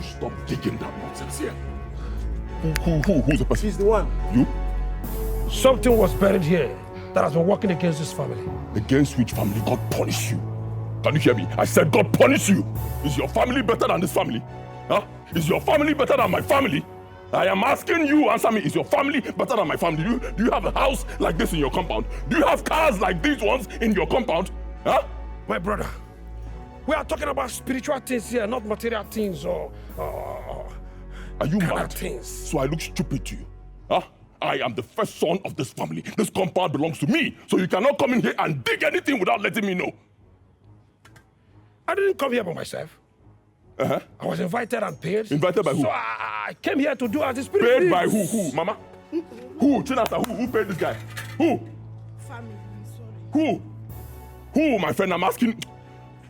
stop digging that nonsense here. Who's the person? He's the one. You? Something was buried here that has been working against this family. Against which family God punish you? Can you hear me? I said God punish you. Is your family better than this family? Huh? Is your family better than my family? I am asking you, answer me, is your family better than my family? Do you have a house like this in your compound? Do you have cars like these ones in your compound? Huh? My brother, we are talking about spiritual things here, not material things or are you mad? Things. So I look stupid to you? Huh? I am the first son of this family. This compound belongs to me. So you cannot come in here and dig anything without letting me know. I didn't come here by myself. Uh-huh. I was invited and paid. Invited by who? So I came here to do as the spirit Paid please. by who? Who? Mama? Who? Chinasa, who paid this guy? Who? Family, sorry. Who, my friend? I'm asking.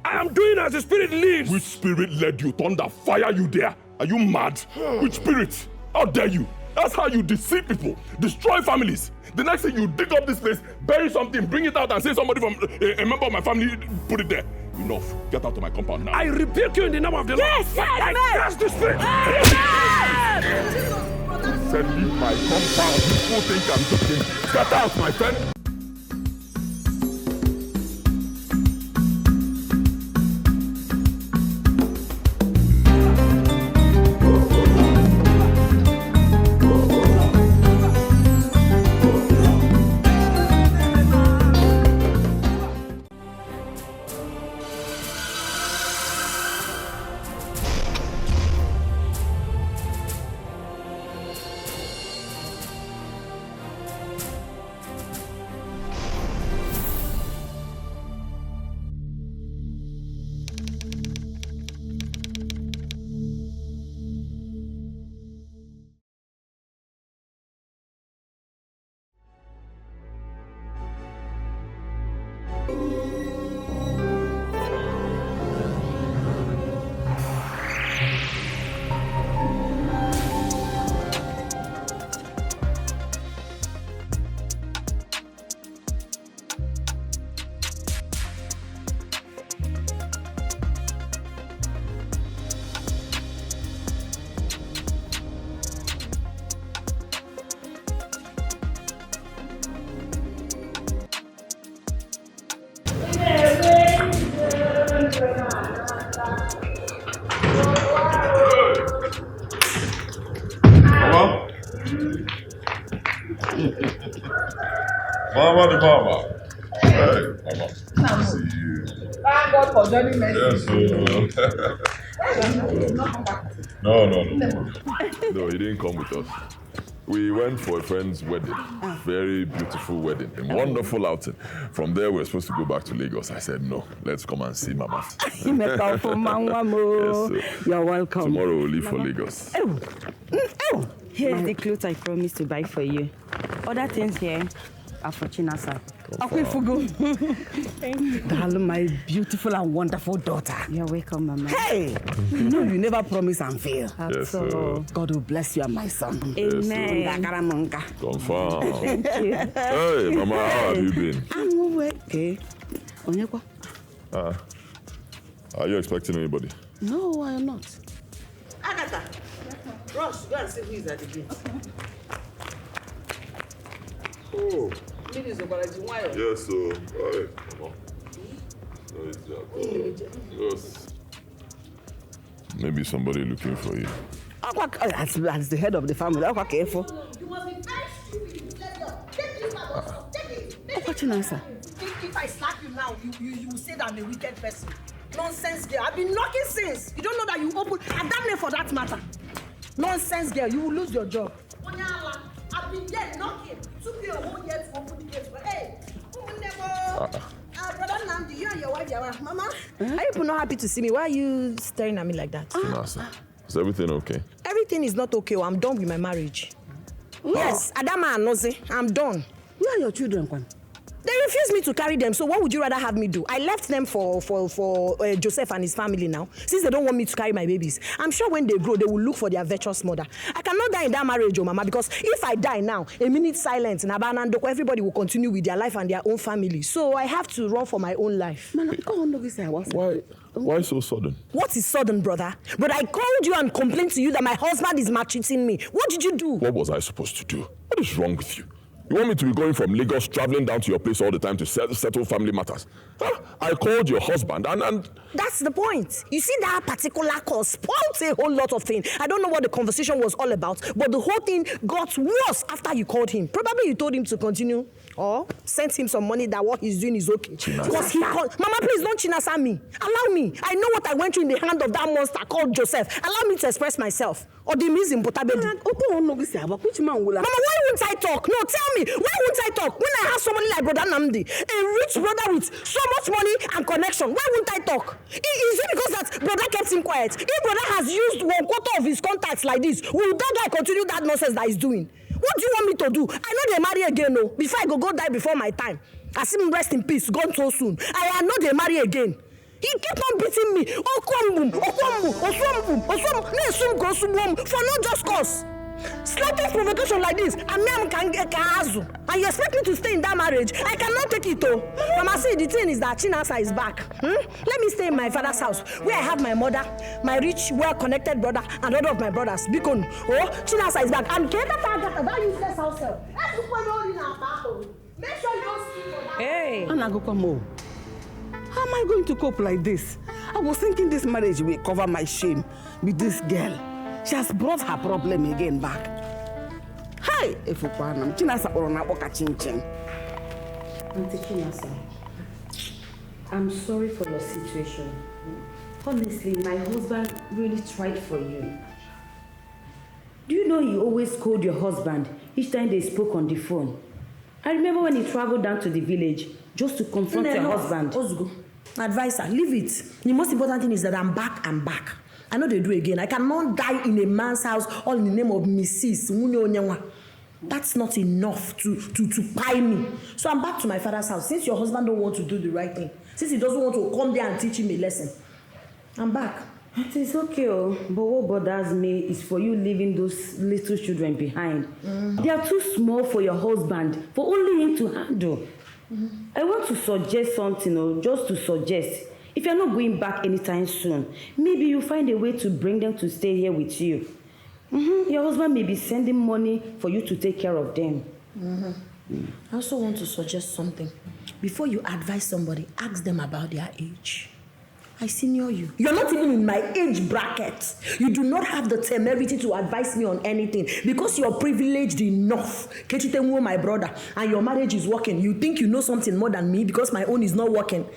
I am doing as the spirit leads. Which spirit led you? Thunder, fire you there? Are you mad? Which spirit? How dare you? That's how you deceive people, destroy families. The next thing you dig up this place, bury something, bring it out and say somebody from a member of my family put it there. Enough. Get out of my compound now. I rebuke you in the name of the Lord. Yes, I curse the spirit. Said leave my compound. People think I'm joking. Get out, my friend. Mama the mama. Hey, mama. See you. Thank God for joining me. Yes, No, No, he didn't come with us. We went for a friend's wedding. Very beautiful wedding. A wonderful outing. From there, we were supposed to go back to Lagos. I said, no, let's come and see Mama. Yes, you're welcome. Tomorrow we'll leave for Lagos. Here's the clothes I promised to buy for you. Other things here are for Chinasa. Okay, Fugu. Thank you. Darling, my beautiful and wonderful daughter. You're welcome, Mama. Hey! You know you never promise and fail. Yes, sir. God will bless you and my son. Amen. Yes, Confirm. thank you. Hey, Mama, how have you been? I'm okay. Onyekwa? Are you expecting anybody? No, I am not. Agatha, Ross, go and see who is at the gate. Oh, yes, sir. Hey, Mama. Yes. Maybe somebody looking for you. As the head of the family, I'm careful. You must be very stupid. Take this out. Take it. What's your answer? If I slap you now, you will say that I'm a wicked person. Nonsense girl. I've been knocking since. You don't know that you open. And that name for that matter. Nonsense girl. You will lose your job. Onyala, I've been there knocking. It took me a whole year to open the gate. But hey, brother Nandi, you and your wife, Mama. Are you people not happy to see me? Why are you staring at me like that? Is everything okay? Everything is not okay. I'm done with my marriage. Yes, Adama and Noze, I'm done. Where are your children, Kwan? They refused me to carry them, so what would you rather have me do? I left them for Joseph and his family now, since they don't want me to carry my babies. I'm sure when they grow, they will look for their virtuous mother. I cannot die in that marriage, oh Mama, because if I die now, a minute silence, everybody will continue with their life and their own family. So I have to run for my own life. Why Why so sudden? What is sudden, brother? But I called you and complained to you that my husband is maltreating me. What did you do? What was I supposed to do? What is wrong with you? You want me to be going from Lagos, traveling down to your place all the time to settle family matters? Huh? I called your husband and... That's the point. You see, that particular call spoiled a whole lot of things. I don't know what the conversation was all about, but the whole thing got worse after you called him. Probably you told him to continue or sent him some money that what he's doing is okay. Because he called... Mama, please don't chinasa me. Allow me. I know what I went through in the hand of that monster called Joseph. Allow me to express myself. Or the miss in Botabedi. Mama, why won't I talk? No, tell me. Why won't I talk? When I have somebody like Brother Namdi, a rich brother with so much money and connection, why won't I talk? Is it because that brother kept him quiet? If brother has used 1/4 of his contacts like this, will that guy continue that nonsense that he's doing? What do you want me to do? I know they marry again, no. Before I go die before my time. I see him rest in peace, gone so soon. I know they marry again. He kept on beating me. For no just cause. Slightest provocation like this, and you expect me to stay in that marriage? I cannot take it, though. Mama, see, the thing is that Chinasa is back. Let me stay in my father's house, where I have my mother, my rich, well-connected brother, and all of my brothers. Bikon, Chinasa is back. And that useless house help. Make sure you don't sleep for that. Hey. Anagokwamo, how am I going to cope like this? I was thinking this marriage will cover my shame with this girl. She has brought her problem again back. Hi, Efukwanam. Chinasa orona boka chinchin. Auntie Chinasa, I'm sorry for your situation. Honestly, my husband really tried for you. Do you know you always called your husband each time they spoke on the phone? I remember when he traveled down to the village just to confront your husband. Ozgo, advisor, leave it. The most important thing is that I'm back. I know they do again. I cannot die in a man's house all in the name of Mrs. Onyenwa. That's not enough to buy me. So I'm back to my father's house. Since your husband don't want to do the right thing, since he doesn't want to come there and teach him a lesson, I'm back. It is okay, but what bothers me is for you leaving those little children behind. They are too small for your husband, for only him to handle. I want to suggest something, just to suggest. If you're not going back anytime soon, maybe you'll find a way to bring them to stay here with you. Your husband may be sending money for you to take care of them. I also want to suggest something. Before you advise somebody, ask them about their age. I senior you. You're not even in my age bracket. You do not have the temerity to advise me on anything because you're privileged enough. Ketitemu, my brother, and your marriage is working. You think you know something more than me because my own is not working.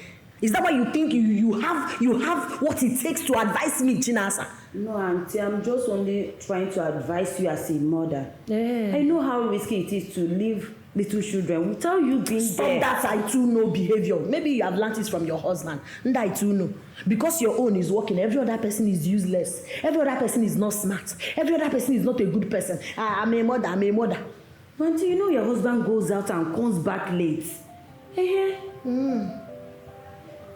Is that why you think you have what it takes to advise me, Chinasa? No, Auntie, I'm just only trying to advise you as a mother. I know how risky it is to leave little children without you being there. Stop that I too know behavior. Maybe you have learned it from your husband. And I too know. Because your own is working, every other person is useless. Every other person is not smart. Every other person is not a good person. I'm a mother. Auntie, you know your husband goes out and comes back late.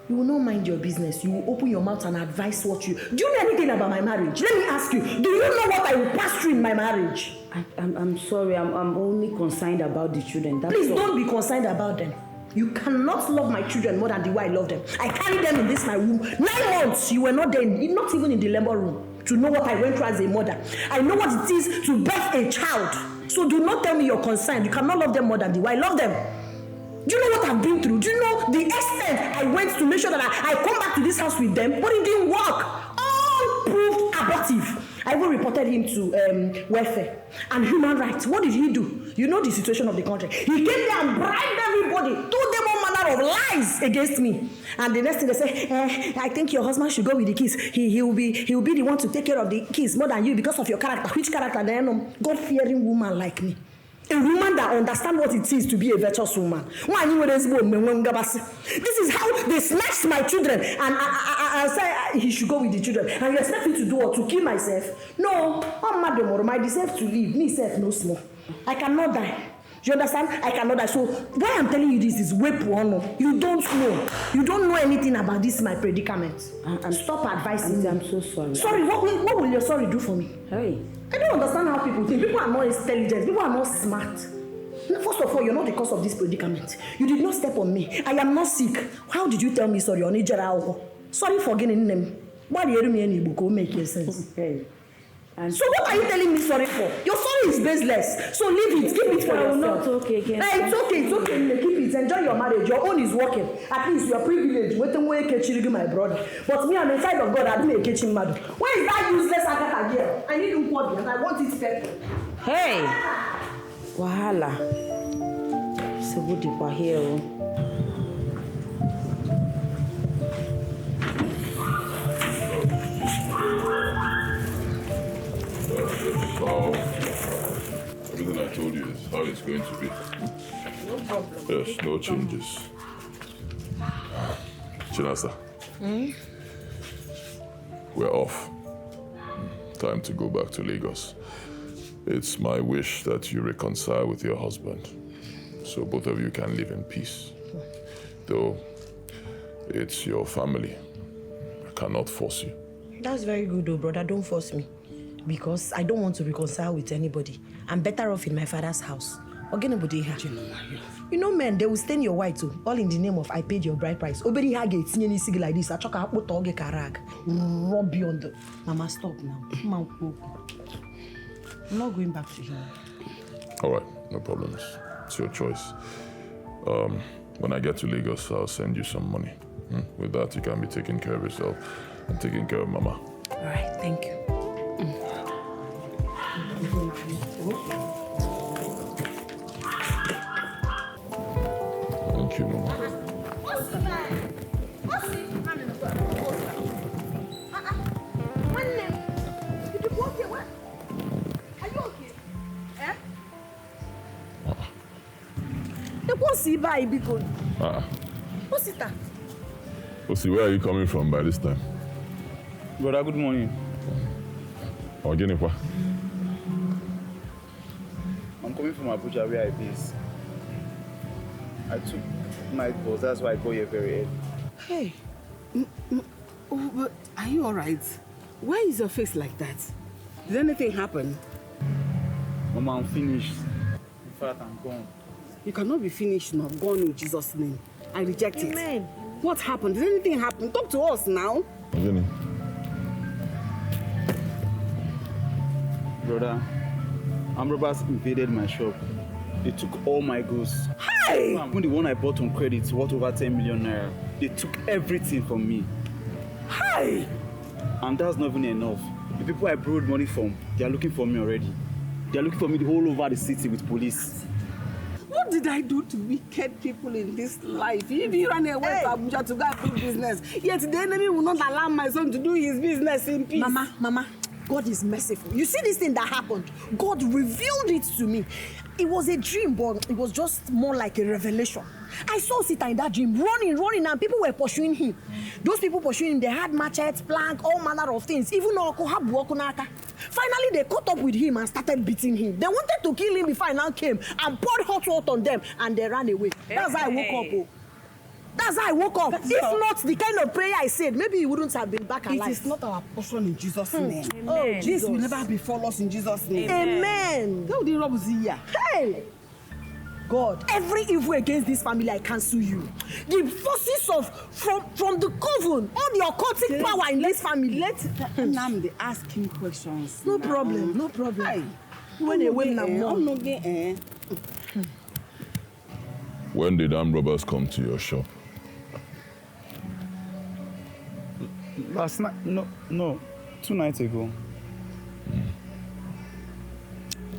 You will not mind your business. You will open your mouth and advise what you... Do you know anything about my marriage? Let me ask you. Do you know what I will pass through in my marriage? I'm sorry. I'm only concerned about the children. That's Please all. don't be concerned about them. You cannot love my children more than the way I love them. I carried them in this my womb. 9 months. You were not there, not even in the labor room, to know what I went through as a mother. I know what it is to birth a child. So do not tell me you're concerned. You cannot love them more than the way I love them. Do you know what I've been through? Do you know the extent I went to make sure that I come back to this house with them? But it didn't work. All proved abortive. I even reported him to welfare and human rights. What did he do? You know the situation of the country. He came there and bribed everybody, told them all manner of lies against me. And the next thing they say, I think your husband should go with the kids. He will be the one to take care of the kids more than you because of your character. Which character? Then God-fearing woman like me. A woman that understands what it is to be a virtuous woman. This is how they snatched my children and I said he should go with the children. And you expect me to do what? To kill myself? No, I'm mad tomorrow. I deserve to live. Me self no small. I cannot die. Do you understand? I cannot die. So why I'm telling you this is way poor. You don't know. You don't know anything about this my predicament. And stop advising me. I'm so sorry. Sorry, what will your sorry do for me? Hey. I don't understand how people think. People are not intelligent. People are not smart. First of all, you're not the cause of this predicament. You did not step on me. I am not sick. How did you tell me sorry? Sorry for getting them. Why do you hear me any book will make sense? Okay. And So what are you telling me sorry for? Your sorry is baseless. So leave it. Keep it for I will yourself. not talk again. Hey, it's okay. It's okay. Keep it. Enjoy your marriage. Your own is working. At least you are privileged. Wait till we catch you, my brother. But me, I'm inside of God. I don't catch him, mad. Where is that useless Agatha girl? I need to and I want it better. Hey! Wahala. So good you are here. So, everything I told you is how it's going to be. No problem. Yes, no changes. Chinasa, we're off. Time to go back to Lagos. It's my wish that you reconcile with your husband, so both of you can live in peace. Though it's your family, I cannot force you. That's very good, though, brother. Don't force me. Because I don't want to reconcile with anybody. I'm better off in my father's house. You know, men, they will stain your white too, all in the name of I paid your bride price. Obedi hage it's any sig like this. I chuck out oge karag. Rob you on the Mama, stop now. I'm not going back to him. All right, no problems. It's your choice. When I get to Lagos, I'll send you some money. With that, you can be taking care of yourself and taking care of Mama. All right, thank you. Thank you, Mama. Osi, where are you coming from by this time? Brother, good morning. Ogenipa. I'm coming from Abuja where I base. I took night bus, that's why I go here very early. Hey, but are you all right? Why is your face like that? Did anything happen? Mama, I'm finished. In fact, I'm gone. You cannot be finished now. Gone in Jesus' name. I reject it. Amen. What happened? Did anything happen? Talk to us now. Ogeni. Brother, armed robbers invaded my shop. They took all my goods. Hey! Even the one I bought on credit worth over 10 million naira. They took everything from me. Hey! And that's not even enough. The people I borrowed money from, they are looking for me already. They are looking for me all over the city with police. What did I do to wicked people in this life? If you ran away to Abuja to go and do business, yet the enemy will not allow my son to do his business in peace. Mama, God is merciful. You see this thing that happened? God revealed it to me. It was a dream, but it was just more like a revelation. I saw Sita in that dream, running, and people were pursuing him. Those people pursuing him, they had machetes, plank, all manner of things. Even Okohabu. Finally, they caught up with him and started beating him. They wanted to kill him before I now came and poured hot water on them, and they ran away. That's how I woke up. Oh. That's how I woke up. If not the kind of prayer I said, maybe he wouldn't have been back alive. It is not our portion in Jesus' name. Amen. Oh, this will never befall us in Jesus' name. Amen. Go the rob here. Hey! God, every evil against this family, I cancel you. The forces from the coven, all the occultic power in this family. Let Namdi ask him questions. No problem, no problem. Hey. When they win now, When did armed robbers come to your shop? Last night? No. 2 nights ago.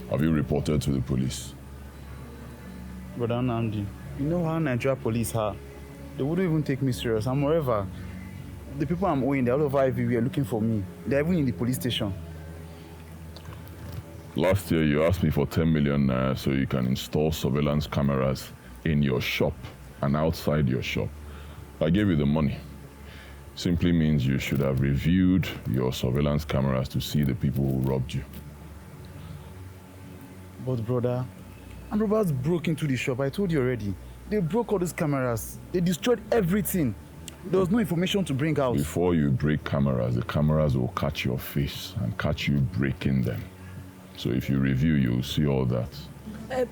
Have you reported to the police? Brother Nandi, you know how Nigeria police are. They wouldn't even take me serious. And moreover, the people I'm owing, they're all over everywhere looking for me. They're even in the police station. Last year, you asked me for 10 million naira so you can install surveillance cameras in your shop and outside your shop. I gave you the money. Simply means you should have reviewed your surveillance cameras to see the people who robbed you. But brother, armed robbers broke into the shop. I told you already. They broke all these cameras. They destroyed everything. There was no information to bring out. Before you break cameras, the cameras will catch your face and catch you breaking them. So if you review, you'll see all that.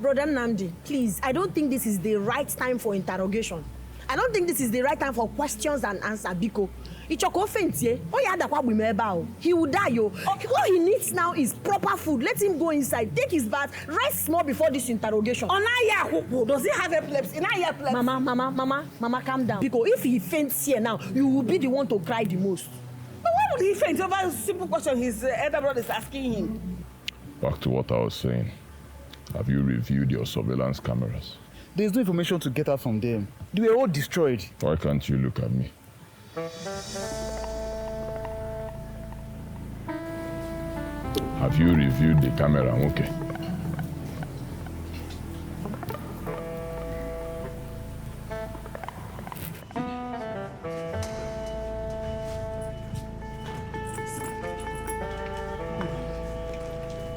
Brother Namdi, please, I don't think this is the right time for interrogation. I don't think this is the right time for questions and answers, Biko. Ichoko faintie. Oh yeah, that we about. He will die, yo. What he needs now is proper food. Let him go inside, take his bath, rest small before this interrogation. Does he have epilepsy? Mama, calm down. Because if he faints here now, you will be the one to cry the most. But why would he faint over a simple question his elder brother is asking him? Back to what I was saying. Have you reviewed your surveillance cameras? There's no information to get out from them. They were all destroyed. Why can't you look at me? Have you reviewed the camera? Okay.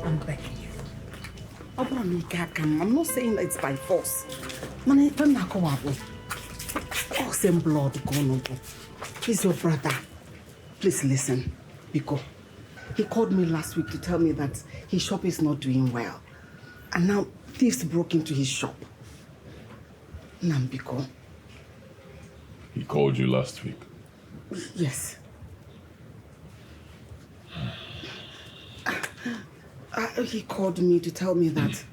I'm begging you. I'm not saying that it's by force. Oh, same blood, he's your brother. Please listen, Biko. He called me last week to tell me that his shop is not doing well. And now thieves broke into his shop. Biko. He called you last week? Yes. He called me to tell me that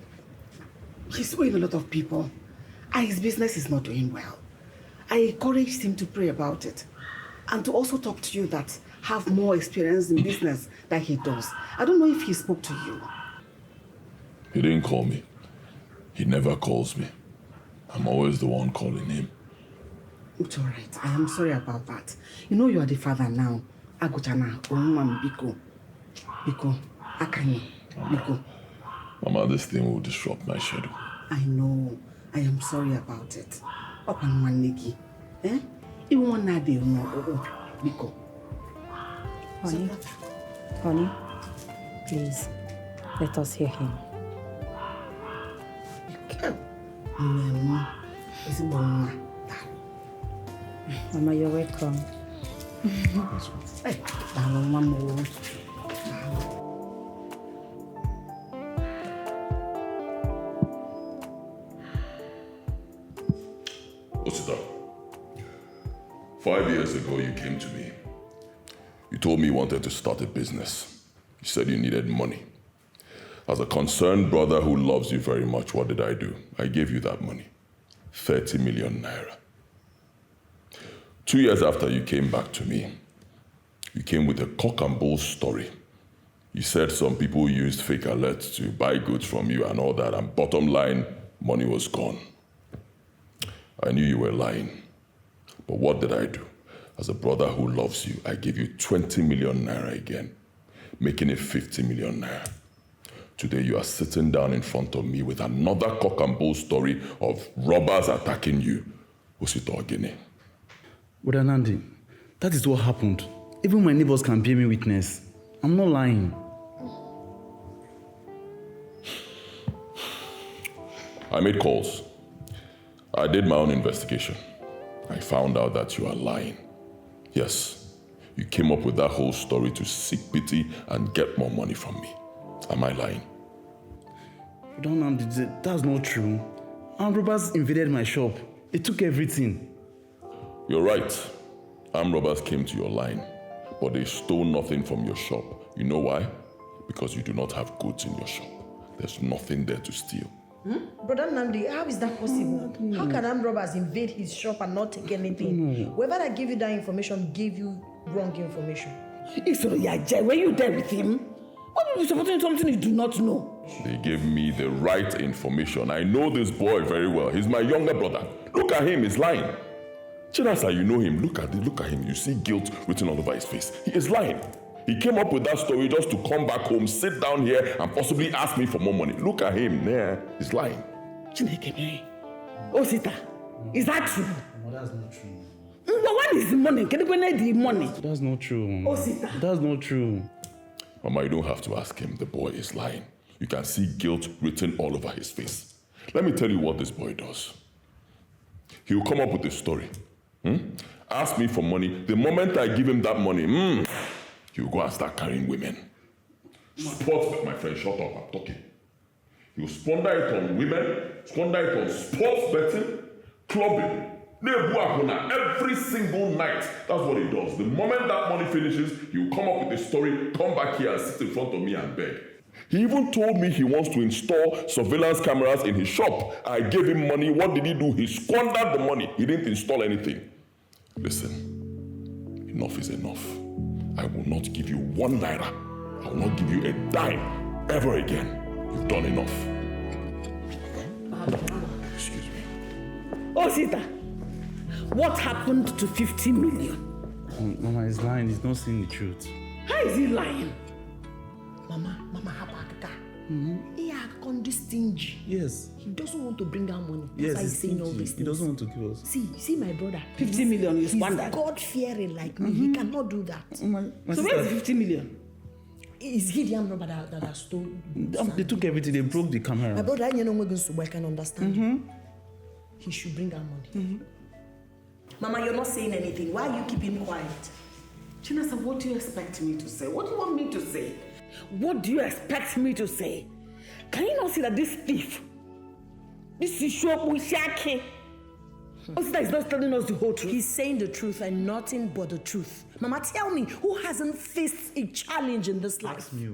he's owing a lot of people and his business is not doing well. I encouraged him to pray about it and to also talk to you that have more experience in business than he does. I don't know if he spoke to you. He didn't call me. He never calls me. I'm always the one calling him. It's all right. I am sorry about that. You know you are the father now. Agutana, Biko. Biko, Akanyi, Biko. Mama, this thing will disrupt my schedule. I know. I am sorry about it. Open one Nikki. Even one night they know. Biko. Honey, please, let us hear him. Mama, you're welcome. What's it up? 5 years ago, you came to me. You told me you wanted to start a business. You said you needed money. As a concerned brother who loves you very much, what did I do? I gave you that money. 30 million naira. 2 years after you came back to me, you came with a cock and bull story. You said some people used fake alerts to buy goods from you and all that, and bottom line, money was gone. I knew you were lying. But what did I do? As a brother who loves you, I gave you 20 million naira again, making it 50 million naira. Today you are sitting down in front of me with another cock and bull story of robbers attacking you. Usitogene. Brother Nandi, that is what happened. Even my neighbors can bear me witness. I'm not lying. I made calls. I did my own investigation. I found out that you are lying. Yes, you came up with that whole story to seek pity and get more money from me. Am I lying? Brother Nandi, that's not true. Armed robbers invaded my shop. They took everything. You're right. Armed robbers came to your line, but they stole nothing from your shop. You know why? Because you do not have goods in your shop. There's nothing there to steal. Brother Nandi, how is that possible? How can armed robbers invade his shop and not take anything? Whoever that gave you that information gave you wrong information. Were you there with him? Why are you supporting something you do not know? They gave me the right information. I know this boy very well. He's my younger brother. Look at him, he's lying. Chinasa, you know him. Look at him. You see guilt written all over his face. He is lying. He came up with that story just to come back home, sit down here, and possibly ask me for more money. Look at him there. He's lying. Chineke, Osita, is that true? No, that's not true. What is the money? Can you need the money? That's not true, Mama. Osita. That's not true. Mama, you don't have to ask him. The boy is lying. You can see guilt written all over his face. Let me tell you what this boy does. He will come up with a story. Ask me for money. The moment I give him that money, he will go and start carrying women. Sports, my friend, shut up, I'm talking. He will squander it on women, squander it on sports betting, clubbing, Every single night, that's what he does. The moment that money finishes, he'll come up with a story, come back here and sit in front of me and beg. He even told me he wants to install surveillance cameras in his shop. I gave him money. What did he do? He squandered the money. He didn't install anything. Listen, enough is enough. I will not give you 1 naira. I will not give you a dime ever again. You've done enough. Excuse me. Oh, Sita, what happened to 50 million? Mama is lying. He's not saying the truth. How is he lying? Mama, Habakaka. He had this stingy. Yes. He doesn't want to bring down money. Yes, that's why he's saying all these things. He doesn't want to kill us. See my brother. 50 million is He's squandered. God-fearing like me. He cannot do that. So where's the 50 million? Is he the number that stole? They took everything. They broke the camera. My brother, I can understand you. He should bring our money. Mama, you're not saying anything. Why are you keeping quiet? Chinasa, what do you expect me to say? What do you want me to say? What do you expect me to say? Can you not see that this thief, this Ishoko, Osita is not telling us the whole truth? He's saying the truth and nothing but the truth. Mama, tell me, who hasn't faced a challenge in this life? Ask me.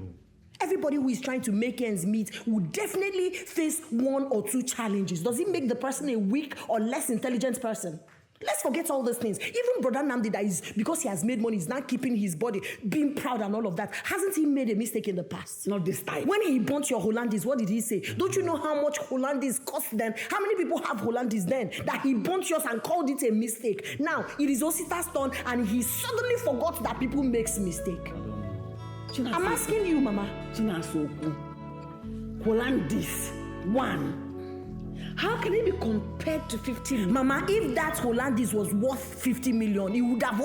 Everybody who is trying to make ends meet will definitely face 1 or 2 challenges. Does it make the person a weak or less intelligent person? Let's forget all those things. Even Brother Namdi, that is because he has made money, he's not keeping his body, being proud and all of that. Hasn't he made a mistake in the past? Not this time. When he burnt your Hollandis, what did he say? Don't you know how much Hollandis cost then? How many people have Hollandis then? That he burnt yours and called it a mistake. Now, it is Osita's turn and he suddenly forgot that people makes mistake. I'm asking you, Mama. Chinasoku, Hollandis, 1. How can it be compared to 50 million? Mama, if that Hollandis was worth 50 million, he would have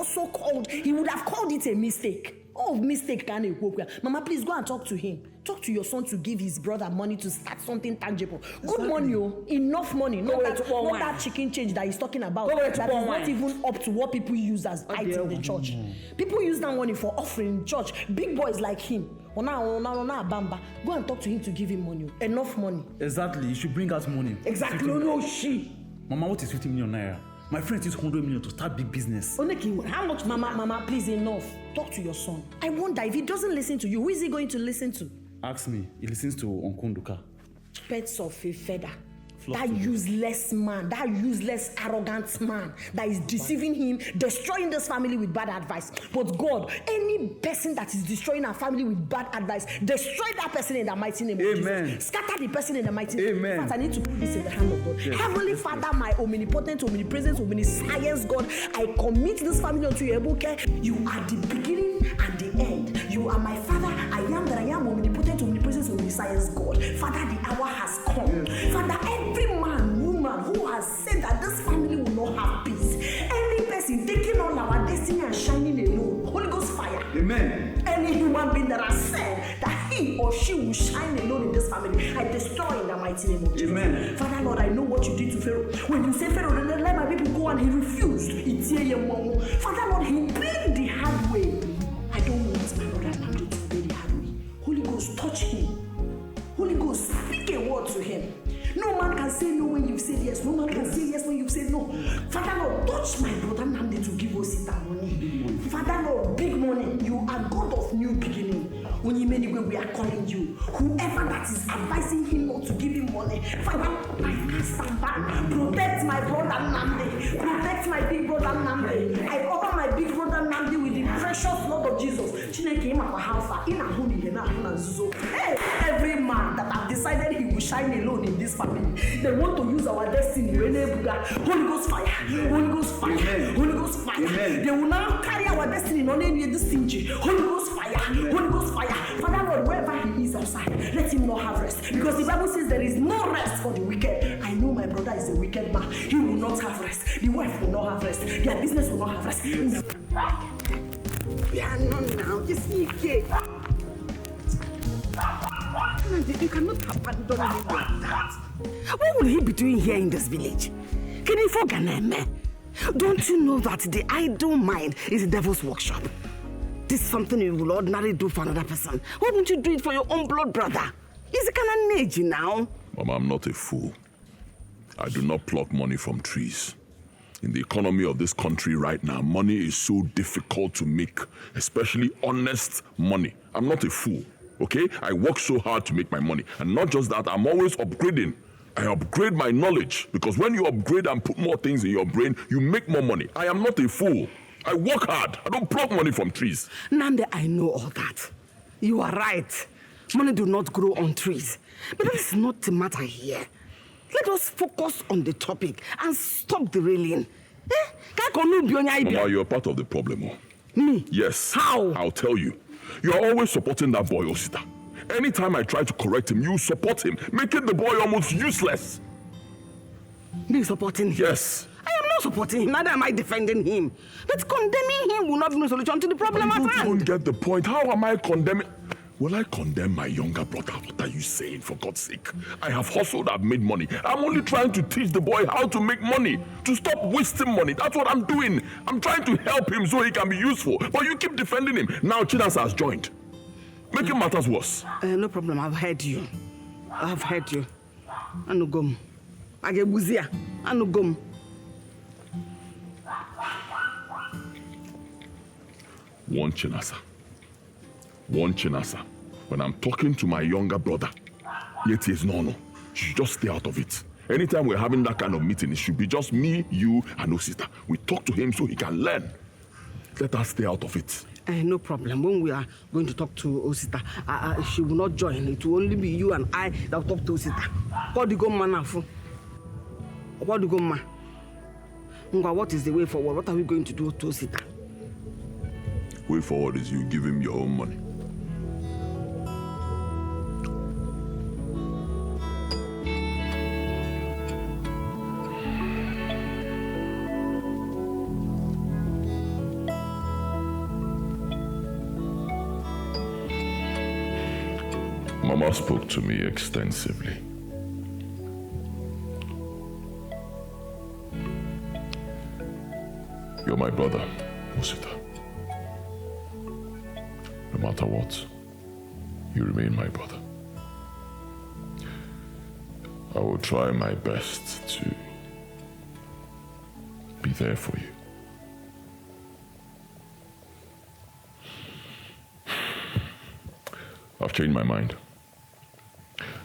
called it a mistake. Oh, mistake can you? Mama, please go and talk to him. Talk to your son to give his brother money to start something tangible. Good money, enough money. Not that chicken change that he's talking about. That is not even up to what people use as items in the church. People use that money for offering in church. Big boys like him. Go and talk to him to give him money. Enough money. Exactly. You should bring out money. Exactly. No, she. Mama, what is 50 million naira? My friend is 100 million to start big business. How much? Mama, please, enough. Talk to your son. I wonder if he doesn't listen to you, who is he going to listen to? Ask me. He listens to Onkunduka. Pets of a feather. That useless man, that useless, arrogant man that is deceiving him, destroying this family with bad advice. But God, any person that is destroying our family with bad advice, destroy that person in the mighty name of Jesus. Scatter the person in the mighty name. Amen. In fact, I need to put this in the hand of God. Yes. Heavenly Father, my omnipotent, omnipresent, omniscience God, I commit this family unto your able care. You are the beginning and the end. You are my Father. I am that I am, omnipotent, omnipresent, omniscience God. Father, the hour has come. Father, every man, woman who has said that this family will not have peace, any person taking on our destiny and shining alone, Holy Ghost fire. Amen. Any human being that has said that he or she will shine alone in this family, I destroy in the mighty name of Jesus. Amen. Father Lord, I know what you did to Pharaoh. When you say Pharaoh, then let my people go, and he refused. Father Lord, he paid the hard way. I don't want my brother Namdi to pay the hard way. Holy Ghost, touch him. Holy Ghost, speak a word to him. No man can say no when you've said yes. No man can say yes when you've said no. Father Lord, touch my brother Namdi to give us that money. Father Lord, big money. You are God of new beginning. When you many way we are calling you. Whoever that is advising him not to give him money, Father, I can't stand back. Protect my brother Namdi. Protect my big brother Namdi. I cover my big brother Namdi with the precious blood of Jesus. Hey, every man that have decided he will shine alone in this family, they want to use our destiny. Holy Ghost fire. Holy Ghost fire. Amen. Holy Ghost fire. Amen. They will now carry our destiny not only in this stingy. Holy Ghost fire. Amen. Holy Ghost fire. Father Lord, wherever he is outside, let him not have rest. Because the Bible says there is no rest for the wicked. I know my brother is a wicked man. He will not have rest. The wife will not have rest. Their business will not have rest. Yeah, no, now, just here. You cannot abandon him like that. What will he be doing here in this village? Can he forget me? Don't you know that the idle mind is the devil's workshop? This is something you will ordinarily do for another person. Why won't you do it for your own blood brother? He's a kind of age now. Mama, I'm not a fool. I do not pluck money from trees. In the economy of this country right now, money is so difficult to make, especially honest money. I'm not a fool, okay? I work so hard to make my money. And not just that, I'm always upgrading. I upgrade my knowledge, because when you upgrade and put more things in your brain, you make more money. I am not a fool. I work hard. I don't pluck money from trees. Nande, I know all that. You are right. Money do not grow on trees. But that is not the matter here. Let us focus on the topic and stop the railing. Mama, you're part of the problem. Oh. Me? Yes. How? I'll tell you. You're always supporting that boy, Osita. Anytime I try to correct him, you support him, making the boy almost useless. Me supporting him? Yes. I am not supporting him, neither am I defending him. But condemning him will not be a solution to the problem at hand. You don't get the point. How am I condemning? Will I condemn my younger brother? What are you saying, for God's sake? I have hustled, I've made money. I'm only trying to teach the boy how to make money, to stop wasting money. That's what I'm doing. I'm trying to help him so he can be useful. But you keep defending him. Now Chinasa has joined. Making matters worse. No problem, I've heard you. I've heard you. Anugum. Agebuzia. Anugum. One Chinasa. When I'm talking to my younger brother, yet he is no. You should just stay out of it. Anytime we're having that kind of meeting, it should be just me, you, and Osita. We talk to him so he can learn. Let us stay out of it. No problem. When we are going to talk to Osita, she will not join. It will only be you and I that will talk to Osita. What is the way forward? What are we going to do to Osita? Way forward is you give him your own money. Mama spoke to me extensively. You're my brother, Osita. No matter what, you remain my brother. I will try my best to be there for you. I've changed my mind.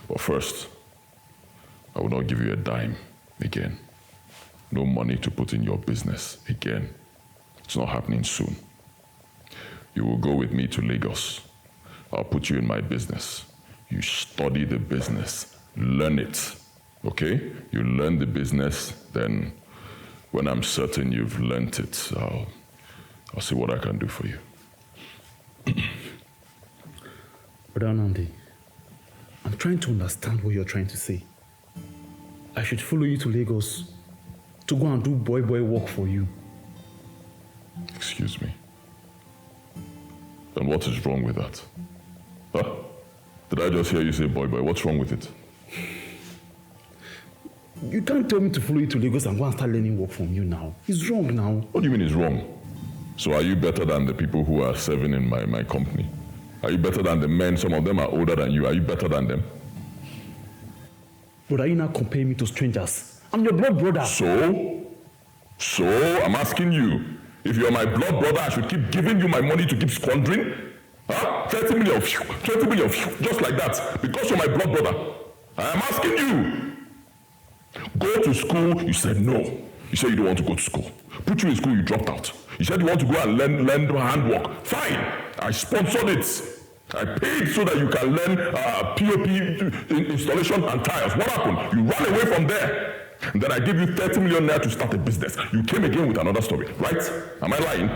But first, I will not give you a dime again. No money to put in your business again. It's not happening soon. You will go with me to Lagos. I'll put you in my business. You study the business, learn it, okay? You learn the business, then when I'm certain you've learned it, I'll see what I can do for you. Brother Nandi, I'm trying to understand what you're trying to say. I should follow you to Lagos to go and do boy work for you. Excuse me. Then what is wrong with that? Huh? Did I just hear you say boy? What's wrong with it? You can't tell me to follow you to Lagos and go and start learning work from you now. It's wrong now. What do you mean it's wrong? So are you better than the people who are serving in my company? Are you better than the men? Some of them are older than you. Are you better than them? But are you not comparing me to strangers? I'm your blood brother. So, I'm asking you, if you're my blood brother, I should keep giving you my money to keep squandering? Huh? 30 million, 20 million, just like that, because you're my blood brother. I am asking you. Go to school, you said no. You said you don't want to go to school. Put you in school, you dropped out. You said you want to go and learn handwork. Fine, I sponsored it. I paid so that you can learn POP installation and tiles. What happened? You ran away from there. And then I gave you 30 million naira to start a business. You came again with another story, right? Am I lying?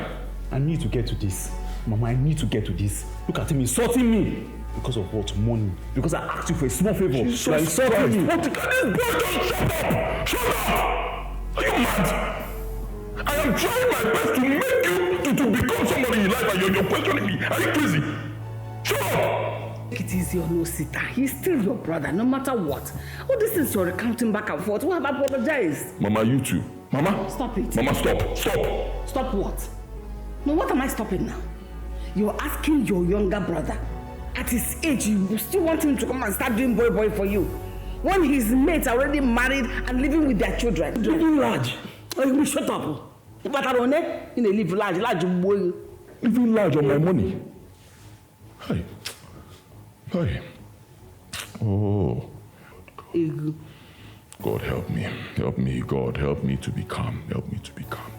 I need to get to this. Mama, I need to get to this. Look at him insulting me. Because of what? Money. Because I asked you for a small favor. You are insulting me. What? Can this boy just shut up? Shut up! Are you mad? I am trying my best to make you to become somebody in life, and you're questioning me. Are you crazy? Shut up! Take it easy on Osita. He's still your brother, no matter what. All these things you're recounting back and forth. We have apologized. Mama, you too. Mama? Stop it. Mama, stop. Stop. Stop what? No, what am I stopping now? You're asking your younger brother. At his age, you still want him to come and start doing boy for you. When his mates are already married and living with their children. You're large. You shut up. But I don't know. You live large boy. Living large on my money. Hey. Hey. Oh. God help me. Help me, God. Help me to be calm. Help me to be calm.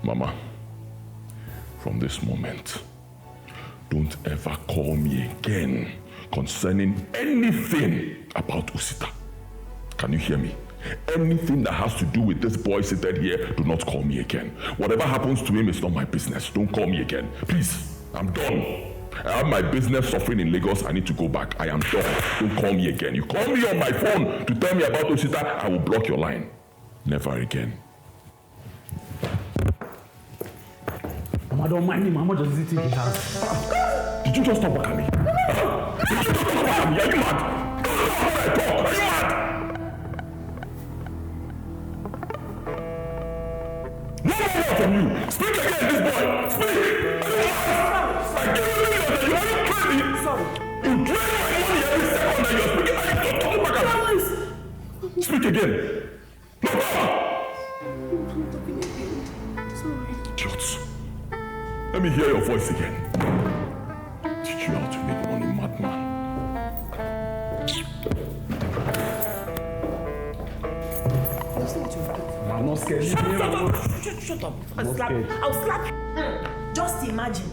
Mama, from this moment, don't ever call me again concerning anything about Osita. Can you hear me? Anything that has to do with this boy seated here, do not call me again. Whatever happens to him is not my business. Don't call me again. Please, I'm done. I have my business suffering in Lagos. I need to go back. I am done. Don't call me again. You call me on my phone to tell me about Osita, I will block your line. Never again. Mama, don't mind me. Mama just visiting the house. Did you just stop working me? Did you just stop working me? Are you mad? Are you mad? No more from you. Speak again, this boy. Speak. I give you millions. You want to trade me? Sorry. You trade my money every second that you're speaking. I don't talk back. Speak again. No more. Sorry. Idiots. Let me hear your voice again. Teach you how to make money, madman. I'm not scared. Shut up. I'll slap you. Just imagine.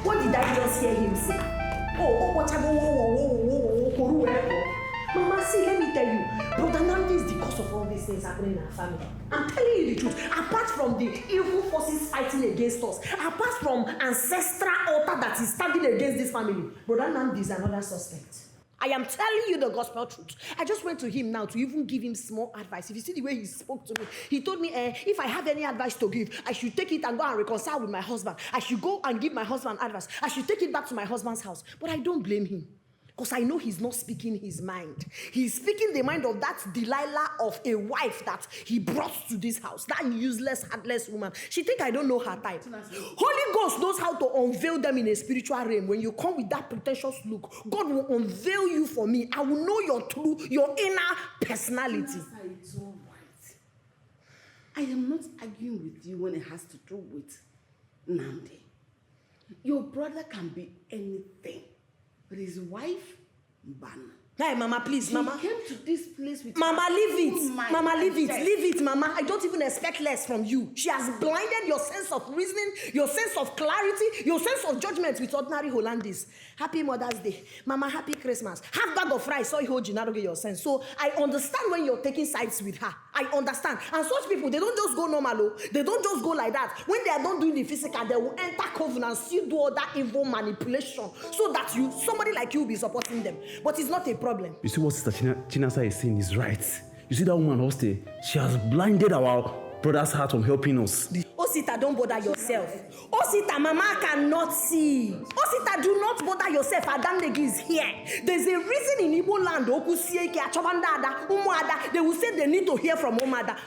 What did I just hear him say? Mama, see, let me tell you. Brother Nandi is the cause of all these things happening in our family. I'm telling you the truth. Apart from the evil forces fighting against us, apart from ancestral altar that is standing against this family, Brother Nandi is another suspect. I am telling you the gospel truth. I just went to him now to even give him small advice. If you see the way he spoke to me, he told me if I have any advice to give, I should take it and go and reconcile with my husband. I should go and give my husband advice. I should take it back to my husband's house. But I don't blame him. Because I know he's not speaking his mind. He's speaking the mind of that Delilah of a wife that he brought to this house. That useless, heartless woman. She think I don't know her type. Holy Ghost knows how to unveil them in a spiritual realm. When you come with that pretentious look, God will unveil you for me. I will know your true, your inner personality. It's all right. I am not arguing with you when it has to do with Nandi. Your brother can be anything. But his wife, Ban. Hey, Mama, please, Mama. He came to this place with Mama, leave it. Mama, leave it. Yes. Leave it, Mama. I don't even expect less from you. She has blinded your sense of reasoning, your sense of clarity, your sense of judgment with ordinary Hollandese. Happy Mother's Day. Mama, happy Christmas. Half bag of rice, so you hold you your sense. So I understand when you're taking sides with her. I understand. And such people, they don't just go normal. They don't just go like that. When they are not doing the physical, they will enter covenant, still do all that evil manipulation so that somebody like you will be supporting them. But it's not a problem. You see what Sister Chinasa is saying is right. You see that woman, Hoste, she has blinded our brother's heart from helping us. Osita, don't bother yourself. Osita, Mama cannot see. Osita, do not bother yourself. Adamnegi is here. There's a reason in Igbo land, they will say they need to hear from Omada.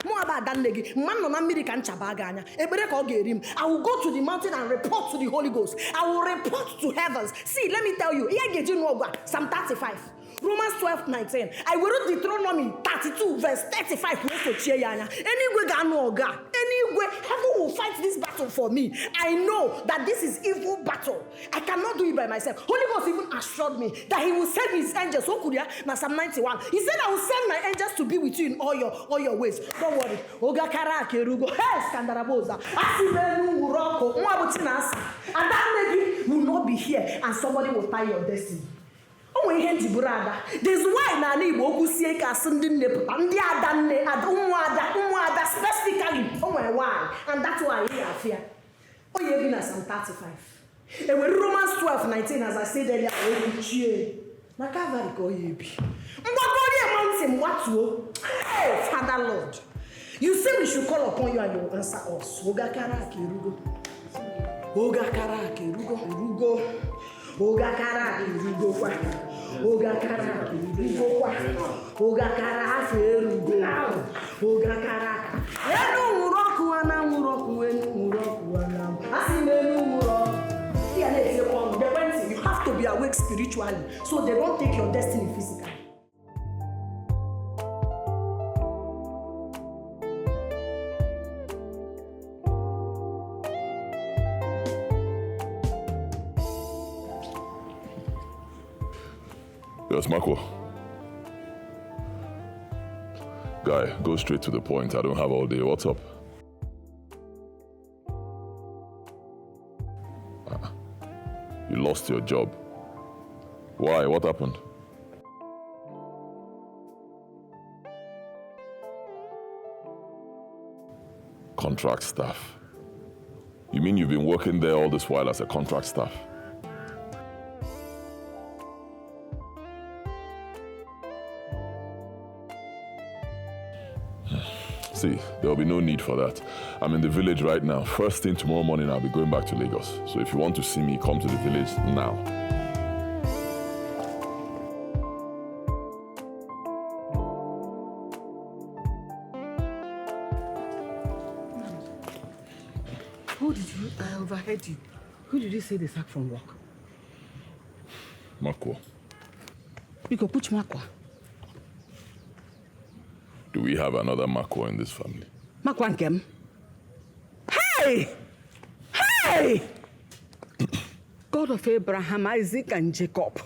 I will go to the mountain and report to the Holy Ghost. I will report to heavens. See, let me tell you, Psalm 35. Romans 12:19. I will read Deuteronomy 32, verse 35. Anyway, heaven will fight this battle for me. I know that this is evil battle. I cannot do it by myself. Holy Ghost even assured me that he will send his angels. Now Psalm 91. He said, I will send my angels to be with you in all your ways. Don't worry. And that lady will not be here and somebody will tie your destiny. There's why Nani Boku Sieka Sunday Ada specifically. Oh my why? And that's why we are here. Oh, you've been at Psalm 35. And when Romans 12:19, as I said earlier, hey, Father Lord, you say we should call upon you and you will answer us. Ogakara irugo kwa Ogakara irugo kwa Ogakara aferugo Ogakara enu muroku ana muroku ana asimenu muroku. You have to be awake spiritually so they don't take your destiny physically. Yes, Marco. Guy, go straight to the point. I don't have all day. What's up? You lost your job. Why? What happened? Contract staff. You mean you've been working there all this while as a contract staff? See, there'll be no need for that. I'm in the village right now. First thing tomorrow morning, I'll be going back to Lagos. So if you want to see me, come to the village now. Who did you? I overheard you. Who did you say they sacked from work? Makwa. Biko, which Makwa? Do we have another Makwa in this family? Makwa Nkem? Hey! Hey! God of Abraham, Isaac, and Jacob.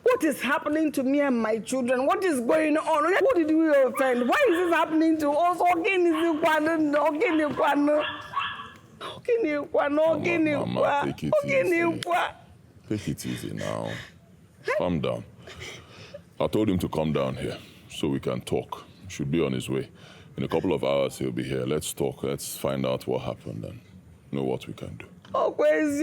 What is happening to me and my children? What is going on? Who did we offend? Why is this happening to us? Mama, take it easy. Take it easy now. Calm down. I told him to come down here so we can talk. He should be on his way. In a couple of hours, he'll be here. Let's talk. Let's find out what happened and know what we can do. What is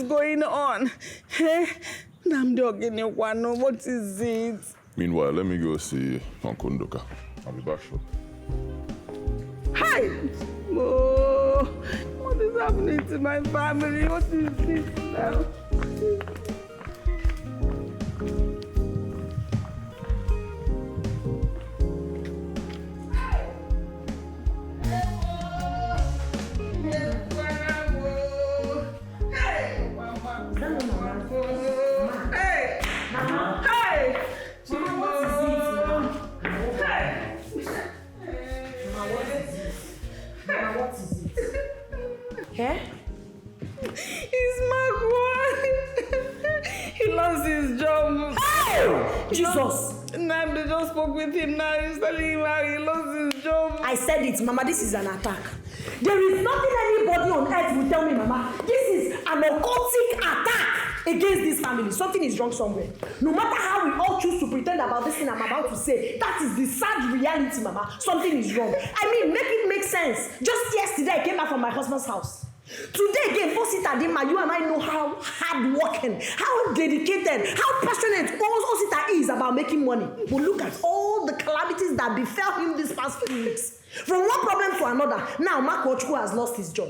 going on? What is it? Meanwhile, let me go see Uncle Nduka. I'll be back shortly. Hi! Oh, what is happening to my family? What is this now? Eh? He's Magua. He lost his job. Hey! Jesus! Now they just spoke with him now. He's telling him how he lost his job. I said it, Mama, this is an attack. There is nothing anybody on earth will tell me, Mama. This is an occultic attack against this family. Something is wrong somewhere. No matter how we all choose to pretend about this thing I'm about to say, that is the sad reality, Mama. Something is wrong. I mean, make it make sense. Just yesterday, I came back from my husband's house. Today again, Osita Dima, you and I know how hardworking, how dedicated, how passionate Osita is about making money. But look at all the calamities that befell him these past few weeks. From one problem to another, now Mark Ochukwu has lost his job.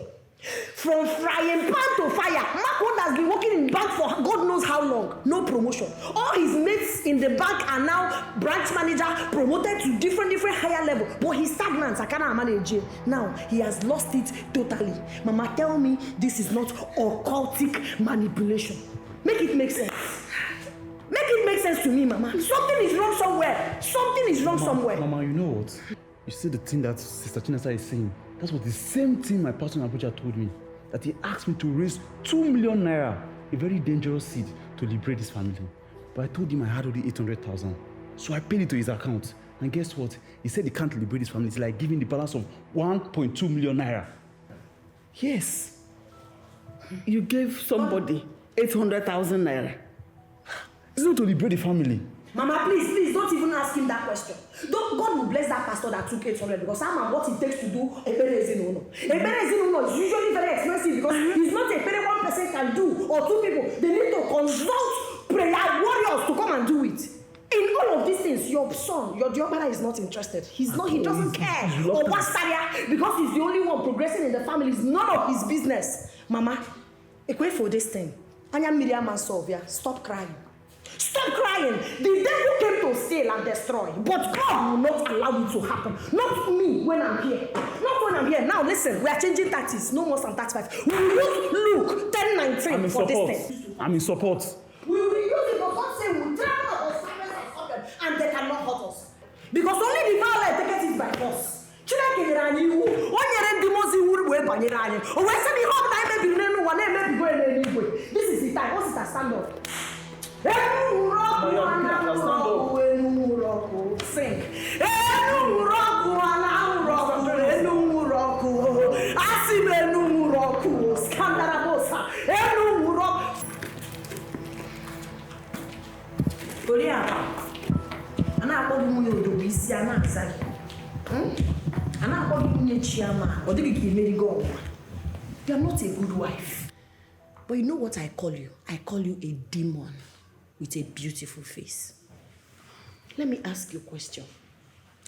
From frying pan to fire, Mark has been working in bank for God knows how long. No promotion. All his mates in the bank are now branch manager, promoted to different higher level. But he's stagnant. I cannot manage it. Now he has lost it totally. Mama, tell me this is not occultic manipulation. Make it make sense. Make it make sense to me, Mama. Something is wrong somewhere. Something is wrong somewhere. Mama, you know what? You see the thing that Sister Chinasa is saying? That's what the same thing my pastor in Abuja told me. That he asked me to raise 2 million naira, a very dangerous seed, to liberate his family. But I told him I had only 800,000. So I paid it to his account. And guess what? He said he can't liberate his family. It's like giving the balance of 1.2 million naira. Yes. You gave somebody 800,000 naira. It's not to liberate the family. Mama, please, don't even ask him that question. God will bless that pastor that took 800 because I'm what it takes to do a Ebenezer is usually very expensive because it's not a very one person can do or two people. They need to consult prayer warriors to come and do it. In all of these things, your son, your Diobara is not interested. He doesn't care. Or Wastaria, because he's the only one progressing in the family. It's none of his business. Mama, equate for this thing. Anya Miriam and Sylvia, stop crying. Stop crying. The devil came to steal and destroy, but God will not allow it to happen. Not me when I'm here. Not when I'm here. Now listen, we are changing tactics. No more than 35. We will use Luke 10:19 for this thing. I'm in support. We will use it, but God say we'll drown our assignments and stop them, and they cannot hurt us. Because only the violent take it by force. This is sister, stand up. Sing. You are not a good wife. But you know what I call you? I call you a demon with a beautiful face. Let me ask you a question.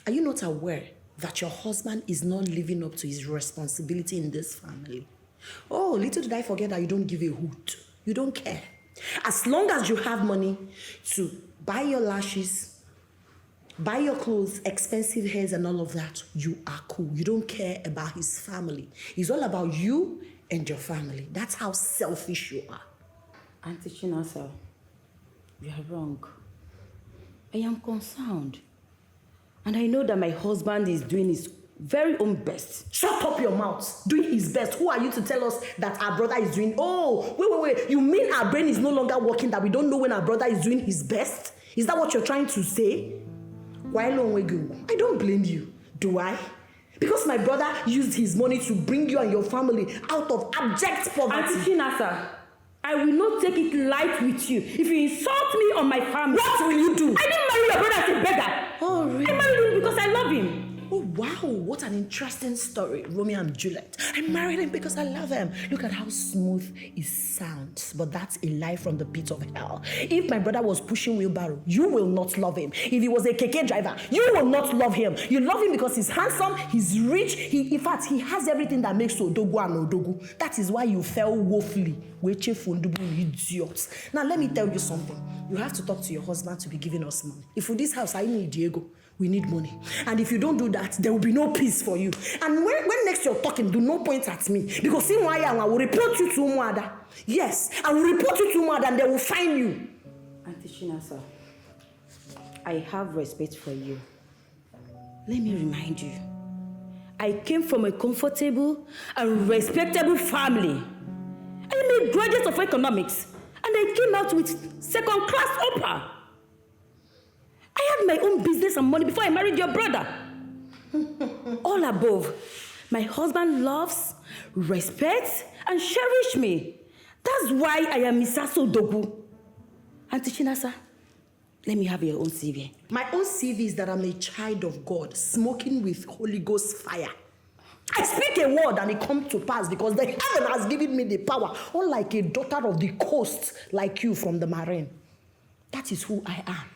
Are you not aware that your husband is not living up to his responsibility in this family? Oh, little did I forget that you don't give a hoot. You don't care. As long as you have money to buy your lashes, buy your clothes, expensive hairs and all of that, you are cool. You don't care about his family. It's all about you and your family. That's how selfish you are. Auntie Chinasa, you are wrong. I am concerned. And I know that my husband is doing his very own best. Shut up your mouth. Doing his best. Who are you to tell us that our brother is doing? Oh, wait. You mean our brain is no longer working, that we don't know when our brother is doing his best? Is that what you're trying to say? Why long ago? I don't blame you. Do I? Because my brother used his money to bring you and your family out of abject poverty. Auntie Chinasa, I will not take it light with you if you insult me or my family. What will you do? I didn't marry your brother as a beggar. Oh, really? I married him because I love him. Oh, wow. What an interesting story. Romeo and Juliet. I married him because I love him. Look at how smooth it sounds. But that's a lie from the pit of hell. If my brother was pushing wheelbarrow, you will not love him. If he was a keke driver, you will not love him. You love him because he's handsome, he's rich. In fact, he has everything that makes Odogu and Odogu. That is why you fell woefully. Idiots. Now, let me tell you something. You have to talk to your husband to be giving us money. If for this house, I need Diego. We need money. And if you don't do that, there will be no peace for you. And when next you're talking, do not point at me. Because see why I will report you to Umuada. Yes, I will report you to Umuada and they will find you. Auntie Chinasa, I have respect for you. Let me remind you, I came from a comfortable and respectable family. I am a graduate of economics, and I came out with second-class upper. I had my own business and money before I married your brother. All above, my husband loves, respects, and cherishes me. That's why I am Misaso Dogu. Auntie Chinasa, let me have your own CV. My own CV is that I'm a child of God, smoking with Holy Ghost fire. I speak a word and it comes to pass because the heaven has given me the power, unlike a daughter of the coast like you from the marine. That is who I am.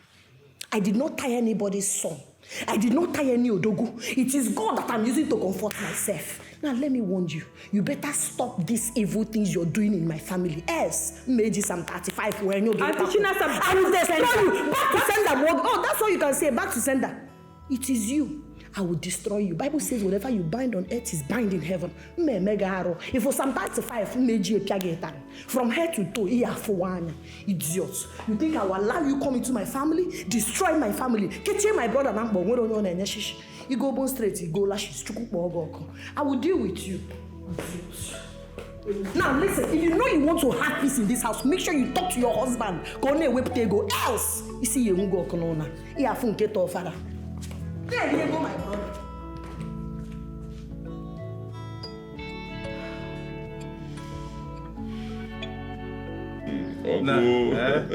I did not tie anybody's son. I did not tie any Odogu. It is God that I'm using to comfort myself. Now let me warn you. You better stop these evil things you're doing in my family. Else, maybe some 35 when you get Auntie Chinasa, I will destroy you. Back to sender. Oh, that's all you can say. Back to sender. It is you. I will destroy you. Bible says whatever you bind on earth is bind in heaven. If for some 35, from head to toe, idiots. You think I will allow you come into my family, destroy my family, get my brother number? You go born straight, you go lashes. I will deal with you. Now listen, if you know you want to have peace in this house, make sure you talk to your husband. Go else. You see you go konona. You have to get off father. There you go, my brother.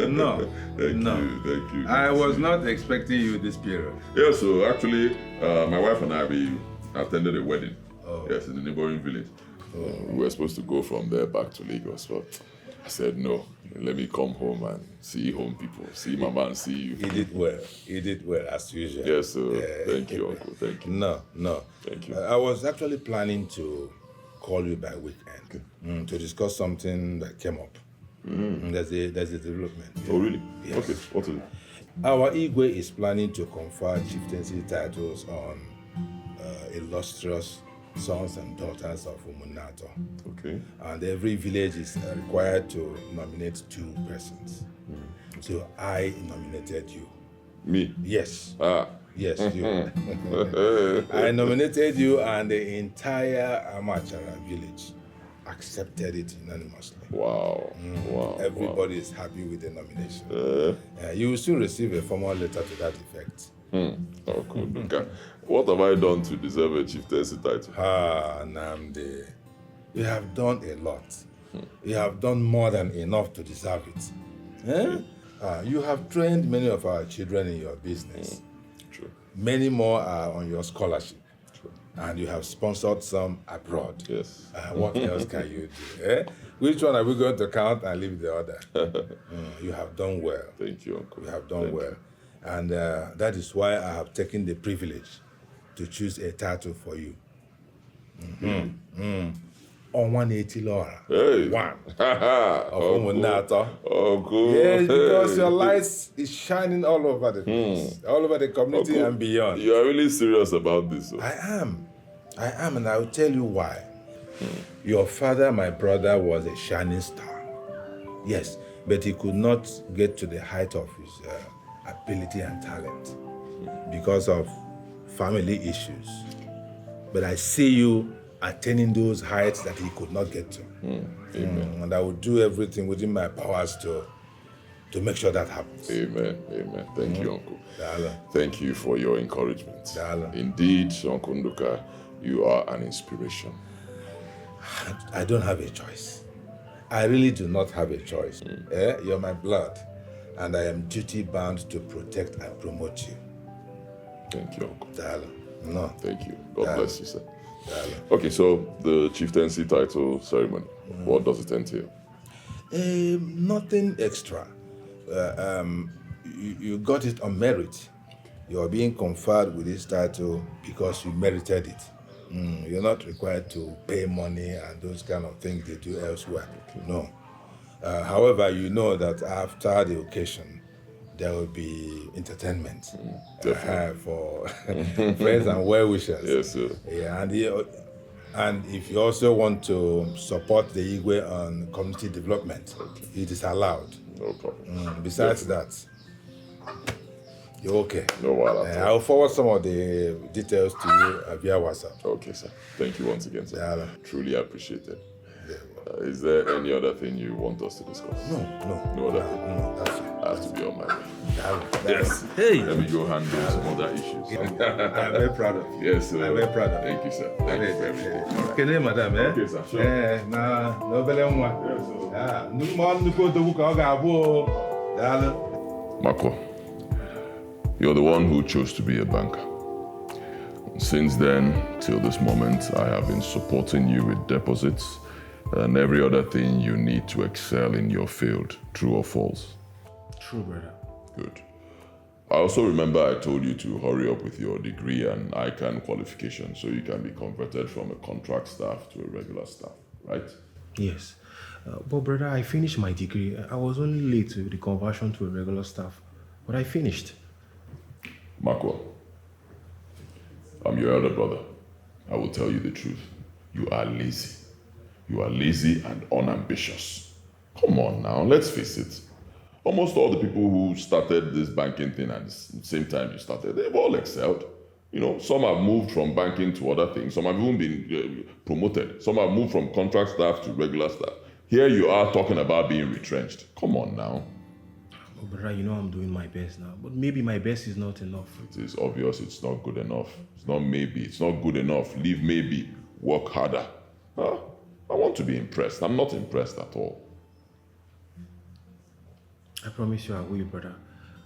No. Thank you. I was not expecting you this period. Yeah, so actually, my wife and I, we attended a wedding. Oh. Yes, in the neighboring village. We were supposed to go from there back to Lagos, but I said no. Let me come home and see home people, see Mama and see you. He did well. He did well, as usual. Yes, sir. Thank you, Uncle. Thank you. No. Thank you. I was actually planning to call you by weekend to discuss something that came up. There's a development. Oh, really? Yes. Okay. What is it? Our Igwe is planning to confer chieftaincy titles on illustrious sons and daughters of Umunato. Okay. And every village is required to nominate 2 persons. So I nominated you. Me? Yes. Yes, you. I nominated you and the entire Amachara village accepted it unanimously. Wow. Wow. Everybody is happy with the nomination. You will soon receive a formal letter to that effect. Oh, cool. Okay. What have I done to deserve a chieftaincy title? Namdi, you have done a lot. You have done more than enough to deserve it. You have trained many of our children in your business. True. Many more are on your scholarship. True. And you have sponsored some abroad. Yes. What else can you do? Which one are we going to count and leave the other? You have done well. Thank you, Uncle. You have done well. And that is why I have taken the privilege to choose a title for you. On 180 Laura. Hey. One. Oh, cool. Yes, because your light is shining all over the place, all over the community and beyond. You are really serious about this? I am, and I will tell you why. Your father, my brother, was a shining star. Yes, but he could not get to the height of his ability and talent because of family issues. But I see you attaining those heights that he could not get to. Amen. And I will do everything within my powers to make sure that happens. Amen. Amen. Thank you, Uncle. Dala. Thank you for your encouragement. Dala. Indeed, Uncle Nduka, you are an inspiration. I don't have a choice. I really do not have a choice. You're my blood, and I am duty-bound to protect and promote you. Thank you, Uncle. Dala. No. Thank you. God bless you, sir. Okay, so the chieftaincy title ceremony, what does it entail? Nothing extra. You got it on merit. You are being conferred with this title because you merited it. You're not required to pay money and those kind of things they do elsewhere. No. However, you know that after the occasion, there will be entertainment for friends and well-wishers. Yes, sir. Yeah, and if you also want to support the Igwe on community development, it is allowed. No problem. Besides that, you're okay. No worries. I'll forward some of the details to you via WhatsApp. Okay, sir. Thank you once again, sir. Yeah. Truly appreciate it. Is there any other thing you want us to discuss? No other thing? No, that's it. I have to be on my way. Yes. Hey. Let me go handle some other issues. I'm very proud of you. Yes, sir. I'm very proud of you. Thank you, sir. Thank you for everything. Can you, madam? Okay, sir. Sure. Mako, you're the one who chose to be a banker. Since then, till this moment, I have been supporting you with deposits and every other thing you need to excel in your field, true or false? True, brother. Good. I also remember I told you to hurry up with your degree and ICANN qualification so you can be converted from a contract staff to a regular staff, right? Yes. But brother, I finished my degree. I was only late with the conversion to a regular staff, but I finished. Marco, I'm your elder brother. I will tell you the truth. You are lazy. You are lazy and unambitious. Come on now, let's face it. Almost all the people who started this banking thing at the same time you started, they've all excelled. You know, some have moved from banking to other things. Some have even been promoted. Some have moved from contract staff to regular staff. Here you are talking about being retrenched. Come on now. Oh, brother, you know I'm doing my best now, but maybe my best is not enough. It is obvious it's not good enough. It's not maybe. It's not good enough. Leave maybe. Work harder. Huh? I want to be impressed. I'm not impressed at all. I promise you I will, brother.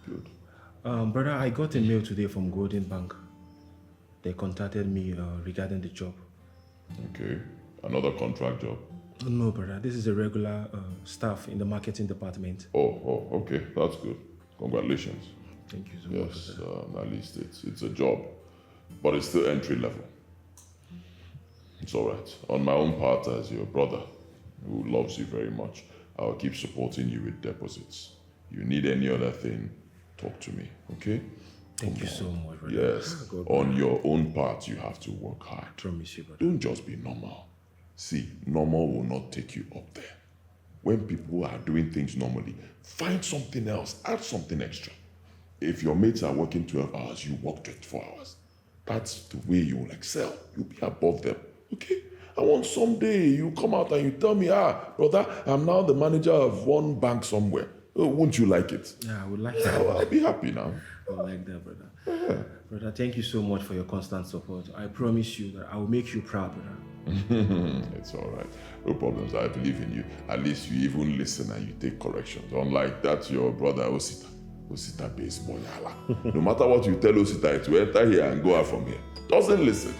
Good. Brother, I got a mail today from Golden Bank. They contacted me regarding the job. Okay. Another contract job? No, brother. This is a regular staff in the marketing department. Oh, okay. That's good. Congratulations. Thank you so much. Yes, at least it's a job, but it's still entry level. It's all right. On my own part, as your brother, who loves you very much, I'll keep supporting you with deposits. You need any other thing, talk to me, okay? Thank you so much, brother. Yes. On your own part, you have to work hard. I promise you, brother. Don't just be normal. See, normal will not take you up there. When people are doing things normally, find something else, add something extra. If your mates are working 12 hours, you work 24 hours. That's the way you will excel. You'll be above them, okay? I want someday you come out and you tell me, brother, I'm now the manager of one bank somewhere. Won't you like it? Yeah, I would like that. I'll be happy now. I would like that, brother. Brother, thank you so much for your constant support. I promise you that I will make you proud, brother. It's all right. No problems. I believe in you. At least you even listen and you take corrections. Unlike that, your brother Osita. Osita base boy. No matter what you tell Osita, it will enter here and go out from here. Doesn't listen.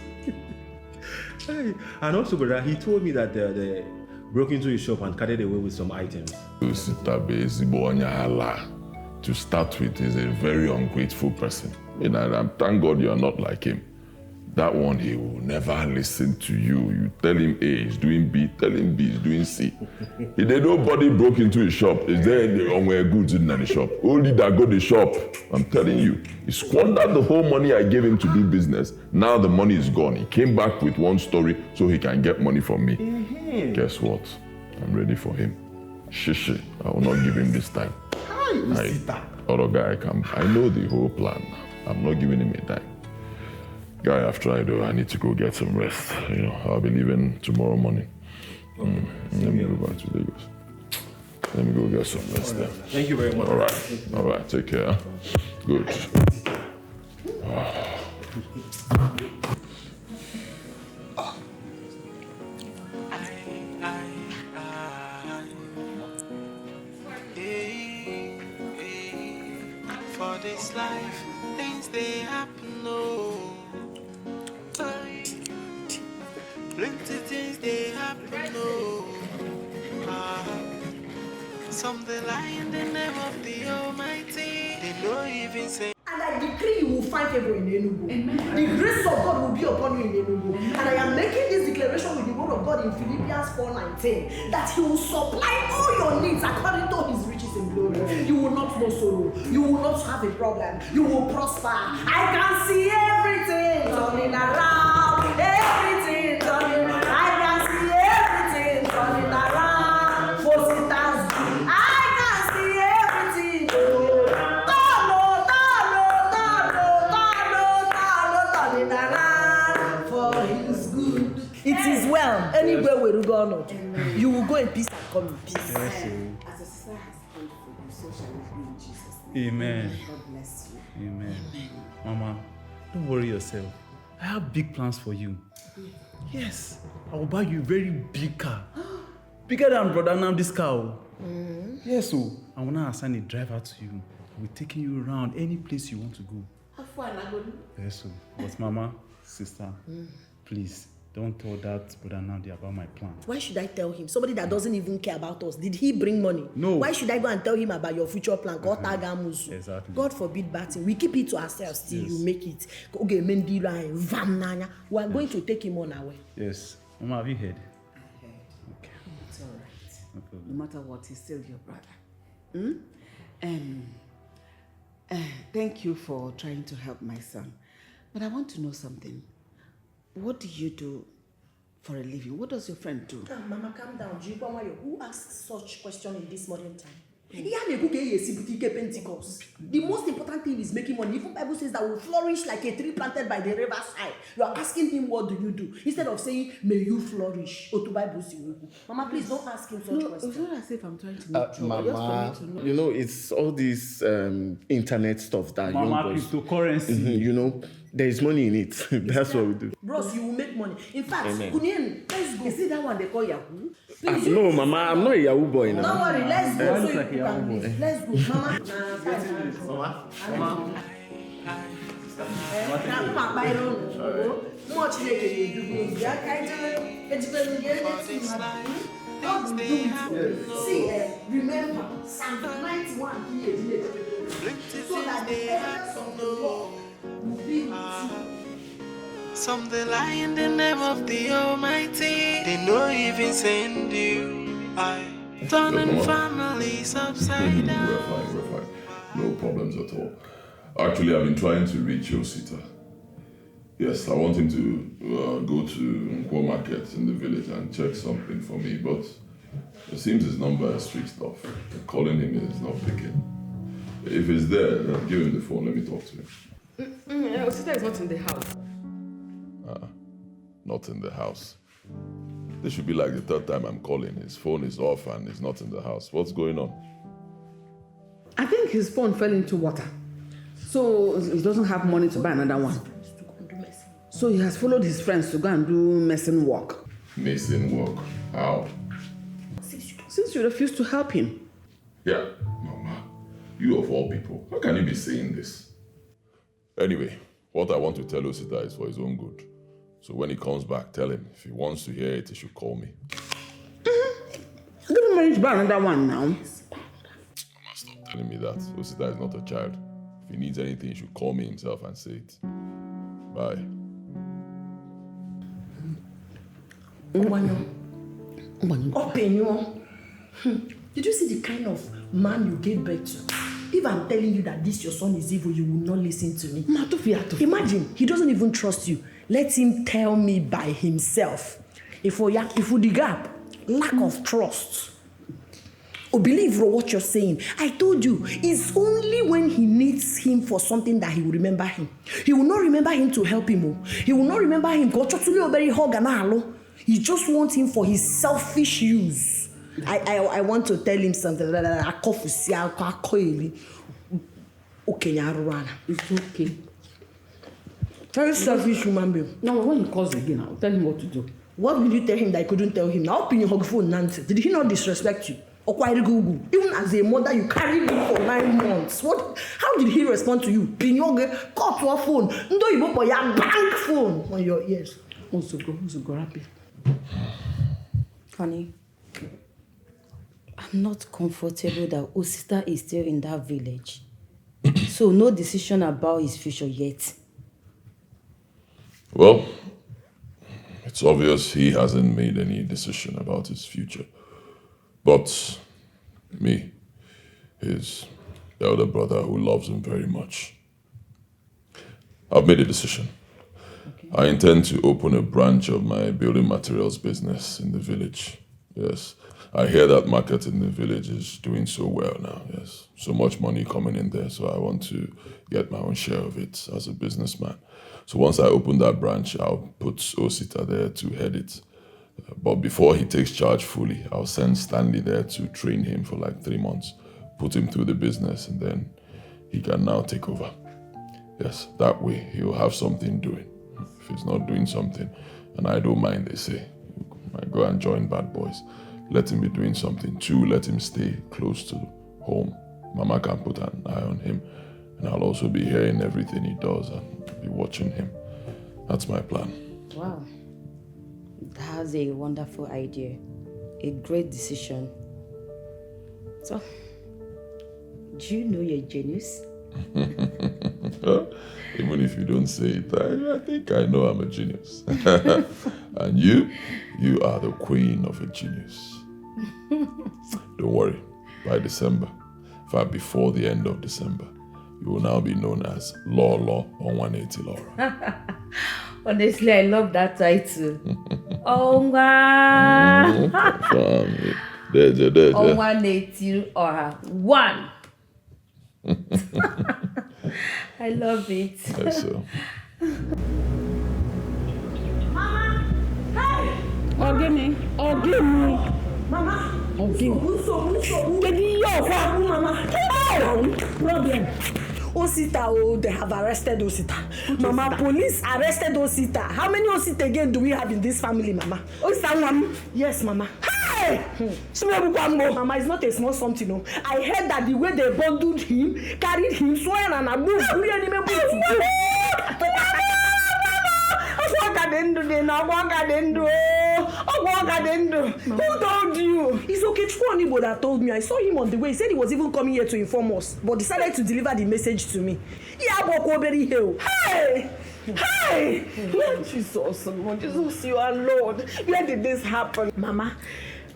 Hey, and also, brother, he told me that they broke into his shop and carried away with some items. Osita base boy. To start with, is a very ungrateful person. And thank God you are not like him. That one, he will never listen to you. You tell him A, he's doing B, tell him B, he's doing C. If nobody broke into his shop, is there any goods in the shop? Only that go to the shop. I'm telling you, he squandered the whole money I gave him to do business. Now the money is gone. He came back with one story so he can get money from me. Guess what? I'm ready for him. Shishi, I will not give him this time. Other guy, I know the whole plan. I'm not giving him a dime. Guy, I've tried though. I need to go get some rest. I'll be leaving tomorrow morning. Okay. Let me go back to Lagos. Let me go get some rest there. Thank you very much. All right. Take care. Good. For this life, things they happen, plenty things they happen, some they lie in the name of the Almighty. They don't even say. And I decree you will find favor in Enugu. Amen. The grace of God will be upon you in Enugu. And I am making this declaration with the word of God in Philippians 4:19 that He will supply all your needs according to His riches in glory. You will not know sorrow. You will not have a problem. You will prosper. I can see everything turning around. Everything turning around. I can see everything turning around. For Satan's good. I can see everything turning around for His good. It is well. Anywhere we go on, you will go in peace and come in peace. Yes, As a sister has prayed for you, so shall it be in Jesus' name. Amen. God bless you. Amen. Mama, don't worry yourself. I have big plans for you. Yes, I will buy you a very big car. Bigger than brother Namdi's car. Yes, so I will now assign a driver to you. We're taking you around any place you want to go. How far am I going? Yes, so. But Mama, sister, please don't tell that brother Namdi about my plan. Why should I tell him? Somebody that doesn't even care about us. Did he bring money? No. Why should I go and tell him about your future plan? Exactly. God forbid bad thing. We keep it to ourselves till Yes. you make it. Okay, Mendira, Vamnanya. We are going to take him on our way. Yes. Mama, have you heard? Okay. It's all right. No problem. No matter what, he's still your brother. Thank you for trying to help my son. But I want to know something. What do you do for a living? What does your friend do? Mama, calm down. Who asks such question in this modern time? The most important thing is making money. Even Bible says that will flourish like a tree planted by the riverside. You are asking him, what do you do? Instead of saying, may you flourish. Mama, please don't ask him such questions. It's not as if I'm trying to make trouble. Mama, Just for me to know. you know, it's all this internet stuff that Mama, young boys... cryptocurrency. You know, there is money in it. That's what we do. Bros, you will make money. In fact, Amen. Kuniemi, let's go. You see that one they call Yahoo? No, Mama, I'm not a Yahoo boy now. Don't worry, let's go. looks like a Yahoo boy. Let's go, Mama. See, remember, Psalm 91 so that the elders of the Lord will be with you. Some they lie in the name of the Almighty. They no even send you. Turning families upside down. We're fine. No problems at all. Actually, I've been trying to reach Osita. Yes, I want him to go to Nkwo Market in the village and check something for me, but it seems his number is switched off. Calling him is not picking. If he's there, give him the phone. Let me talk to him. Osita is not in the house. Not in the house. This should be like the third time I'm calling. His phone is off and he's not in the house. What's going on? I think his phone fell into water. So he doesn't have money to buy another one. So he has followed his friends to go and do messing work. Messing work? How? Since you refuse to help him. Yeah, Mama. You of all people, how can you be saying this? Anyway, what I want to tell Osita is for his own good. So when he comes back, tell him if he wants to hear it, he should call me. Give him money to buy another one now. Mama, stop telling me that. Osita is not a child. If he needs anything, he should call me himself and say it. Bye. Did you see the kind of man you gave birth to? If I'm telling you that this your son is evil, you will not listen to me. Imagine, he doesn't even trust you. Let him tell me by himself. If we the gap, lack of trust. Or believe what you're saying. I told you, it's only when he needs him for something that he will remember him. He will not remember him to help him. He will not remember him. He just wants him for his selfish use. I want to tell him something. It's okay. Very selfish human being. Now, when he calls again, I'll tell him what to do. What will you tell him that I couldn't tell him? Now, open your hug phone, Nancy. Did he not disrespect you? Even as a mother, you carried him for 9 months. How did he respond to you? Pinyoge, cut your phone. Ndo you for your bank phone on your ears. Who's go happy? Honey, I'm not comfortable that Osita is still in that village. So no decision about his future yet. Well, it's obvious he hasn't made any decision about his future. But me, his elder brother who loves him very much, I've made a decision. Okay. I intend to open a branch of my building materials business in the village. Yes, I hear that market in the village is doing so well now. Yes, so much money coming in there, so I want to get my own share of it as a businessman. So once I open that branch, I'll put Osita there to head it. But before he takes charge fully, I'll send Stanley there to train him for like 3 months, put him through the business, and then he can now take over. Yes, that way he'll have something doing. If he's not doing something, and I don't mind, they say, I go and join bad boys. Let him be doing something too. Let him stay close to home. Mama can put an eye on him, and I'll also be hearing everything he does and be watching him. That's my plan. Wow. That's a wonderful idea. A great decision. So, do you know you're a genius? Even if you don't say it, I think I know I'm a genius. And you are the queen of a genius. Don't worry, by December, in fact before the end of December, you will now be known as Law on 180 Laura. Honestly, I love that title. On 180 or 1. I love it. Yes, sir. Mama! Hey! Give me. Mama! Give me. Mama! Problem. Osita, they have arrested Osita. Mama, police arrested Osita. How many Osita again do we have in this family, Mama? Osita one? Yes, Mama. Hey! Mama, it's not a small something, no. I heard that the way they bundled him, carried him, swear and abused. Who told you? It's okay, Chuanibo that told me. I saw him on the way. He said he was even coming here to inform us, but decided to deliver the message to me. Hey! Hey! Jesus, Lord, Jesus, you are Lord. Where did this happen? Mama,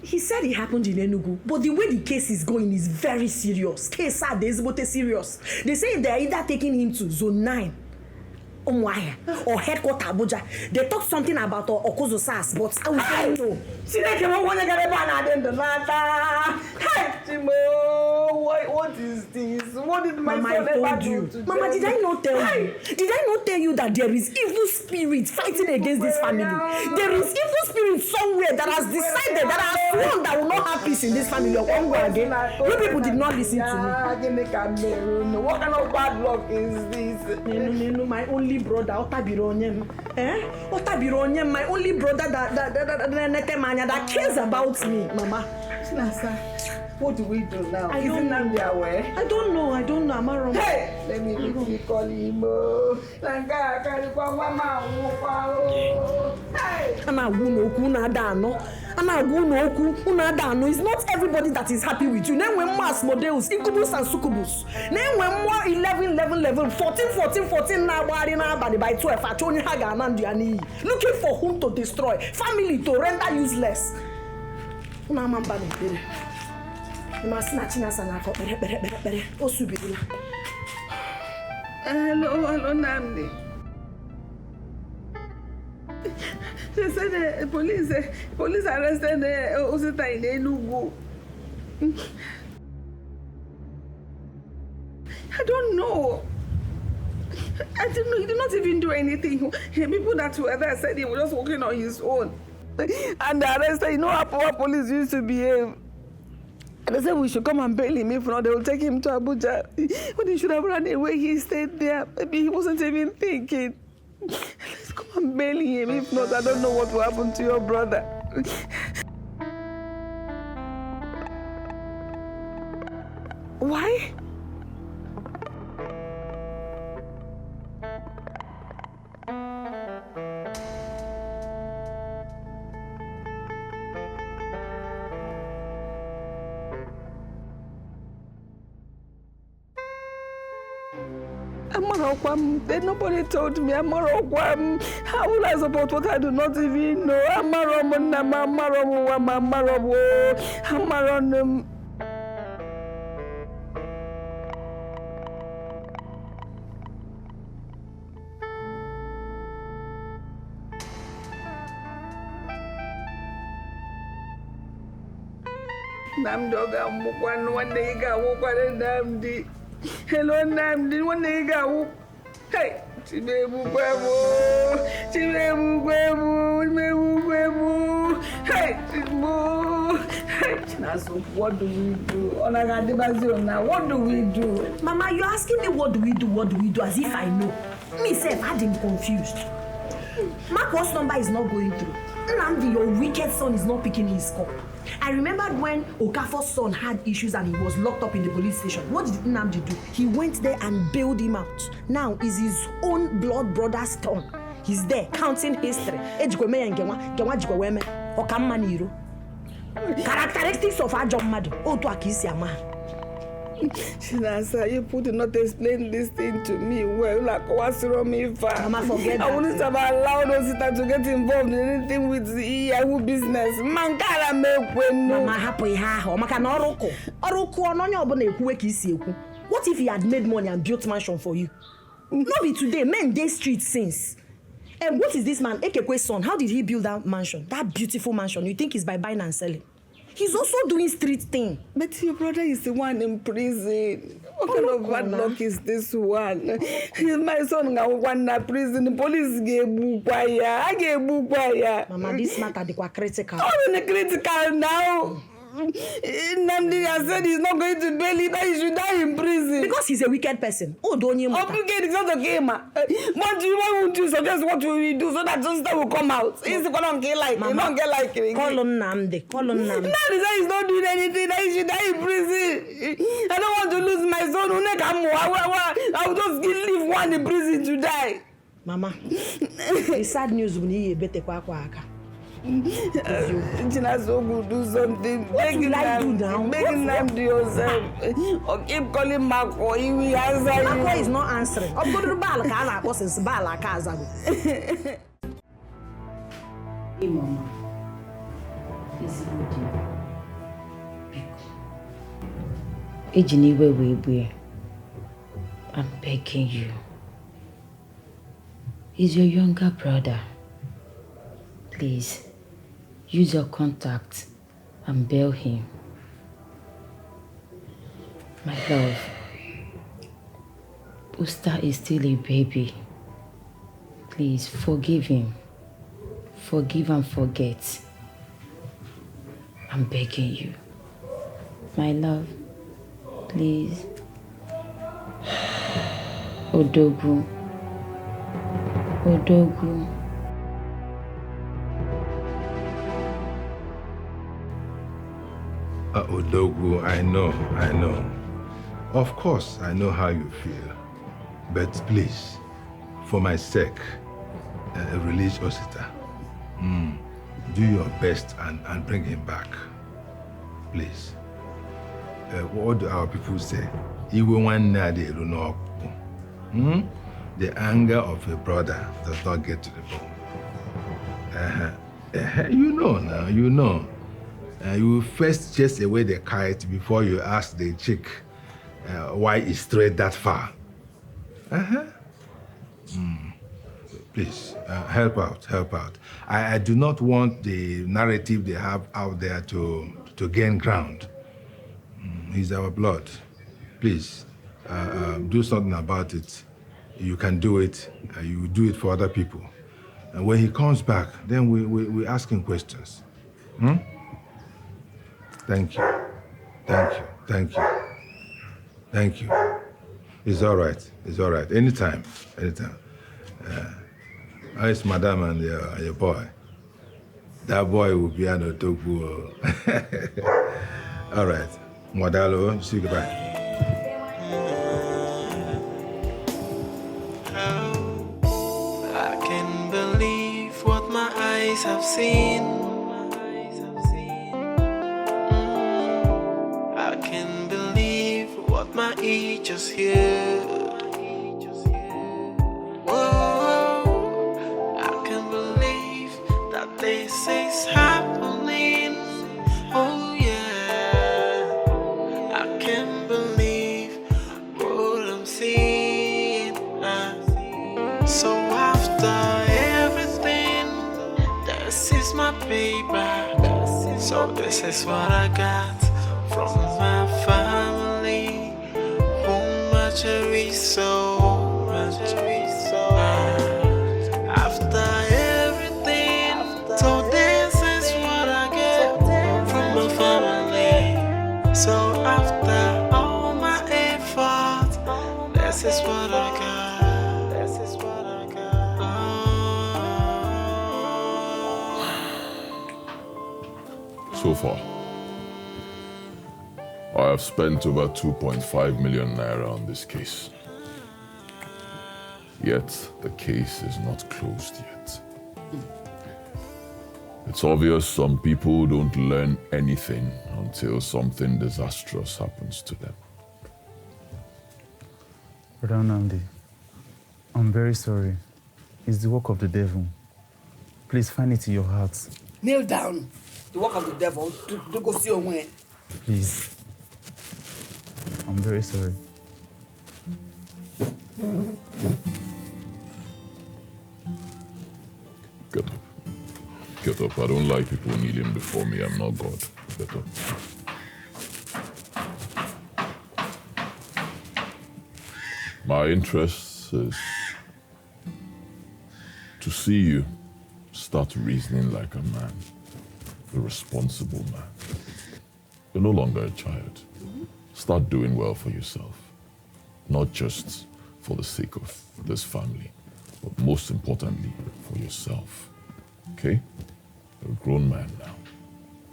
he said it happened in Enugu, but the way the case is going is very serious. Case are serious. They say they're either taking him to Zone 9 or headquarters Abuja. They talk something about Okozo SARS, but I will not know. What is is this? What did my Mama, son I ever told do you. to Mama, them? did I not tell you? Did I not tell you that there is evil spirit fighting against this family? There is evil spirit somewhere that has decided, that has sworn that will not have peace in this family. Again. You people did not listen to me. What kind of bad luck is this? No, my only brother, Otabironyem. My only brother that cares about me, Mama. What do we do now? I don't know. Am I wrong? Hey! Let me call him. It's not everybody that is happy with you. Then when mass models, incubus and succubus. Then when more 11, 14 now by 12. Looking for whom to destroy, family to render useless. Hello, Namdi. They said the police arrested Osita in Enugu. I don't know. I didn't know. He did not even do anything. People that were there said he was just walking on his own. And the arrested, you know how poor police used to behave. And they said we should come and bail him. If not, they will take him to Abuja. But he should have run away. He stayed there. Maybe he wasn't even thinking. Let's come and bail him. If not, I don't know what will happen to your brother. Why? Nobody told me. How will I support what I do not even know? Hello, Namdi. One day go. Hey, Chibebu. Hey, Chibu. What do we do? Now, what do we do? Mama, you're asking me what do we do as if I know. Me self had him confused. Marcos' number is not going through. Nnamdi, your wicked son is not picking his call. I remembered when Okafor's son had issues and he was locked up in the police station. What did Nnamdi do? He went there and bailed him out. Now is his own blood brother's turn. He's there counting history. Characteristics of a John Madu. Chinasa, you could not explain this thing to me well. Like, what's wrong with me? Mama, forget that. I wouldn't have allowed Osita to get involved in anything with the Yahoo business. Man, can't make when Mama, happy ha. Maka Oroko. Oroko, Ononya Obone Kueki. What if he had made money and built mansion for you? Not be today, men day street since. And what is this man, Ekekwe's son? How did he build that mansion? That beautiful mansion? You think it's by buying and selling? He's also doing street thing. But your brother is the one in prison. What kind of bad luck is this one? My son got one in prison. The police gave bukwaya. I gave bukwaya. Mama, this matter is critical. Oh, critical now. Nnamdi has said he's not going to bail him, that he should die in prison. Because he's a wicked person. Oh, don't you? Obligate is not okay, ma. But why won't you suggest what we do so that justice will come out? He's the one get like it. Don't get like it. Call on Nnamdi. Nnamdi said he's not doing anything, that he should die in prison. I don't want to lose my son. I will just leave one in prison to die. Mama, the sad news will be better. Chinaso will do something. What will I do now? Making them do yourself. Or keep calling Marco. He will answer you. Marco is not answering. I'm going to Balaka since Balaka. Hey, Mama. Is it good? I'm begging you. He's your younger brother. Please, use your contact and bail him. My love, Buster is still a baby. Please forgive him. Forgive and forget. I'm begging you. My love, please. Odogu. Odogu. Odogu, I know. Of course, I know how you feel. But please, for my sake, release Osita. Do your best and bring him back. Please. What do our people say? The anger of a brother does not get to the bone. You know now, you know. You will first chase away the kite before you ask the chick why it strayed that far. Please, help out. I do not want the narrative they have out there to gain ground. He's our blood. Please, do something about it. You can do it. You will do it for other people. And when he comes back, then we ask him questions. Thank you. It's all right. Anytime. How is Madam and your boy? That boy will be an Otogu. All right. Modalo, see you goodbye. I can't believe what my eyes have seen. I can't believe what my ears just hear. Whoa, I can't believe that this is happening. Oh yeah, I can't believe what I'm seeing. So after everything, this is my paper. So this is what I got from my family. Oh, my cherish after everything, so this is what I get from my family. So after all my effort, this is what I got. So far, I have spent over 2.5 million naira on this case. Yet, the case is not closed yet. It's obvious some people don't learn anything until something disastrous happens to them. Brother Nnamdi, I'm very sorry. It's the work of the devil. Please find it in your heart. Kneel down. The work of the devil. To go see your way. Please. I'm very sorry. Get up. I don't like people kneeling before me. I'm not God. Get up. My interest is to see you start reasoning like a man, a responsible man. You're no longer a child. Start doing well for yourself, not just for the sake of this family, but most importantly, for yourself. Okay? You're a grown man now.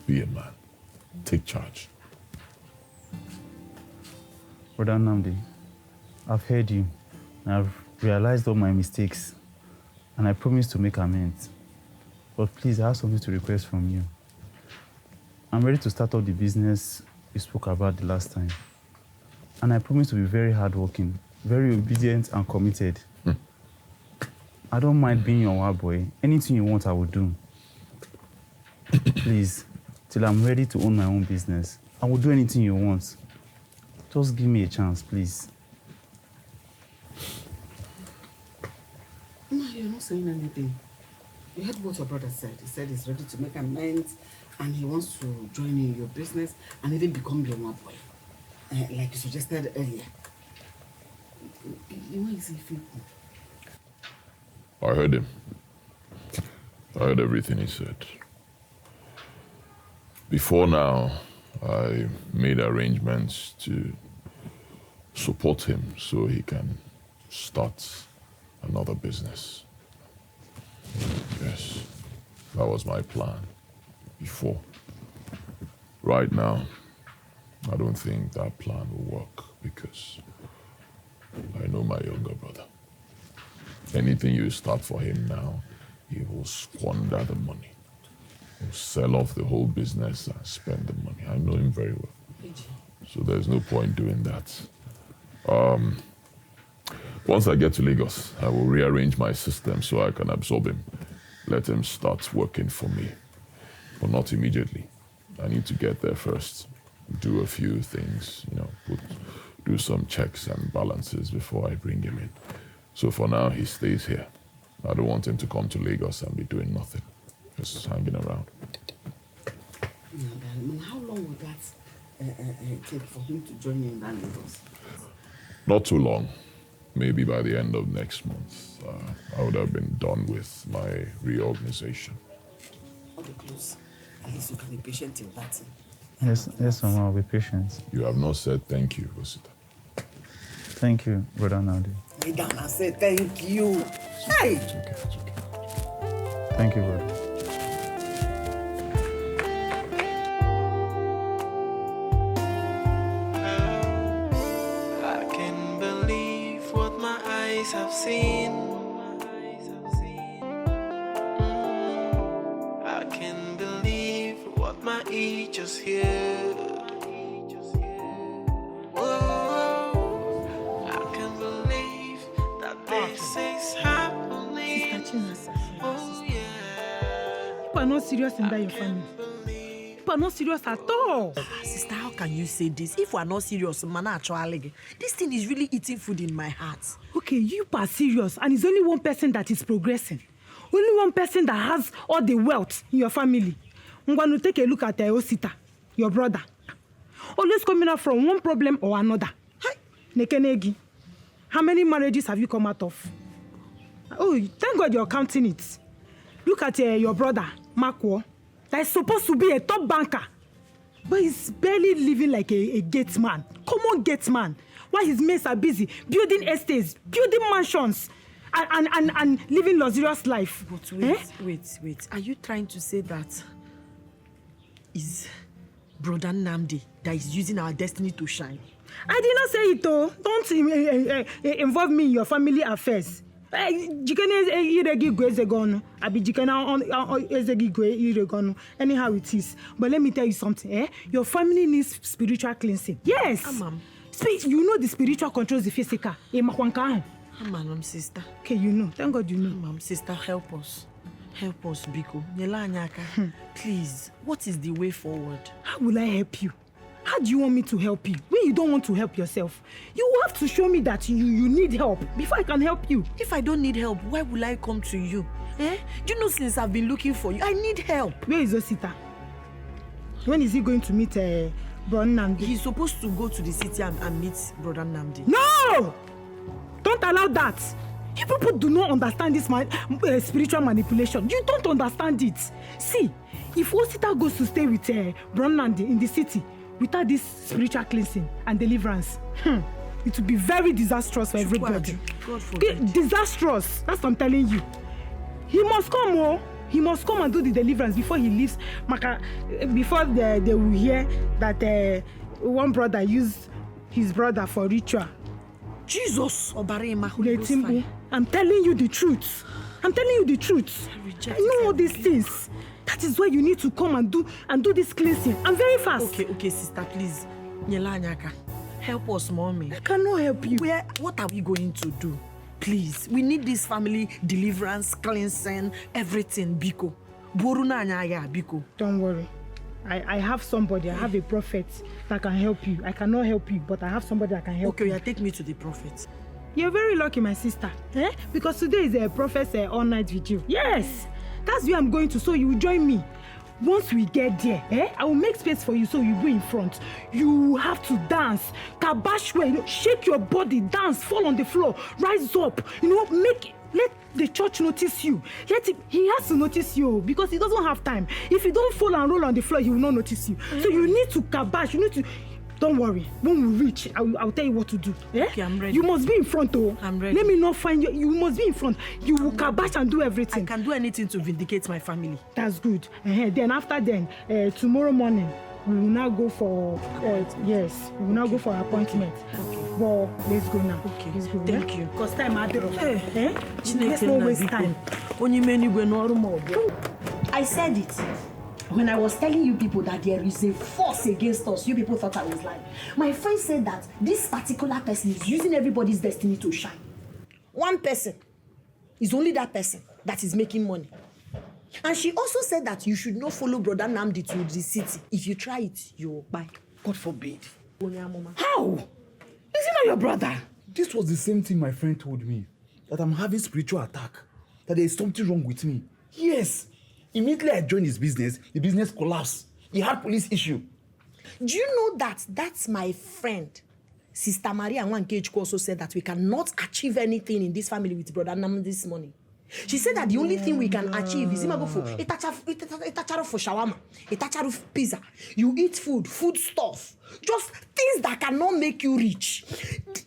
Be a man. Take charge. Brother Nnamdi, I've heard you, and I've realized all my mistakes, and I promise to make amends. But please, I have something to request from you. I'm ready to start up the business you spoke about the last time. And I promise to be very hardworking, very obedient and committed. I don't mind being your wild boy. Anything you want, I will do. Please, till I'm ready to own my own business, I will do anything you want. Just give me a chance, please. No, you're not saying anything. You heard what your brother said. He said he's ready to make amends and he wants to join in your business and even become your one boy. like you suggested earlier. Where is he feeling? I heard him. I heard everything he said. Before now, I made arrangements to support him so he can start another business. Yes, that was my plan before. Right now, I don't think that plan will work because I know my younger brother. Anything you start for him now, he will squander the money. He'll sell off the whole business and spend the money. I know him very well. So there's no point doing that. Once I get to Lagos, I will rearrange my system so I can absorb him. Let him start working for me. But not immediately. I need to get there first. Do a few things, do some checks and balances before I bring him in. So for now, he stays here. I don't want him to come to Lagos and be doing nothing. Just hanging around. How long will that take for him to join you in that Lagos? Not too long. Maybe by the end of next month, I would have been done with my reorganization. Okay, close. At least you can be patient till that. Yes, Mama, I'll be patient. You have not said thank you, Rosita. Thank you, Brother Naldi. Lay down and say thank you. Hey! It's okay. Thank you, brother. I can believe what my eyes have seen. I can believe what my ears just heard. Oh, I can believe that this is happening. Oh yeah. People are not serious in that your family. People are not serious at all. Sister, how can you say this? If we are not serious, man, actually, this thing is really eating food in my heart. Okay, you are serious, and it's only one person that is progressing. Only one person that has all the wealth in your family. I'm going to take a look at Osita, your brother. Always coming out from one problem or another. Hi, Nekenegi. How many marriages have you come out of? Oh, thank God you're counting it. Look at your brother, Makwo. That is supposed to be a top banker. But he's barely living like a gate man. Common gate man. While his mates are busy building estates, building mansions, and living luxurious life. But wait. Are you trying to say that is Brother Nnamdi that is using our destiny to shine? I did not say it though. Don't involve me in your family affairs. Anyhow it is. But let me tell you something. Your family needs spiritual cleansing. Yes. You know the spiritual controls the physical. Ma'am, sister. Okay, you know. Thank God you know. Ma'am, sister, help us. Help us, Biko. Please, what is the way forward? How will I help you? How do you want me to help you when you don't want to help yourself? You have to show me that you need help before I can help you. If I don't need help, why will I come to you? Do you know since I've been looking for you, I need help. Where is Osita? When is he going to meet Brother Nnamdi? He's supposed to go to the city and meet Brother Nnamdi. No! Don't allow that. You people do not understand this spiritual manipulation. You don't understand it. See, if Osita goes to stay with Brother Nnamdi in the city, without this spiritual cleansing and deliverance, it will be very disastrous for everybody. God forbid. Disastrous. That's what I'm telling you. He must come, He must come and do the deliverance before he leaves. Before they will hear that one brother used his brother for ritual. Jesus! I'm telling you the truth. I'm telling you the truth. I know all these things. That is why you need to come and do this cleansing. I'm very fast. Okay, sister, please. Help us, mommy. I cannot help you. What are we going to do? Please, we need this family deliverance, cleansing, everything, Biko. Biko. Don't worry. I have somebody. I have a prophet that can help you. I cannot help you, but I have somebody that can help you. Okay, take me to the prophet. You're very lucky, my sister. Because today is a prophet's all-night vigil. Yes! That's where I'm going to, so you will join me. Once we get there, I will make space for you so you go in front. You have to dance. Kabash way, shake your body, dance, fall on the floor, rise up. Let the church notice you. He has to notice you because he doesn't have time. If you don't fall and roll on the floor, he will not notice you. So you need to kabash. You need to. Don't worry. When we reach, I'll tell you what to do. Okay, I'm ready. You must be in front, oh. I'm ready. Let me not find you. You must be in front. You will kabash and do everything. I can do anything to vindicate my family. That's good. Then after tomorrow morning, we will now go for we will now go for appointment. Okay. Well, let's go now. Okay. Let's go. Thank you. Because time I let's not not waste time. I said it. When I was telling you people that there is a force against us, you people thought I was lying. My friend said that this particular person is using everybody's destiny to shine. One person is only that person that is making money. And she also said that you should not follow Brother Namdi to the city. If you try it, you will buy. God forbid. How? Is he not your brother? This was the same thing my friend told me. That I'm having spiritual attack. That there is something wrong with me. Yes. Immediately I joined his business, the business collapsed. He had police issue. Do you know that that's my friend? Sister Maria Nwankechukwu also said that we cannot achieve anything in this family with Brother Namdi's money. She said that the only thing we can achieve is itacharu for shawarma, itacharu pizza. You eat food stuff, just things that cannot make you rich.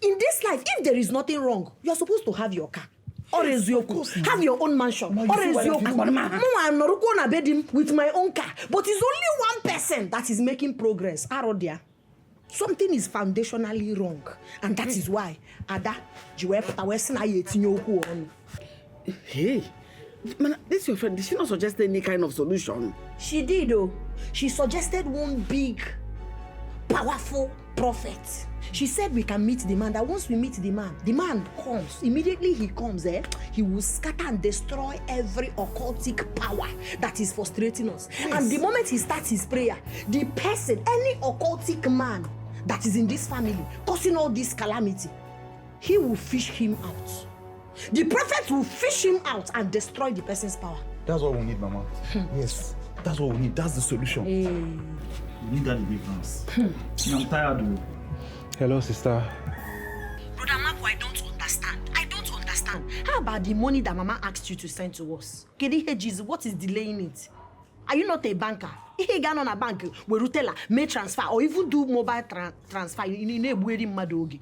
In this life, if there is nothing wrong, you are supposed to have your car. Or is your have your own mansion. Or is your I'm not going to bed him with my own car. But it's only one person that is making progress. Arodia. Something is foundationally wrong. And that is why Ada Hey, man, this is your friend. Did she not suggest any kind of solution? She did, though. She suggested one big, powerful prophet. She said we can meet the man, that once we meet the man comes. Immediately he comes, he will scatter and destroy every occultic power that is frustrating us. Yes. And the moment he starts his prayer, the person, any occultic man that is in this family, causing all this calamity, he will fish him out. The prophet will fish him out and destroy the person's power. That's what we need, Mama. Yes, that's what we need. That's the solution. We need that deliverance. I'm tired of it. Hello, sister. Brother Marco, I don't understand. How about the money that Mama asked you to send to us? Jesus, what is delaying it? Are you not a banker? If you go on a bank, where you tell her, may transfer or even do mobile transfer, you need wearing madogi.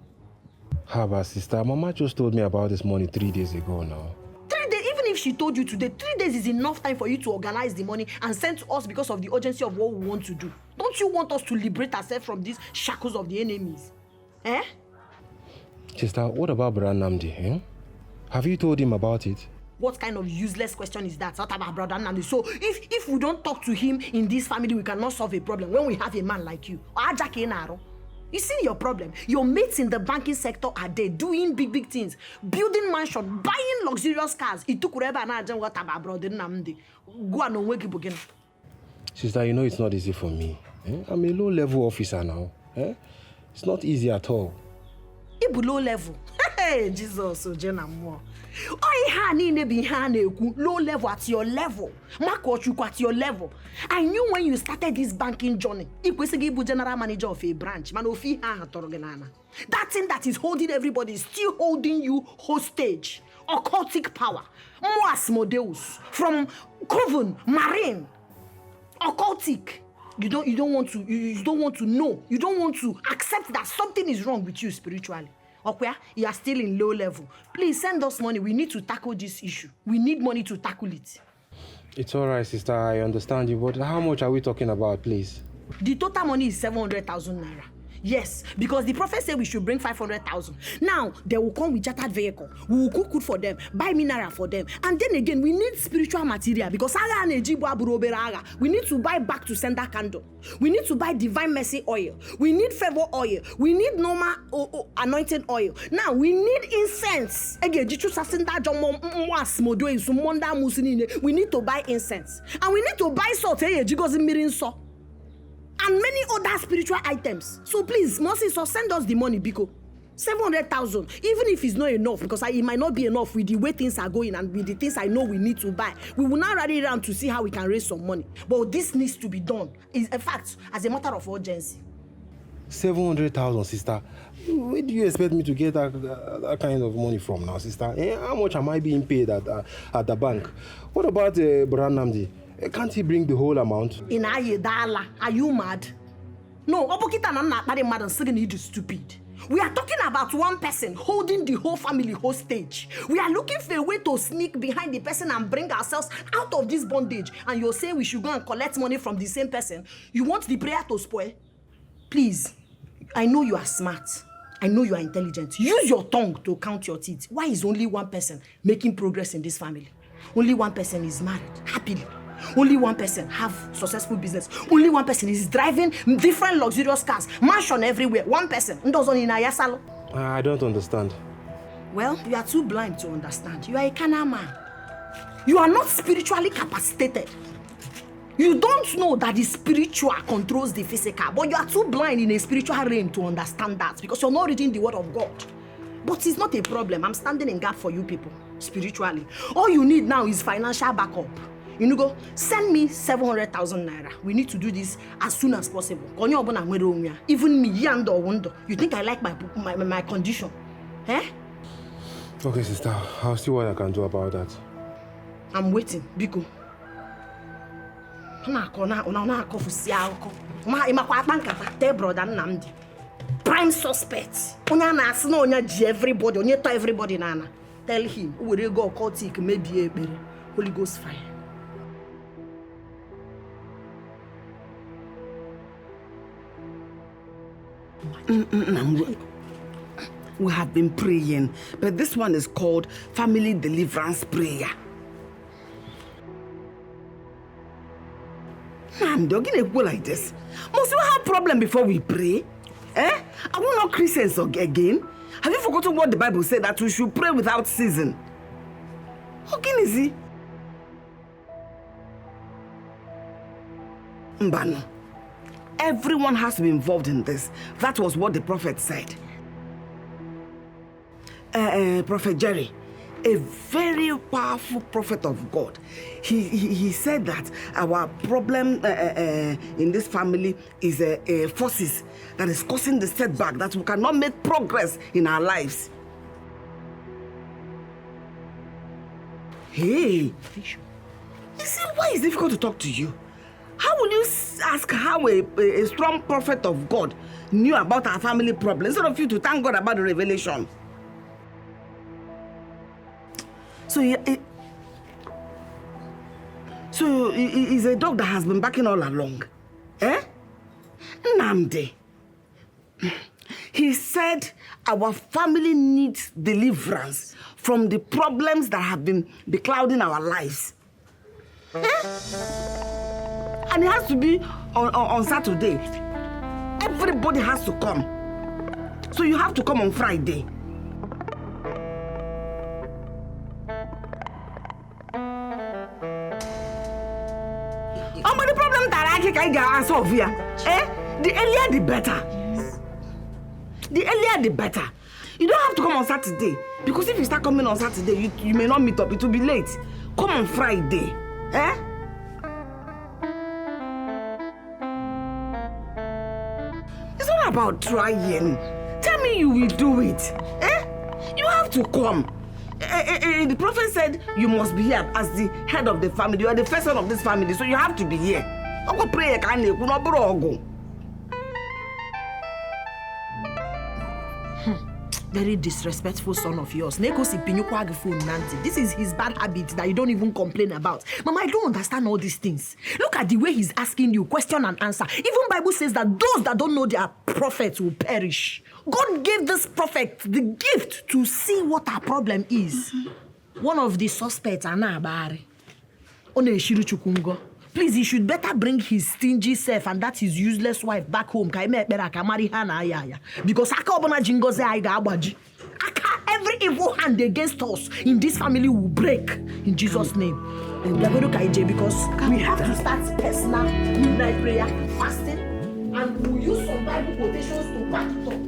How about sister? Mama just told me about this money 3 days ago now. 3 days? Even if she told you today, 3 days is enough time for you to organize the money and send to us because of the urgency of what we want to do. Don't you want us to liberate ourselves from these shackles of the enemies? Sister, what about Brother Namdi? Have you told him about it? What kind of useless question is that? What about Brother Namdi? So if we don't talk to him in this family, we cannot solve a problem when we have a man like you. You see your problem. Your mates in the banking sector are there doing big things, building mansions, buying luxurious cars. Sister, you know it's not easy for me. I'm a low-level officer now. It's not easy at all. Ibu low level. Hey, Jesus, Ojena more. Low level at your level. Marco at your level. I knew when you started this banking journey. General manager of a branch. That thing that is holding everybody is still holding you hostage. Occultic power. Moas Modeus. From Coven, Marine. Occultic. You don't want to know. You don't want to accept that something is wrong with you spiritually. Okay, you are still in low level. Please send us money. We need to tackle this issue. We need money to tackle it. It's all right, sister. I understand you, but how much are we talking about, please? The total money is 700,000 naira. Yes, because the prophet said we should bring 500,000. Now, they will come with chartered vehicle. We will cook food for them, buy mineral for them. And then again, we need spiritual material because we need to buy back to sender candle. We need to buy divine mercy oil. We need favor oil. We need normal anointing oil. Now, we need incense. We need to buy incense. And we need to buy salt. And many other spiritual items. So please, Moses, send us the money, Biko. 700,000, even if it's not enough, because it might not be enough with the way things are going and with the things I know we need to buy. We will now rally around to see how we can raise some money. But this needs to be done. It's a fact, as a matter of urgency. 700,000, sister. Where do you expect me to get that kind of money from now, sister? How much am I being paid at the bank? What about Brother Namdi? Can't he bring the whole amount? Are you mad? No, I'm not mad and saying you stupid. We are talking about one person holding the whole family hostage. We are looking for a way to sneak behind the person and bring ourselves out of this bondage. And you're saying we should go and collect money from the same person. You want the prayer to spoil? Please, I know you are smart. I know you are intelligent. Use your tongue to count your teeth. Why is only one person making progress in this family? Only one person is married, happily. Only one person have successful business. Only one person is driving different luxurious cars, mansion everywhere. One person. I don't understand. Well, you are too blind to understand. You are a carnal man. You are not spiritually capacitated. You don't know that the spiritual controls the physical, but you are too blind in a spiritual realm to understand that because you're not reading the word of God. But it's not a problem. I'm standing in gap for you people, spiritually. All you need now is financial backup. You know, go send me 700,000 naira. We need to do this as soon as possible. Even me, you think I like my condition? Eh? Okay, sister. I'll see what I can do about that. I'm waiting, Biko. Prime suspect. Everybody, everybody. Tell him, we will go occultic, maybe a Holy Ghost fire. We have been praying, but this one is called Family Deliverance Prayer. I'm dogging a go like this. Must we have problem before we pray? Eh? Are we not Christians again? Have you forgotten what the Bible said that we should pray without ceasing? How can is he? Mbano. Everyone has to be involved in this. That was what the prophet said. Prophet Jerry, a very powerful prophet of God. He said that our problem in this family is forces that is causing the setback, that we cannot make progress in our lives. Hey, you see why it's difficult to talk to you? How will you ask how a strong prophet of God knew about our family problems instead of you to thank God about the revelation? So he's a dog that has been barking all along. Eh? Namde. He said our family needs deliverance from the problems that have been beclouding our lives. Eh? And it has to be on Saturday. Everybody has to come. So you have to come on Friday. But the problem that I can solve here, the earlier the better. Yes. The earlier the better. You don't have to come on Saturday. Because if you start coming on Saturday, you may not meet up. It will be late. Come on Friday. Eh? It's not about trying. Tell me you will do it. Eh? You have to come. The prophet said you must be here as the head of the family. You are the first son of this family, so you have to be here. I'm going to pray. Very disrespectful son of yours. This is his bad habit that you don't even complain about. Mama, I don't understand all these things. Look at the way he's asking you question and answer. Even Bible says that those that don't know their prophets will perish. God gave this prophet the gift to see what our problem is. One of the suspects, Anabari. Please, he should better bring his stingy self and that his useless wife back home. Because every evil hand against us in this family will break in Jesus' name. Because we have to start personal midnight prayer, fasting, and we'll use some Bible quotations to back it up.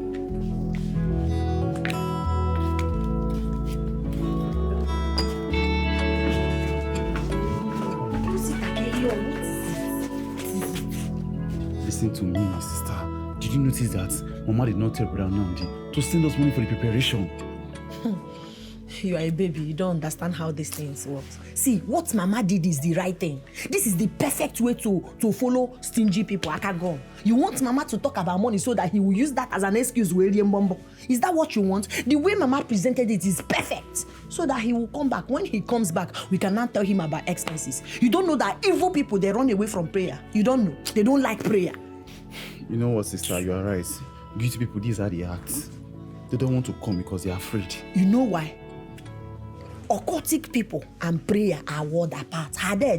listen to me, sister. Did you notice that Mama did not tell Brother Nnamdi to send us money for the preparation? You are a baby. You don't understand how these things work. See, what Mama did is the right thing. This is the perfect way to follow stingy people. I can't go. You want Mama to talk about money so that he will use that as an excuse. Is that what you want? The way Mama presented it is perfect. So that he will come back. When he comes back, we can now tell him about expenses. You don't know that evil people, they run away from prayer. You don't know. They don't like prayer. You know what, sister? You are right. Guilty people, these are the acts. They don't want to come because they are afraid. You know why? Occultic people and prayer are world apart. They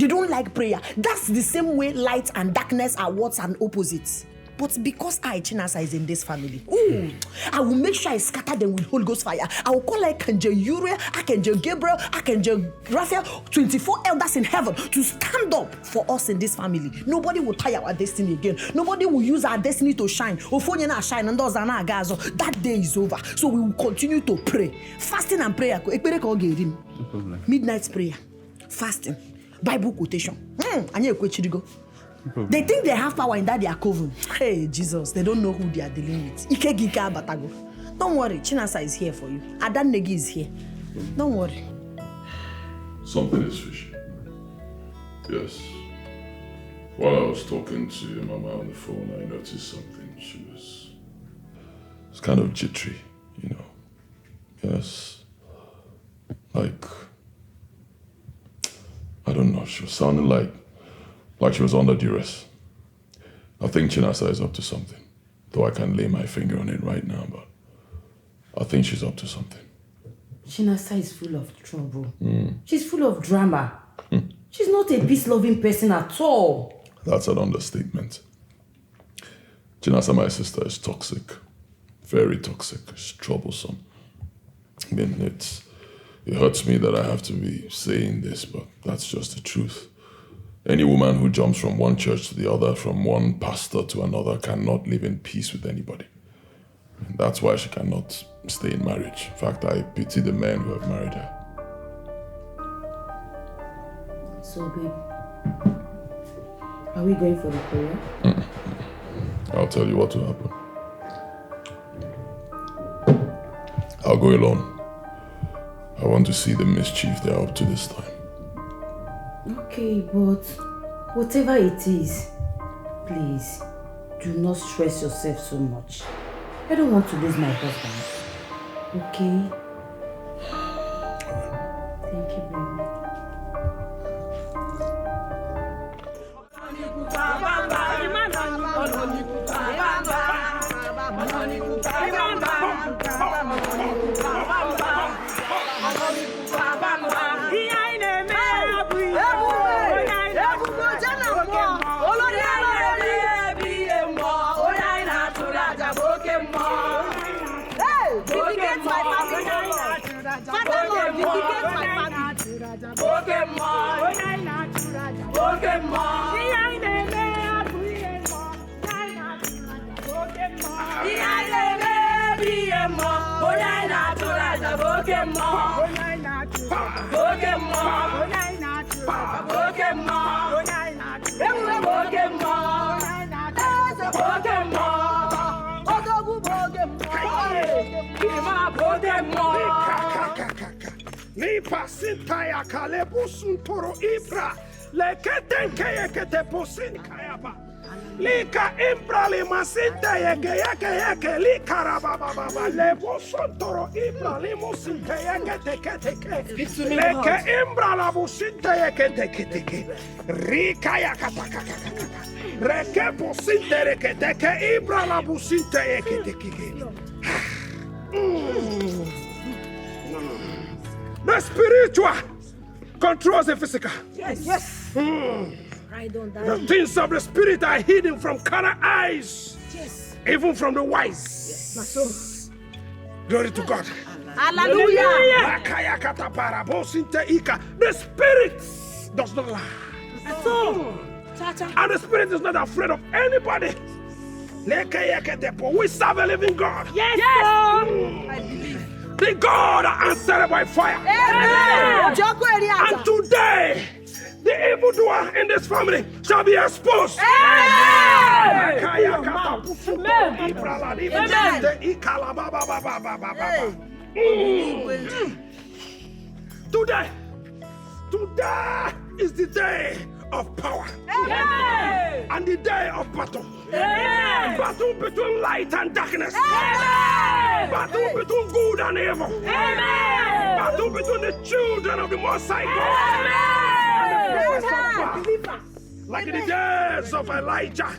don't like prayer. That's the same way light and darkness are words and opposites. But because Chinasa is in this family, I will make sure I scatter them with Holy Ghost fire. I will call Archangel Uriel, Archangel Gabriel, Archangel Raphael, 24 elders in heaven to stand up for us in this family. Nobody will tie our destiny again. Nobody will use our destiny to shine. That day is over. So we will continue to pray. Fasting and prayer. No problem. Midnight prayer. Fasting. Bible quotation. They think they have power in that they are coven. Hey, Jesus, they don't know who they are dealing with. Ikegika Batago. Don't worry, Chinasa is here for you. Adan Negi is here. Don't worry. Something is fishy. Yes. While I was talking to your mama on the phone, I noticed something. She was kind of jittery, you know. Yes. Like, I don't know, she was sounding like she was under duress. I think Chinasa is up to something. Though I can't lay my finger on it right now, but I think she's up to something. Chinasa is full of trouble. She's full of drama. She's not a peace-loving person at all. That's an understatement. Chinasa, my sister, is toxic. Very toxic. She's troublesome. I mean, it hurts me that I have to be saying this, but that's just the truth. Any woman who jumps from one church to the other, from one pastor to another, cannot live in peace with anybody. And that's why she cannot stay in marriage. In fact, I pity the men who have married her. So, babe, are we going for the prayer? I'll tell you what will happen. I'll go alone. I want to see the mischief they're up to this time. Okay, but whatever it is, please, do not stress yourself so much. I don't want to lose my husband. Okay? Thank you, baby. Lipa sintaya kalebu suntoro ibra leketenke yekete posin kayaba lika imbra lima sinta yeke lika rababa lebu suntoro ibra limu sinta yekete leke imbra labu sinta yekete rika yakata reke posinta yekete ibra labu sinta yekete. The spiritual controls the physical. Yes. Right on that. The things of the spirit are hidden from carnal eyes. Yes. Even from the wise. Yes. Glory to God. Hallelujah. The spirit does not lie. At all. And the spirit is not afraid of anybody. We serve a living God. Yes. I believe. The God answered by fire. Amen. And today, the The evildoer in this family shall be exposed. Today is the day of power. And the day of battle. Battle between light and darkness. Battle between good and evil. Battle between the children of the Most High God. Like in the days of Elijah.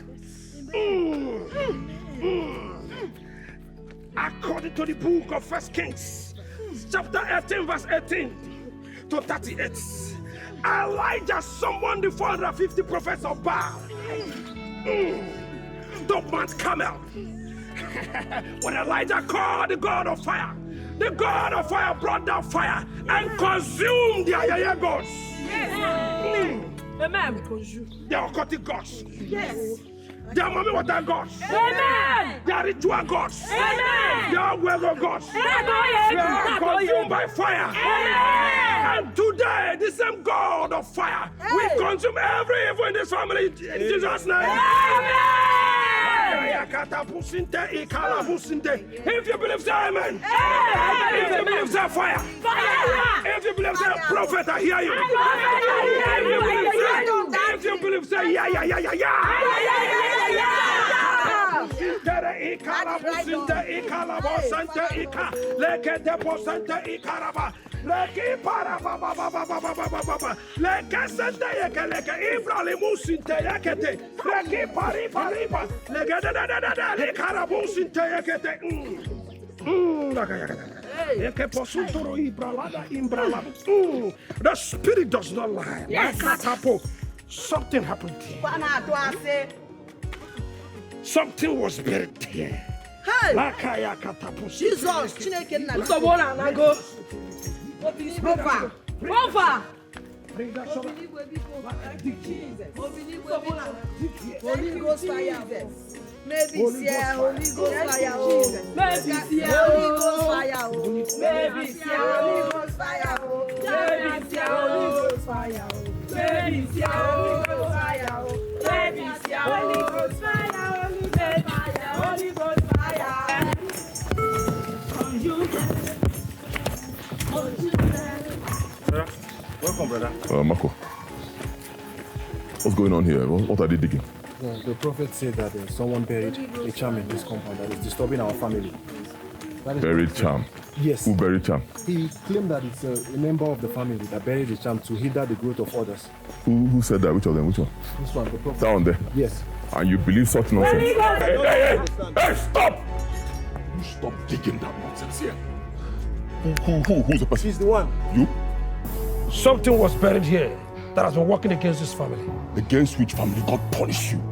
According to the book of 1 Kings, chapter 18, verse 18 to 38, Elijah summoned the 450 prophets of Baal to Mount Carmel. When Elijah called the God of fire brought down fire and consumed their yaya gods. Amen. Their occultic gods. Yes. Their mommy water gods. Amen. Their ritual gods. Amen. Their weather gods. They are consumed by fire. Amen. And today, the same God of fire will consume every evil in this family in Jesus' name. Amen. If you believe, say amen. If you believe, say fire. If you believe, say prophet, I hear you. If you believe, say yeah. The spirit does not lie. Yes. Something happened here. Something was buried here. Hey! Jesus! Over! Holy Ghost fire. Maybe Holy Ghost fire. Maybe Holy Ghost fire. Maybe Holy Ghost fire. Maybe Holy Ghost fire. Maybe Holy Ghost fire. Maybe Holy Ghost fire. Holy Ghost fire. Welcome, brother. Marco. What's going on here? What are they digging? The prophet said that someone buried a charm in this compound that is disturbing our family. Buried charm? Yes. Who buried charm? He claimed that it's a member of the family that buried the charm to hinder the growth of others. Who said that? Which of them? Which one? This one, the prophet. That one there? Yes. And you believe such nonsense? Hey, stop! You stop digging that nonsense here. Who's the person? He's the one. You? Something was buried here that has been working against this family. Against which family? God punish you.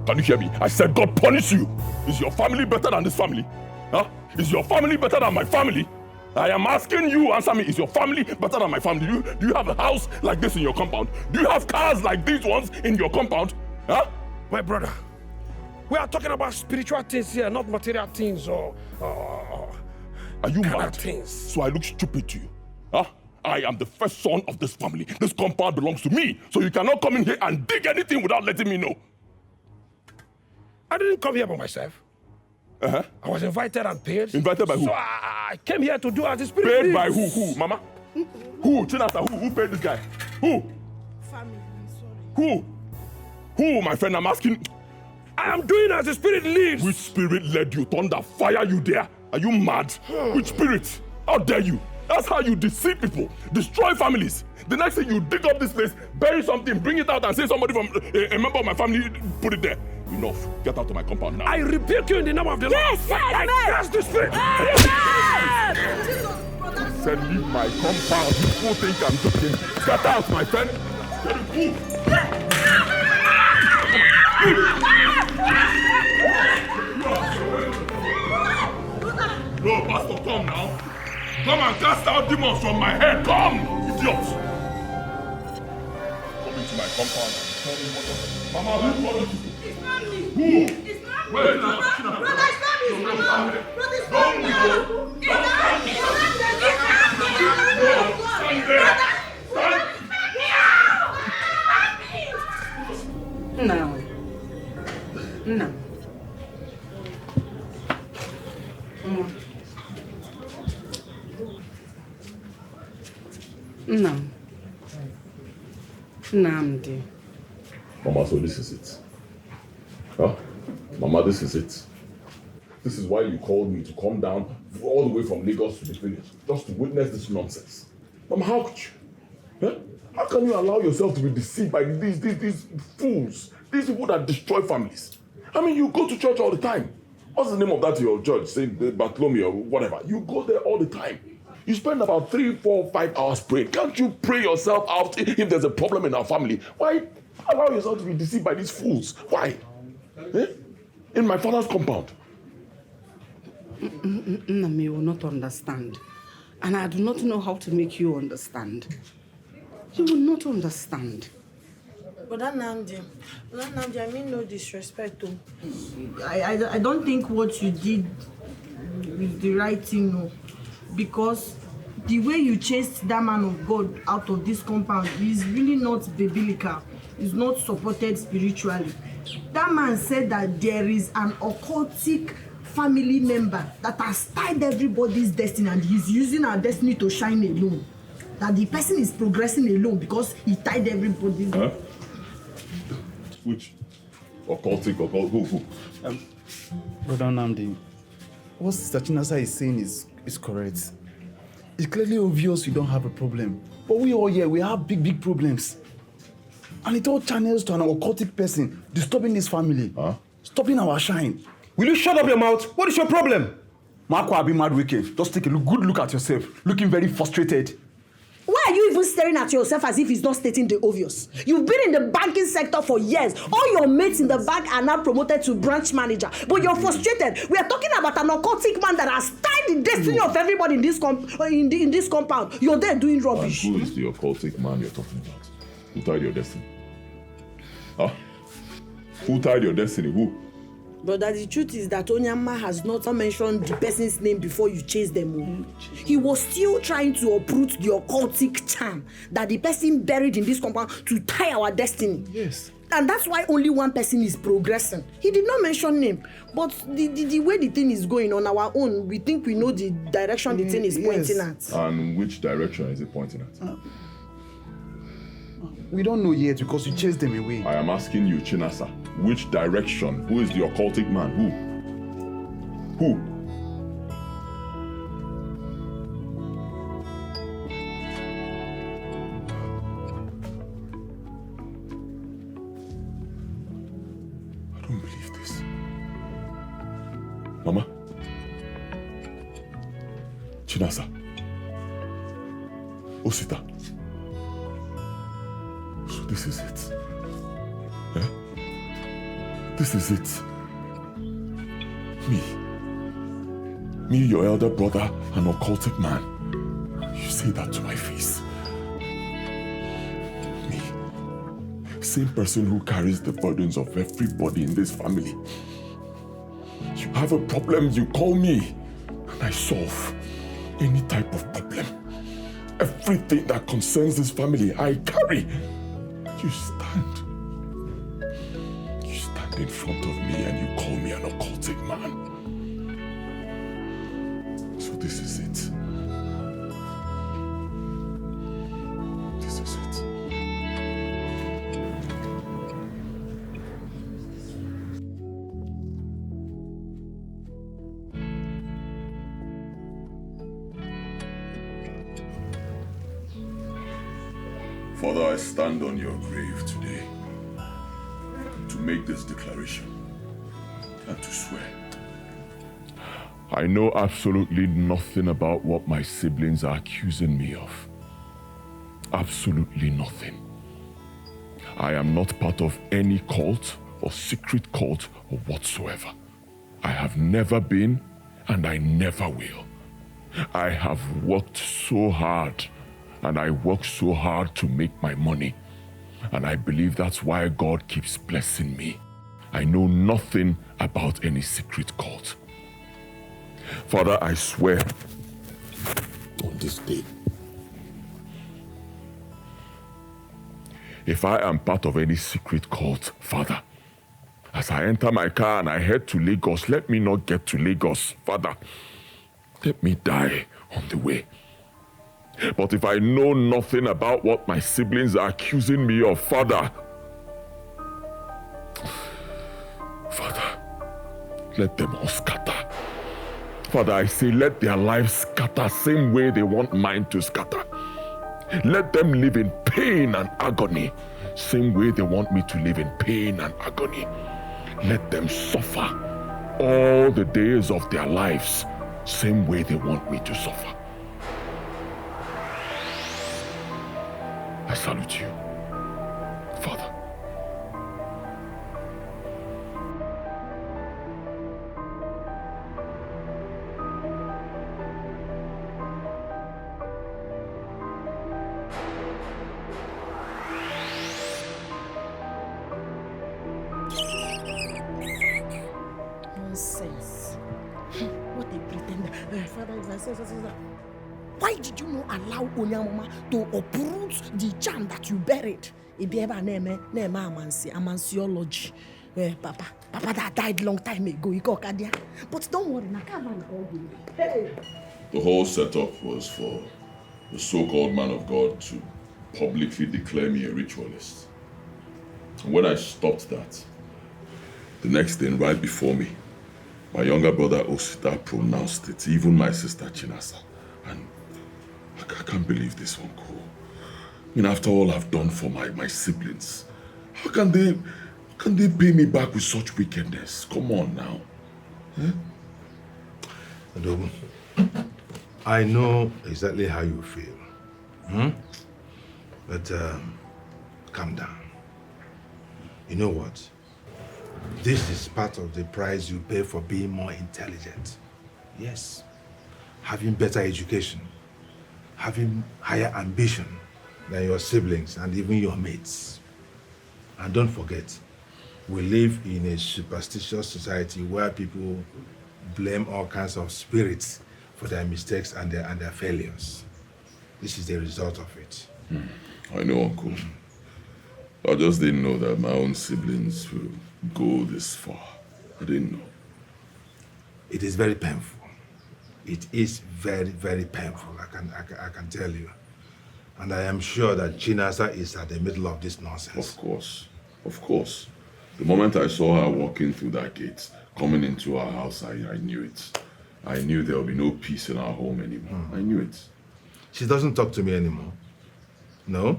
Can you hear me? I said God punish you. Is your family better than this family? Huh? Is your family better than my family? I am asking you, answer me. Is your family better than my family? Do you have a house like this in your compound? Do you have cars like these ones in your compound? Huh? My brother, we are talking about spiritual things here, not material things or are you mad? Things. So I look stupid to you? Huh? I am the first son of this family. This compound belongs to me. So you cannot come in here and dig anything without letting me know. I didn't come here by myself. I was invited and paid. Invited by who? So I came here to do as the spirit paid leads. by who? Who? Mama? Who? Chinasa, who paid this guy? Who? Family, sorry. Who, my friend? I'm asking. I am doing as the spirit leads. Which spirit led you? Thunder, fire you there? Are you mad? Which spirit? How dare you? That's how you deceive people, destroy families. The next thing you dig up this place, bury something, bring it out and say somebody from a member of my family put it there. Enough. Get out of my compound now. I rebuke you in the name of the Lord. Yes, I curse the spirit. Said leave my compound. You people think I'm joking. Get out, my friend. No, Pastor, come now. Come and cast out demons from my head. Come, idiots. Come into my compound and tell me what. Mama, who called you? It's not me. Who? It's not me. Wait, Brother, it's not me. It's not me. Brother, it's not me. It's not me. Namdi. Mama, so this is it. Huh? Mama, this is it. This is why you called me to come down all the way from Lagos to the village, just to witness this nonsense. Mama, how could you? Huh? How can you allow yourself to be deceived by these fools, these people that destroy families? I mean, you go to church all the time. What's the name of that your church? St. Bartholomew or whatever. You go there all the time. You spend about 3, 4, 5 hours praying. Can't you pray yourself out if there's a problem in our family? Why allow yourself to be deceived by these fools? Why? Eh? In my father's compound. Nami will not understand. And I do not know how to make you understand. You will not understand. But Namdi, I mean no disrespect. I don't think what you did is the right thing, no. Because the way you chased that man of God out of this compound is really not biblical. It's not supported spiritually. That man said that there is an occultic family member that has tied everybody's destiny and he's using our destiny to shine alone. That the person is progressing alone because he tied everybody. Huh? Which occultic or who? Brother Namdi, what Sister Chinasa is saying is correct. It's clearly obvious you don't have a problem. But we all here, we have big problems. And it all channels to an occultic person disturbing this family. Stopping our shine. Will you shut up your mouth? What is your problem? Marco Abi mad wicked. Just take a good look at yourself. Looking very frustrated. Why are you even staring at yourself as if it's not stating the obvious? You've been in the banking sector for years. All your mates in the bank are now promoted to branch manager. But you're frustrated. We are talking about an occultic man that has tied the destiny of everybody in this compound. You're there doing rubbish. And who is the occultic man you're talking about? Who tied your destiny? Huh? Who tied your destiny? Who? But the truth is that Onyama has not mentioned the person's name before you chase them. He was still trying to uproot the occultic charm that the person buried in this compound to tie our destiny. Yes. And that's why only one person is progressing. He did not mention name. But the way the thing is going on our own, we think we know the direction the thing is pointing at. And which direction is it pointing at? We don't know yet because you chased them away. I am asking you, Chinasa, which direction? Who is the occultic man? Who? I don't believe this. Mama? Chinasa? Osita? So this is it. Eh? This is it. Me, your elder brother, an occultic man. You say that to my face. Me, same person who carries the burdens of everybody in this family. You have a problem, you call me, and I solve any type of problem. Everything that concerns this family, I carry. You stand in front of me and you call me an occultic man. So this is it. This is it. Father, I stand on your grave today to make this declaration and to swear. I know absolutely nothing about what my siblings are accusing me of. Absolutely nothing. I am not part of any cult or secret cult or whatsoever. I have never been and I never will. I have worked so hard and I work so hard to make my money. And I believe that's why God keeps blessing me. I know nothing about any secret cult. Father, I swear on this day, if I am part of any secret cult, Father, as I enter my car and I head to Lagos, let me not get to Lagos, Father. let me die on the way. But if I know nothing about what my siblings are accusing me of, Father, let them all scatter. Father, I say, let their lives scatter same way they want mine to scatter. Let them live in pain and agony, same way they want me to live in pain and agony. Let them suffer all the days of their lives, same way they want me to suffer. I salute you, Father. Nonsense. What a pretender. Father, if I say, why did you not allow Onyamama to uproot the charm that you buried? Amansiology. Papa that died long time ago. But don't worry, I can't call you. Hey. The whole setup was for the so-called man of God to publicly declare me a ritualist. And when I stopped that, the next thing right before me, my younger brother Osita pronounced it, even my sister Chinasa. And I can't believe this one, Ko. I mean, after all I've done for my siblings, how can they pay me back with such wickedness? Come on now. Adobo, I know exactly how you feel. But calm down. You know what? This is part of the price you pay for being more intelligent. Yes. Having better education. Having higher ambition than your siblings and even your mates. And don't forget, we live in a superstitious society where people blame all kinds of spirits for their mistakes and their failures. This is the result of it. I know, Uncle. I just didn't know that my own siblings will go this far. I didn't know. It is very painful. It is very, very painful, I can tell you. And I am sure that Chinasa is at the middle of this nonsense. Of course. Of course. The moment I saw her walking through that gate, coming into our house, I knew it. I knew there would be no peace in our home anymore. I knew it. She doesn't talk to me anymore. No,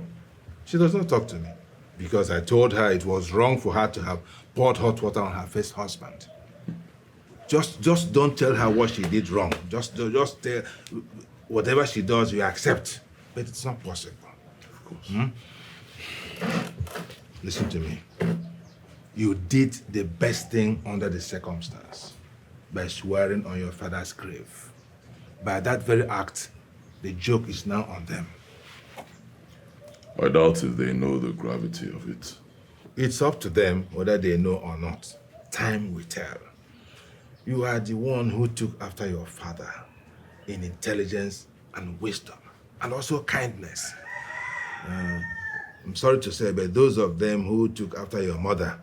she does not talk to me. Because I told her it was wrong for her to have poured hot water on her first husband. Just don't tell her what she did wrong. Just tell whatever she does, you accept. But it's not possible. Of course. Listen to me. You did the best thing under the circumstance by swearing on your father's grave. By that very act, the joke is now on them. I doubt if they know the gravity of it. It's up to them whether they know or not. Time will tell. You are the one who took after your father in intelligence and wisdom, and also kindness. I'm sorry to say, but those of them who took after your mother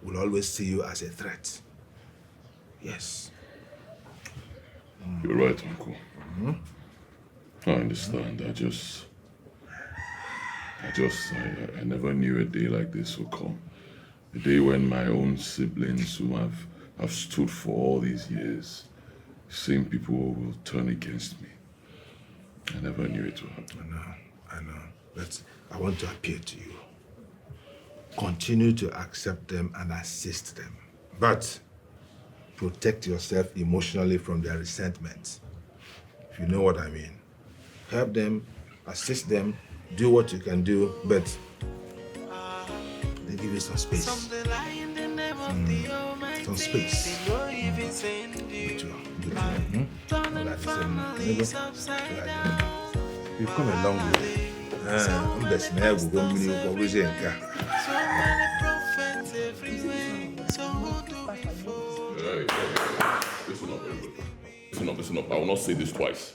will always see you as a threat. Yes. You're right, Uncle. I understand. I never knew a day like this would come. A day when my own siblings who have stood for all these years, same people will turn against me. I never knew it would happen. I know. But I want to appeal to you. Continue to accept them and assist them. But protect yourself emotionally from their resentment. If you know what I mean. Help them, assist them, do what you can do, but they give you some space. Some space. You've come a long way. Listen up. I will not say this twice.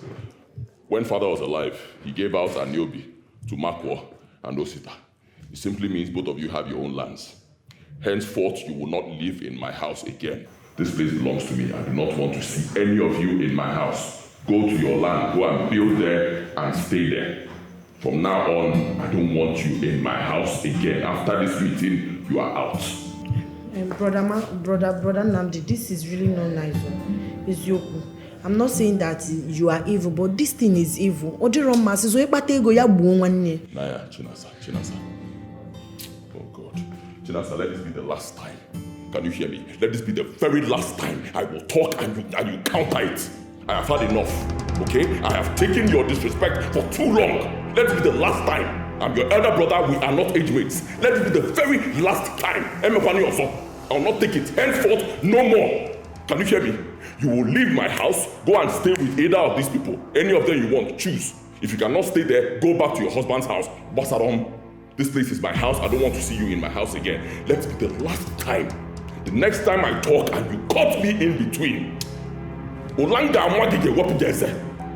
When father was alive, he gave out Aniobi to Makwo and Osita. It simply means both of you have your own lands. Henceforth, you will not live in my house again. This place belongs to me. I do not want to see any of you in my house. Go to your land, go and build there and stay there. From now on, I don't want you in my house again. After this meeting, you are out. Brother Nnamdi, this is really not nice. It's Yoku. I'm not saying that you are evil, but this thing is evil. Naya, Chinasa. Oh God. Chinasa, let this be the last time. Can you hear me? Let this be the very last time I will talk and you counter it. I have had enough, okay? I have taken your disrespect for too long. Let it be the last time. I'm your elder brother, we are not age mates. Let it be the very last time. I will not take it. Henceforth, no more. Can you hear me? You will leave my house, go and stay with either of these people. Any of them you want, choose. If you cannot stay there, go back to your husband's house. Basarom, this place is my house. I don't want to see you in my house again. Let it be the last time. The next time I talk and you cut me in between, I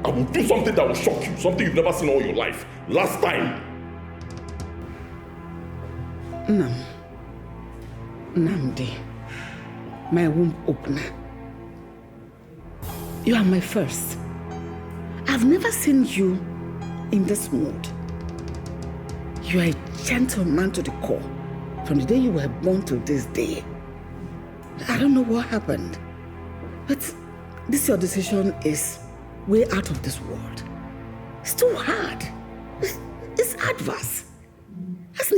will do something that will shock you, something you've never seen all your life. Last time. Nnamdi, my womb opener. You are my first. I've never seen you in this mood. You are a gentleman to the core. From the day you were born to this day. I don't know what happened, but this your decision is way out of this world. It's too hard. It's adverse. These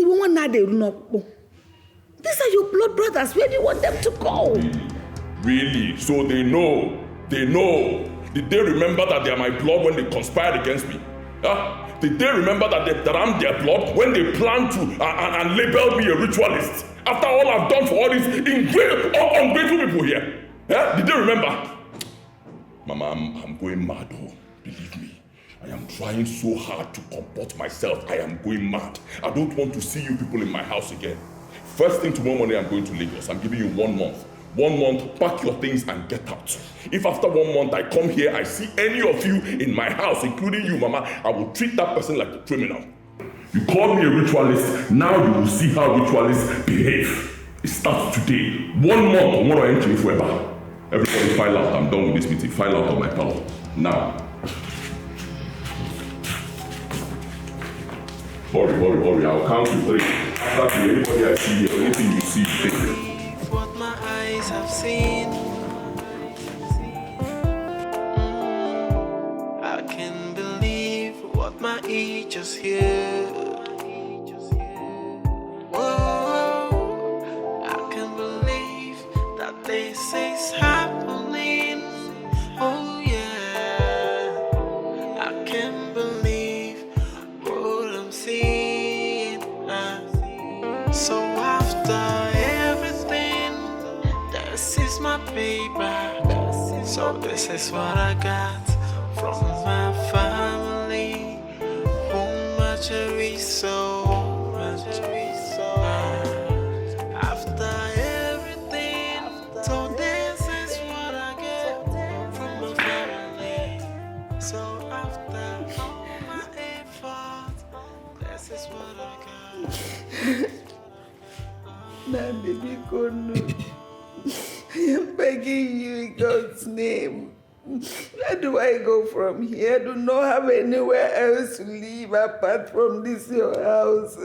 are your blood brothers. Where do you want them to go? Really? So they know. They know. Did they remember that they are my blood when they conspired against me? Did they remember that I'm their blood when they planned to and labeled me a ritualist? After all I've done for all these ungrateful people here. Did they remember? Mama, I'm going mad, oh. Believe me. I am trying so hard to comport myself. I am going mad. I don't want to see you people in my house again. First thing tomorrow morning, I'm going to Lagos. I'm giving you 1 month. 1 month, pack your things and get out. If after 1 month I come here, I see any of you in my house, including you, Mama, I will treat that person like a criminal. You called me a ritualist. Now you will see how ritualists behave. It starts today. 1 month, I want to enter forever. Everybody file out. I'm done with this meeting. File out of my power. Now. Hurry. I'll count to 3. After anybody I see here, anything you see, take. What my eyes have seen. I can believe what my ears just hear. Whoa, I can believe that this is happening. Oh yeah, I can believe what I'm seeing. So after everything, this is my paper. So this is what I got from my family. Who much I resold. After everything, so this is what I get from my family. So after all my effort, this is what I got. Now, baby, I am begging you in God's name. Where do I go from here? I do not have anywhere else to live apart from this your house.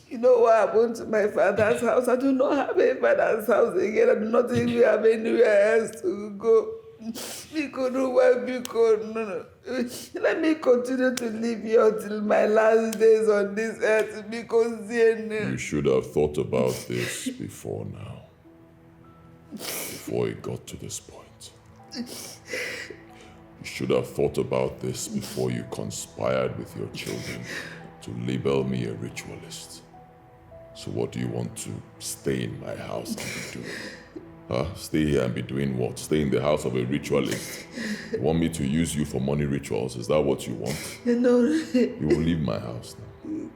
You know what happened to my father's house? I do not have a father's house again. I do not even have anywhere else to go. No. Let me continue to live here until my last days on this earth because you should have thought about this before now. Before it got to this point. You should have thought about this before you conspired with your children to label me a ritualist. So what do you want to stay in my house and be doing? Stay here and be doing what? Stay in the house of a ritualist? You want me to use you for money rituals? Is that what you want? No. You will leave my house now.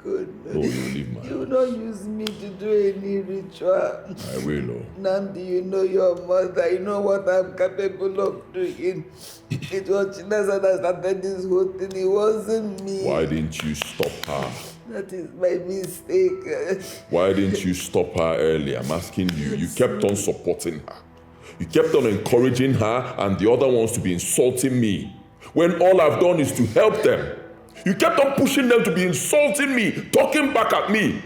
No, you will leave my house. You will not use me to do any ritual. I will, Nnamdi, you know your mother. You know what I'm capable of doing. It was Chinasa that started this whole thing. It wasn't me. Why didn't you stop her? That is my mistake. Why didn't you stop her earlier? I'm asking you. You kept on supporting her. You kept on encouraging her and the other ones to be insulting me. when all I've done is to help them. You kept on pushing them to be insulting me, talking back at me,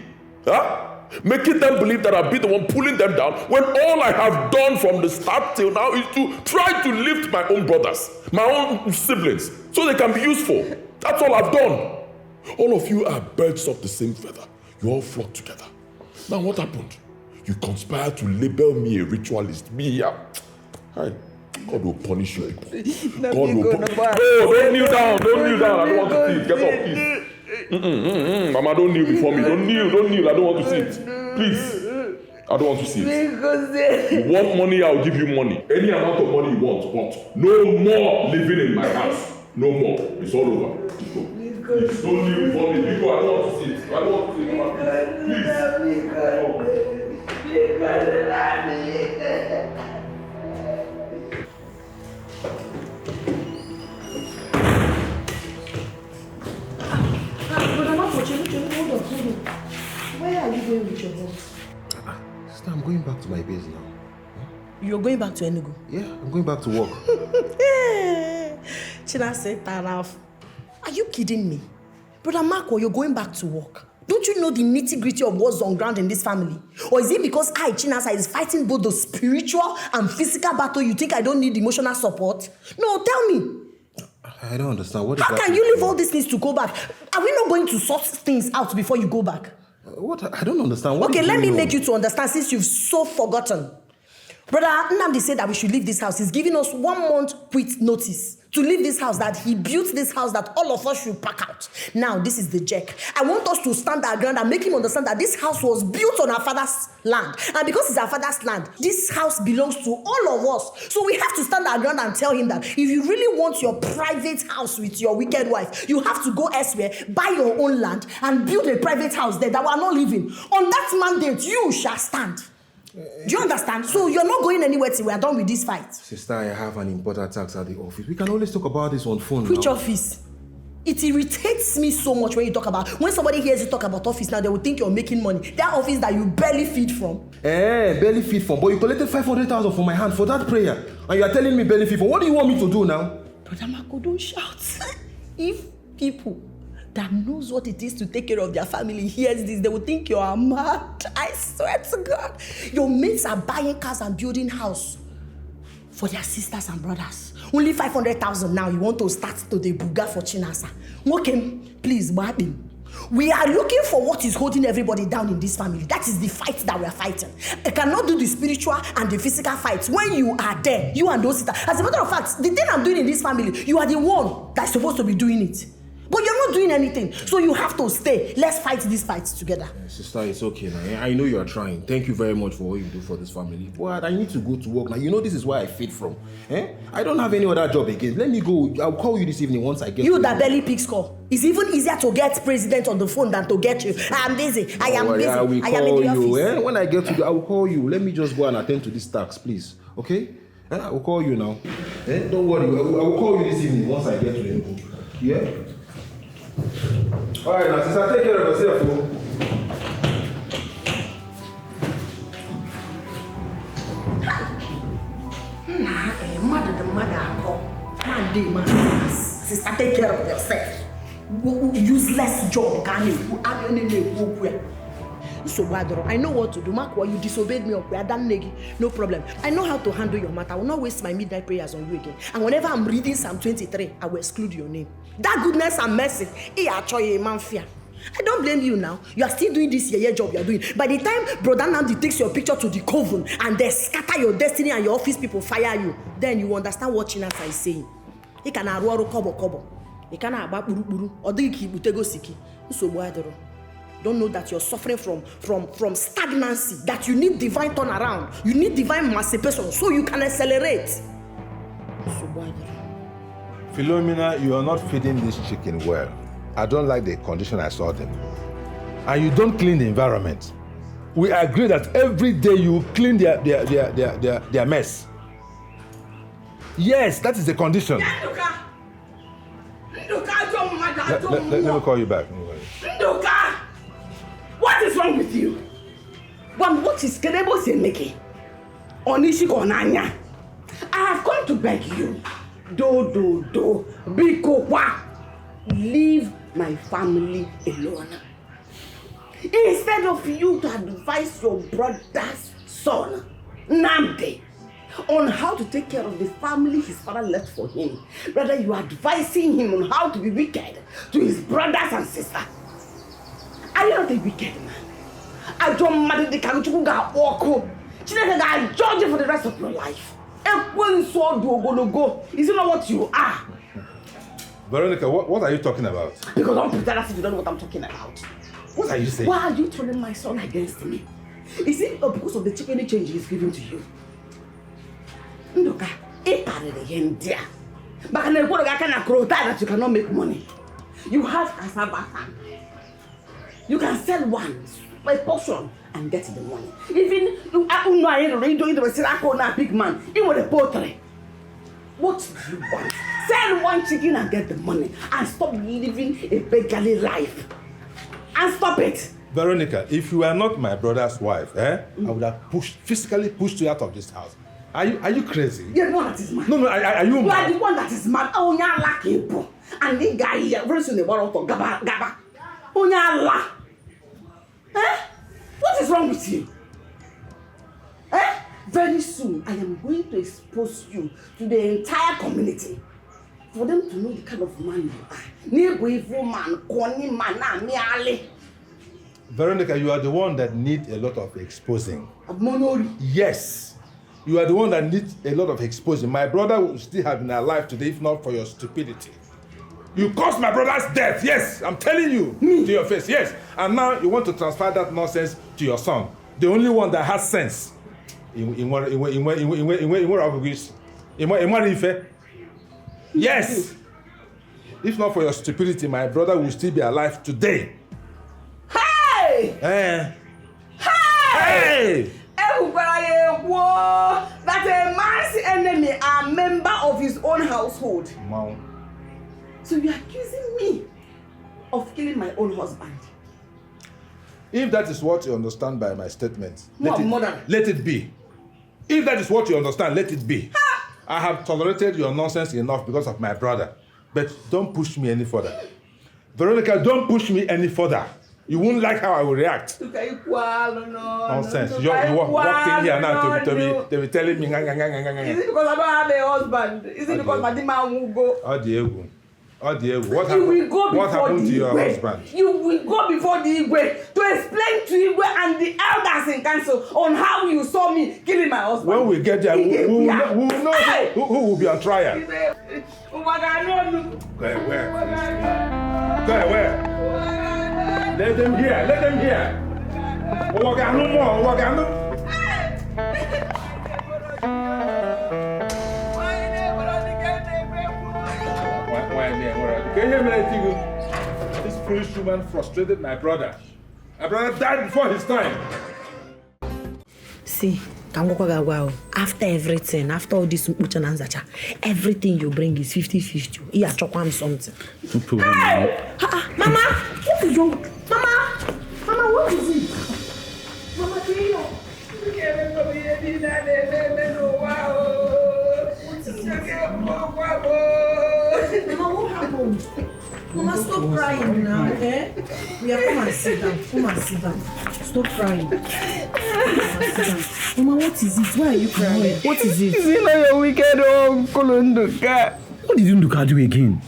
making them believe that I've been the one pulling them down, when all I have done from the start till now is to try to lift my own brothers, my own siblings, so they can be useful. That's all I've done. All of you are birds of the same feather. You all flock together. Now what happened? You conspired to label me a ritualist. God will punish you people. God will punish you. Oh, don't kneel down. Don't kneel down. I don't want to see it. Get up, please. Mama, don't kneel before me. Don't kneel. I don't want to see it. Please. I don't want to see it. You want money, I'll give you money. Any amount of money you want, but no more living in my house. No more. It's all over. Please don't kneel before me. I don't want to see it. I don't want to see it. Please. Where are you going with your boss? Sister, I'm going back to my base now. You're going back to Enugu? Yeah, I'm going back to work. Chinase, are you kidding me? Brother Marco, you're going back to work. Don't you know the nitty-gritty of what's on ground in this family? Or is it because I, Chinasa, is fighting both the spiritual and physical battle, you think I don't need emotional support? No, tell me. I don't understand. How can you leave all these things to go back? Are we not going to sort things out before you go back? What? I don't understand. Okay, let me make you to understand since you've so forgotten. Brother Nnamdi said that we should leave this house. He's giving us 1 month quit notice to leave this house, that he built this house that all of us should pack out. Now, this is the jerk. I want us to stand our ground and make him understand that this house was built on our father's land. And because it's our father's land, this house belongs to all of us. So we have to stand our ground and tell him that if you really want your private house with your wicked wife, you have to go elsewhere, buy your own land, and build a private house there that we are not living. On that mandate, you shall stand. Do you understand? So you're not going anywhere till we are done with this fight. Sister, I have an important task at the office. We can always talk about this on phone. Which office? It irritates me so much when you talk about... When somebody hears you talk about office now, they will think you're making money. That office that you barely feed from. Barely feed from. But you collected 500,000 from my hand for that prayer. And you are telling me barely feed from. What do you want me to do now? Brother Marco, don't shout. If people that knows what it is to take care of their family hears this, they will think you are mad. I swear to God. Your mates are buying cars and building house for their sisters and brothers. Only 500,000 now. You want to start to the buga for Chinasa. Okay, please, Babi. We are looking for what is holding everybody down in this family. That is the fight that we are fighting. I cannot do the spiritual and the physical fights when you are there, you and those sisters. As a matter of fact, the thing I'm doing in this family, you are the one that's supposed to be doing it. But you're not doing anything, so you have to stay. Let's fight these fights together. Sister, it's okay now. I know you are trying. Thank you very much for what you do for this family. But I need to go to work now. You know this is where I feed from. I don't have any other job again. Let me go. I'll call you this evening once I get you that barely picks call. It's even easier to get president on the phone than to get you. I am busy. I am busy. I will I am in the you. office. When I get to you, I will call you. Let me just go and attend to this task, please. Okay? I will call you now. Don't worry. I will call you this evening once I get to the Yeah? All right, now, sister, take care of yourself. Sister, take care of yourself. Useless job, can you? So, I know what to do. Mark, you disobeyed me, no problem. I know how to handle your matter. I will not waste my midnight prayers on you again. And whenever I'm reading Psalm 23, I will exclude your name. That goodness and mercy, I don't blame you now. You are still doing this job you are doing. By the time Brother Nnamdi takes your picture to the coven and they scatter your destiny and your office people fire you, then you understand what Chinasa is saying. He can kobo. He can don't know that you're suffering from stagnancy, that you need divine turnaround, you need divine emancipation so you can accelerate. Philomena, you are not feeding this chicken well. I don't like the condition I saw them. And you don't clean the environment. We agree that every day you clean their mess. Yes, that is the condition. Let me call you back. Nduka! What is wrong with you? What is Kenebo making? Onishiko Nanya. I have come to beg you. Do. Biko, leave my family alone. Instead of you to advise your brother's son, Namde, on how to take care of the family his father left for him, rather you are advising him on how to be wicked to his brothers and sisters. Are you not a wicked man? I don't matter the Karuchuga walk. She doesn't judge you for the rest of your life. Is it not what you are? Veronica, what are you talking about? Because don't pretend as if you don't know what I'm talking about. What are you saying? Why are you turning my son against me? Is it because of the chicken change he's giving to you? Look, it parted again, dear. But can that you cannot make money? You have cassava farm. You can sell one by portion and get the money. Even you are a big man, even with a poultry. What do you want? Sell one chicken and get the money and stop living a beggarly life. And stop it. Veronica, if you are not my brother's wife, I would have physically pushed you out of this house. Are you crazy? You're the one that is mad. No, are you mad? You are the one that is mad. Oh, you're lucky. And this guy here, very soon they want to gaba. Oh, you're lucky. What is wrong with you? Very soon, I am going to expose you to the entire community for them to know the kind of man you are. Veronica, you are the one that needs a lot of exposing. Yes, you are the one that needs a lot of exposing. My brother would still have been alive today if not for your stupidity. You caused my brother's death, yes, I'm telling you, to your face, yes. And now you want to transfer that nonsense to your son, the only one that has sense. Yes. If not for your stupidity, my brother will still be alive today. Hey! Hey! That a man's enemy are member of his own household. Mom. So you are accusing me of killing my own husband. If that is what you understand by my statement, let it be. If that is what you understand, let it be. I have tolerated your nonsense enough because of my brother. But don't push me any further. Veronica, don't push me any further. You won't like how I will react. Nonsense. You walked in here now to be telling me. Is it because I don't have a husband? Is it because my demand will go? What happened to your husband? You will go before the Igwe to explain to Igwe and the elders in council on how you saw me killing my husband. When we get there, we will know who will be on trial. Go where? Let them hear. This foolish woman frustrated my brother. My brother died before his time. See, after everything, after all this, everything you bring is 50-50. You are choking something. No problem. Hey! Mama, what is wrong? Mama, what is it? Mama, what happened? Mama, stop crying now, eh? We are come and sit down. Stop crying. Mama, what is it? Why are you crying? What is it? Is it not your wicked uncle Nduka? What did Nduka do again?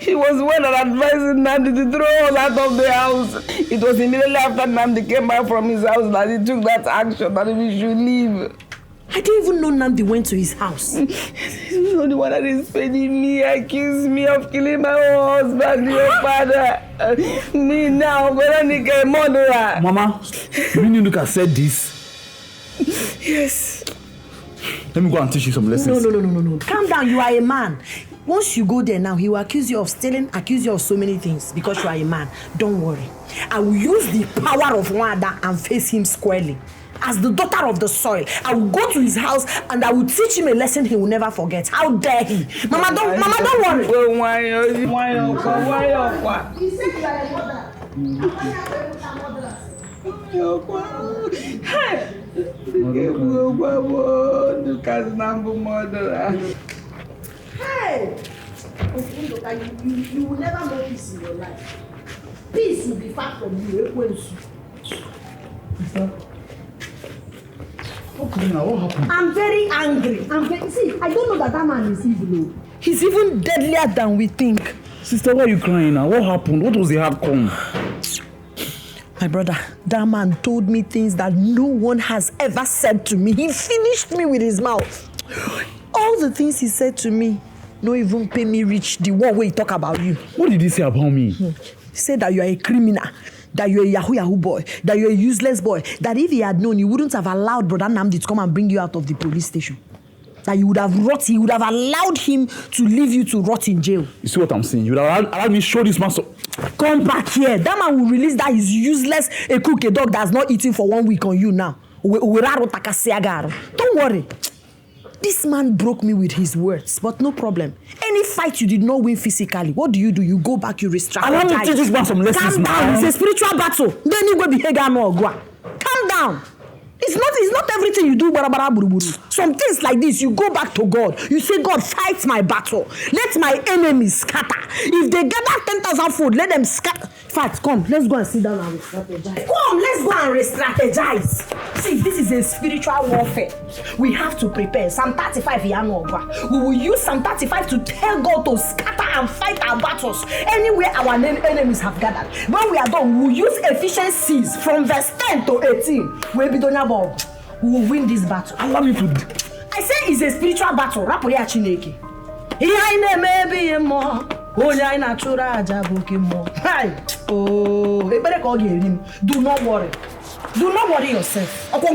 He was one that advised Nandi to throw us out of the house. It was immediately after Nandi came back from his house that he took that action that we should leave. I didn't even know Nandi went to his house. He's not the one that is paying me, accused me of killing my own husband, your father. Me now, Veronica, murderer. Mama, you mean Nduka said this? Yes. Let me go and teach you some lessons. No. Calm down, you are a man. Once you go there now, he will accuse you of stealing, accuse you of so many things because you are a man. Don't worry. I will use the power of Wanda and face him squarely. As the daughter of the soil, I will go to his house and I will teach him a lesson he will never forget. How dare he? Mama, don't worry. Why? He said you are a mother. Hey! You will never know peace in your life. Peace will be far from you. Okay, now what happened? I'm very angry. See, I don't know that man is evil. He's even deadlier than we think. Sister, why are you crying now? What happened? What was the outcome? My brother, that man told me things that no one has ever said to me. He finished me with his mouth. All the things he said to me, no even pay me rich the one way he talk about you. What did he say about me? He said that you are a criminal, that you're a Yahoo boy, that you're a useless boy, that if he had known, he wouldn't have allowed Brother Namdi to come and bring you out of the police station. That you would have he would have allowed him to leave you to rot in jail. You see what I'm saying? You would have allowed me show this man so... Come back here. That man will release that he's useless, a cook, a dog that's not eating for 1 week on you now. Don't worry. This man broke me with his words, but no problem. Any fight you did not win physically, what do? You go back, you re-strategize. I want to teach this man some lessons. Calm down. It's a spiritual battle. Then you go behavior more. Calm down. It's not everything you do. Some things like this, you go back to God. You say, God, fight my battle. Let my enemies scatter. If they gather 10,000 food, let them scatter. Fight, come, let's go and sit down and re-strategize. Come, let's go and re-strategize. See, this is a spiritual warfare. We have to prepare. Psalm 35, we will use Psalm 35 to tell God to scatter and fight our battles anywhere our enemies have gathered. When we are done, we will use Ephesians 6 from verse 10 to 18. We will win this battle. Allow me to... I say it's a spiritual battle. Rapoya Chineke. Oh, you better call him. Do not worry. Do not worry yourself. Okay.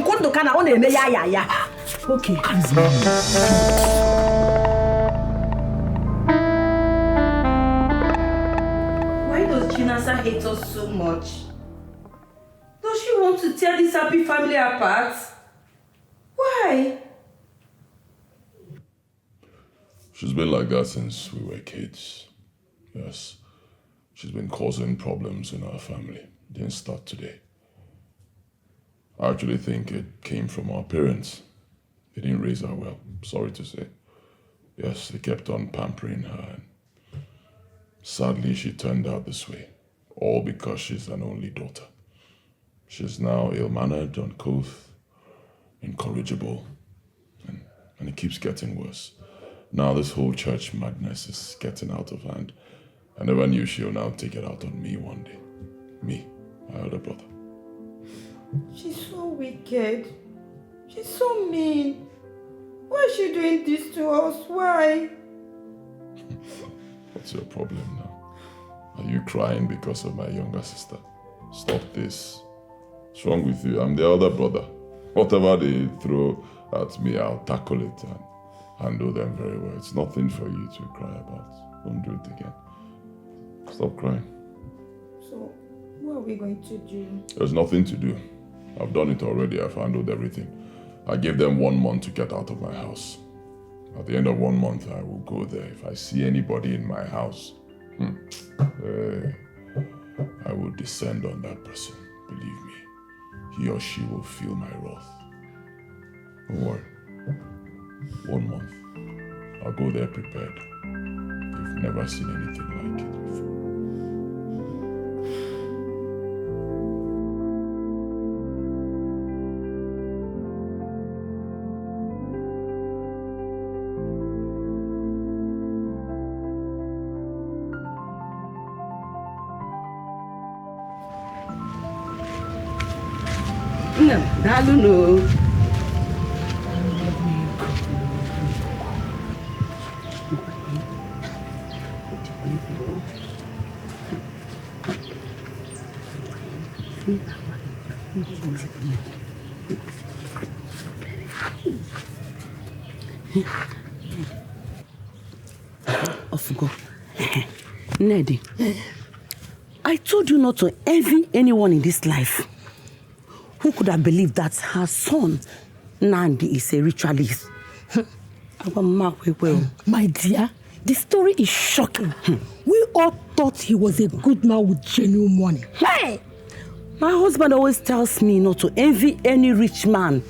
Why does Chinasa hate us so much? Does she want to tear this happy family apart? Why? She's been like that since we were kids. Yes. She's been causing problems in our family. It didn't start today. I actually think it came from our parents. They didn't raise her well, sorry to say. Yes, they kept on pampering her. And sadly, she turned out this way. All because she's an only daughter. She's now ill-mannered, uncouth, incorrigible, and it keeps getting worse. Now this whole church madness is getting out of hand. I never knew she'll now take it out on me one day. Me, my elder brother. She's so wicked. She's so mean. Why is she doing this to us? Why? What's your problem now? Are you crying because of my younger sister? Stop this. What's wrong with you? I'm the elder brother. Whatever they throw at me, I'll tackle it and handle them very well. It's nothing for you to cry about. Don't do it again. Stop crying. So, what are we going to do? There's nothing to do. I've done it already. I've handled everything. I gave them 1 month to get out of my house. At the end of 1 month, I will go there. If I see anybody in my house, I will descend on that person. Believe me, he or she will feel my wrath. Don't worry. 1 month. I'll go there prepared. You've never seen anything like it before. No, I don't know. Ofugo. Neddy, I told you not to envy anyone in this life. Who could have believed that her son, Nandi, is a ritualist? My dear, the story is shocking. We all thought he was a good man with genuine money. Hey! My husband always tells me not to envy any rich man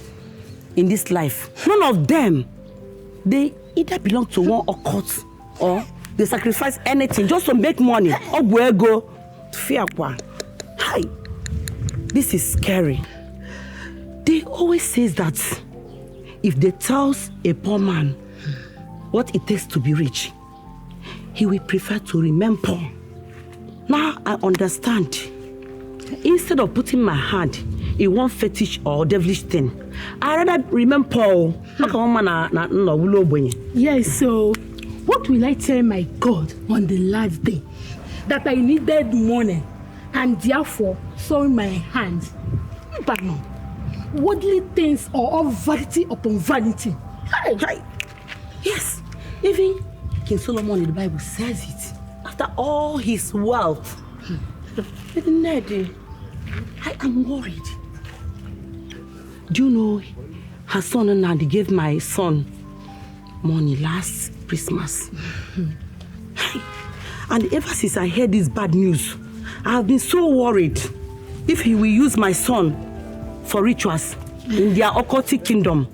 in this life. None of them. They either belong to one occult or they sacrifice anything just to make money. Or where go? Hi, this is scary. They always say that if they tell a poor man what it takes to be rich, he will prefer to remain poor. Now I understand. Instead of putting my hand in one fetish or devilish thing, I rather remain poor. Yes, so what will I tell my God on the last day? That I needed money and therefore saw my hands. But no, worldly things are all vanity upon vanity. Hey. Yes, even King Solomon in the Bible says it. After all his wealth, I am worried. Do you know her son and Nandi gave my son money last Christmas? And ever since I heard this bad news, I have been so worried if he will use my son for rituals in their occultic kingdom.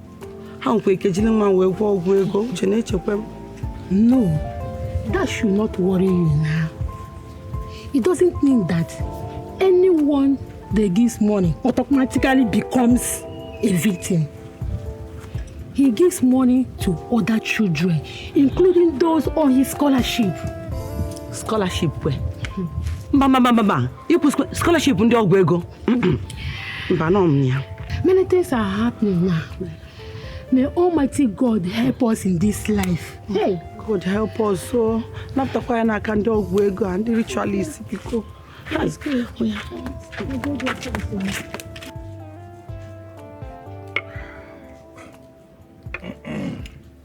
No, that should not worry you now. It doesn't mean that anyone that gives money automatically becomes a victim. He gives money to other children, including those on his scholarship. Scholarship where? Mama, you put scholarship on the Ogwego. Many things are happening now. May Almighty God help us in this life. Hey, God help us. So, not the choir I can do Ogwego and the ritualist. That's good.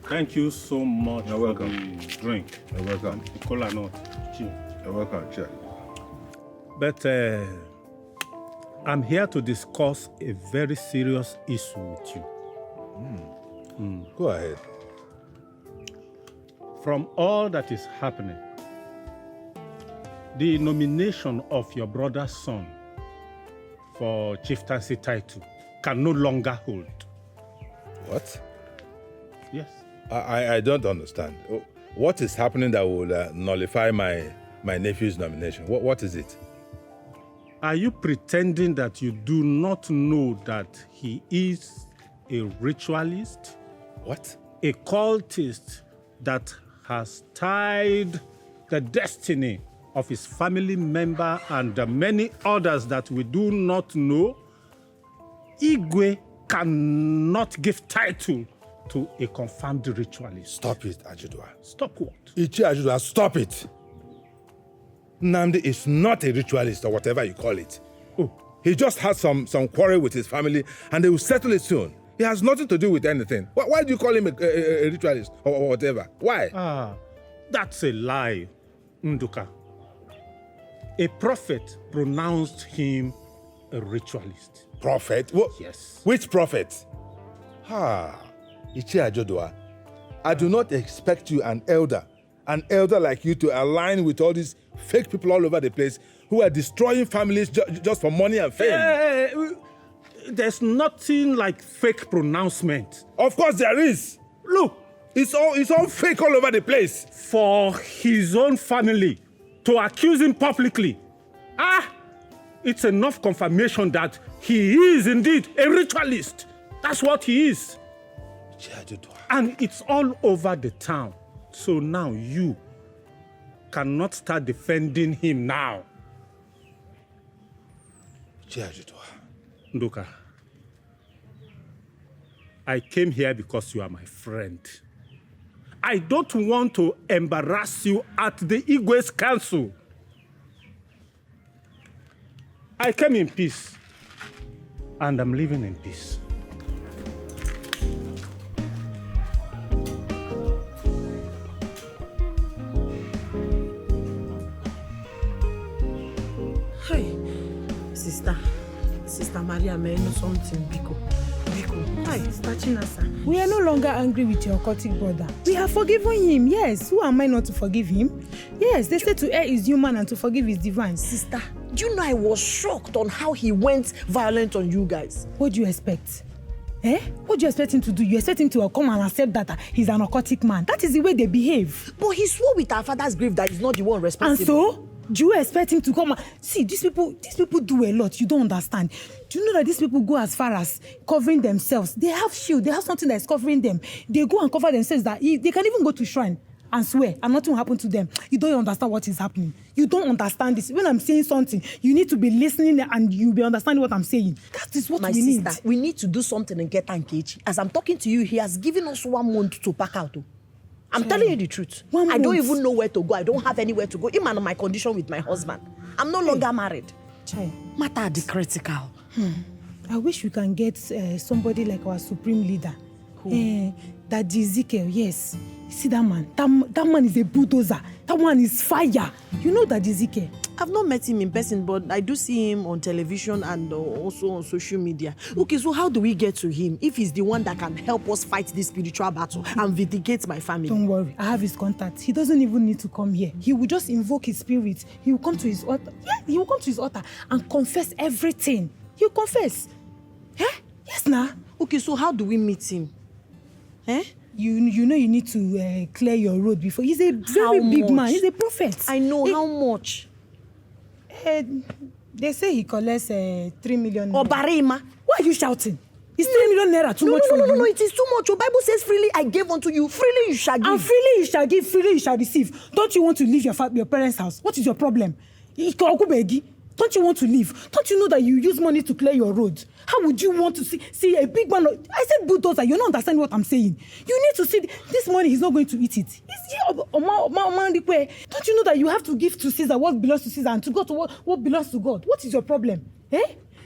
Thank you so much. You're welcome. For the drink. You're welcome. The cola nut. You're welcome. Cheers. But I'm here to discuss a very serious issue with you. Go ahead. From all that is happening, the nomination of your brother's son for chieftaincy title can no longer hold. What? Yes. I don't understand. What is happening that will nullify my nephew's nomination? What is it? Are you pretending that you do not know that he is a ritualist? What? A cultist that has tied the destiny of his family member and the many others that we do not know? Igwe cannot give title to a confirmed ritualist. Stop it, Ajudwa. Stop what? Ichi Ajudwa, stop it. Nnamdi is not a ritualist or whatever you call it. Oh. He just had some quarrel with his family and they will settle it soon. He has nothing to do with anything. Why do you call him a ritualist or whatever? Why? That's a lie, Nduka. A prophet pronounced him a ritualist. Prophet? Yes. Which prophet? Ichi Ajudwa, I do not expect you, an elder like you, to align with all these fake people all over the place who are destroying families just for money and fame. There's nothing like fake pronouncement. Of course there is. Look, it's all fake all over the place. For his own family to accuse him publicly, it's enough confirmation that he is indeed a ritualist. That's what he is. And it's all over the town. So now you cannot start defending him now. Nduka, I came here because you are my friend. I don't want to embarrass you at the Igwe's council. I came in peace, and I'm living in peace. Sister Maria, may I know something, Biko? Hi, Sister Chinasa. We are no longer angry with your occultic brother. We have forgiven him, yes. Who am I not to forgive him? Yes, they say to err is human and to forgive is divine. Sister, do you know I was shocked on how he went violent on you guys? What do you expect? What do you expect him to do? You expect him to come and accept that he's an occultic man. That is the way they behave. But he swore with our father's grave that he's not the one responsible. And so, do you expect him to come and... See, these people do a lot. You don't understand. Do you know that these people go as far as covering themselves? They have shield. They have something that's covering them. They go and cover themselves that they can even go to shrine and swear and nothing will happen to them. You don't understand what is happening. You don't understand this. When I'm saying something, you need to be listening and you'll be understanding what I'm saying. That is what we need. My sister, we need to do something and get Nkechi. As I'm talking to you, he has given us 1 month to pack out. I'm telling you the truth. I don't even know where to go. I don't have anywhere to go. Even on my condition with my husband. I'm no longer married. Matter the critical. I wish we can get somebody like our supreme leader. That Ezekiel, yes. See that man? That man is a bulldozer. That one is fire. You know that Ezekiel? I've not met him in person, but I do see him on television and also on social media. Okay, so how do we get to him if he's the one that can help us fight this spiritual battle and vindicate my family? Don't worry, I have his contact. He doesn't even need to come here. He will just invoke his spirit. He will come to his altar. Yeah, he will come to his altar and confess everything. He'll confess. Yes, nah. Okay, so how do we meet him? You know you need to clear your road before. He's a very big man. He's a prophet. I know. How much? They say he collects 3 million. Obarima. Why are you shouting? Is 3 million naira too much for you? No, it is too much. Your Bible says freely I gave unto you. Freely you shall give. And freely you shall give, freely you shall receive. Don't you want to leave your parents' house? What is your problem? Don't you want to leave? Don't you know that you use money to clear your road? How would you want to see a big man? I said bulldozer. You're not understanding what I'm saying. You need to see this money. He's not going to eat it. Don't you know that you have to give to Caesar what belongs to Caesar and to God what belongs to God? What is your problem?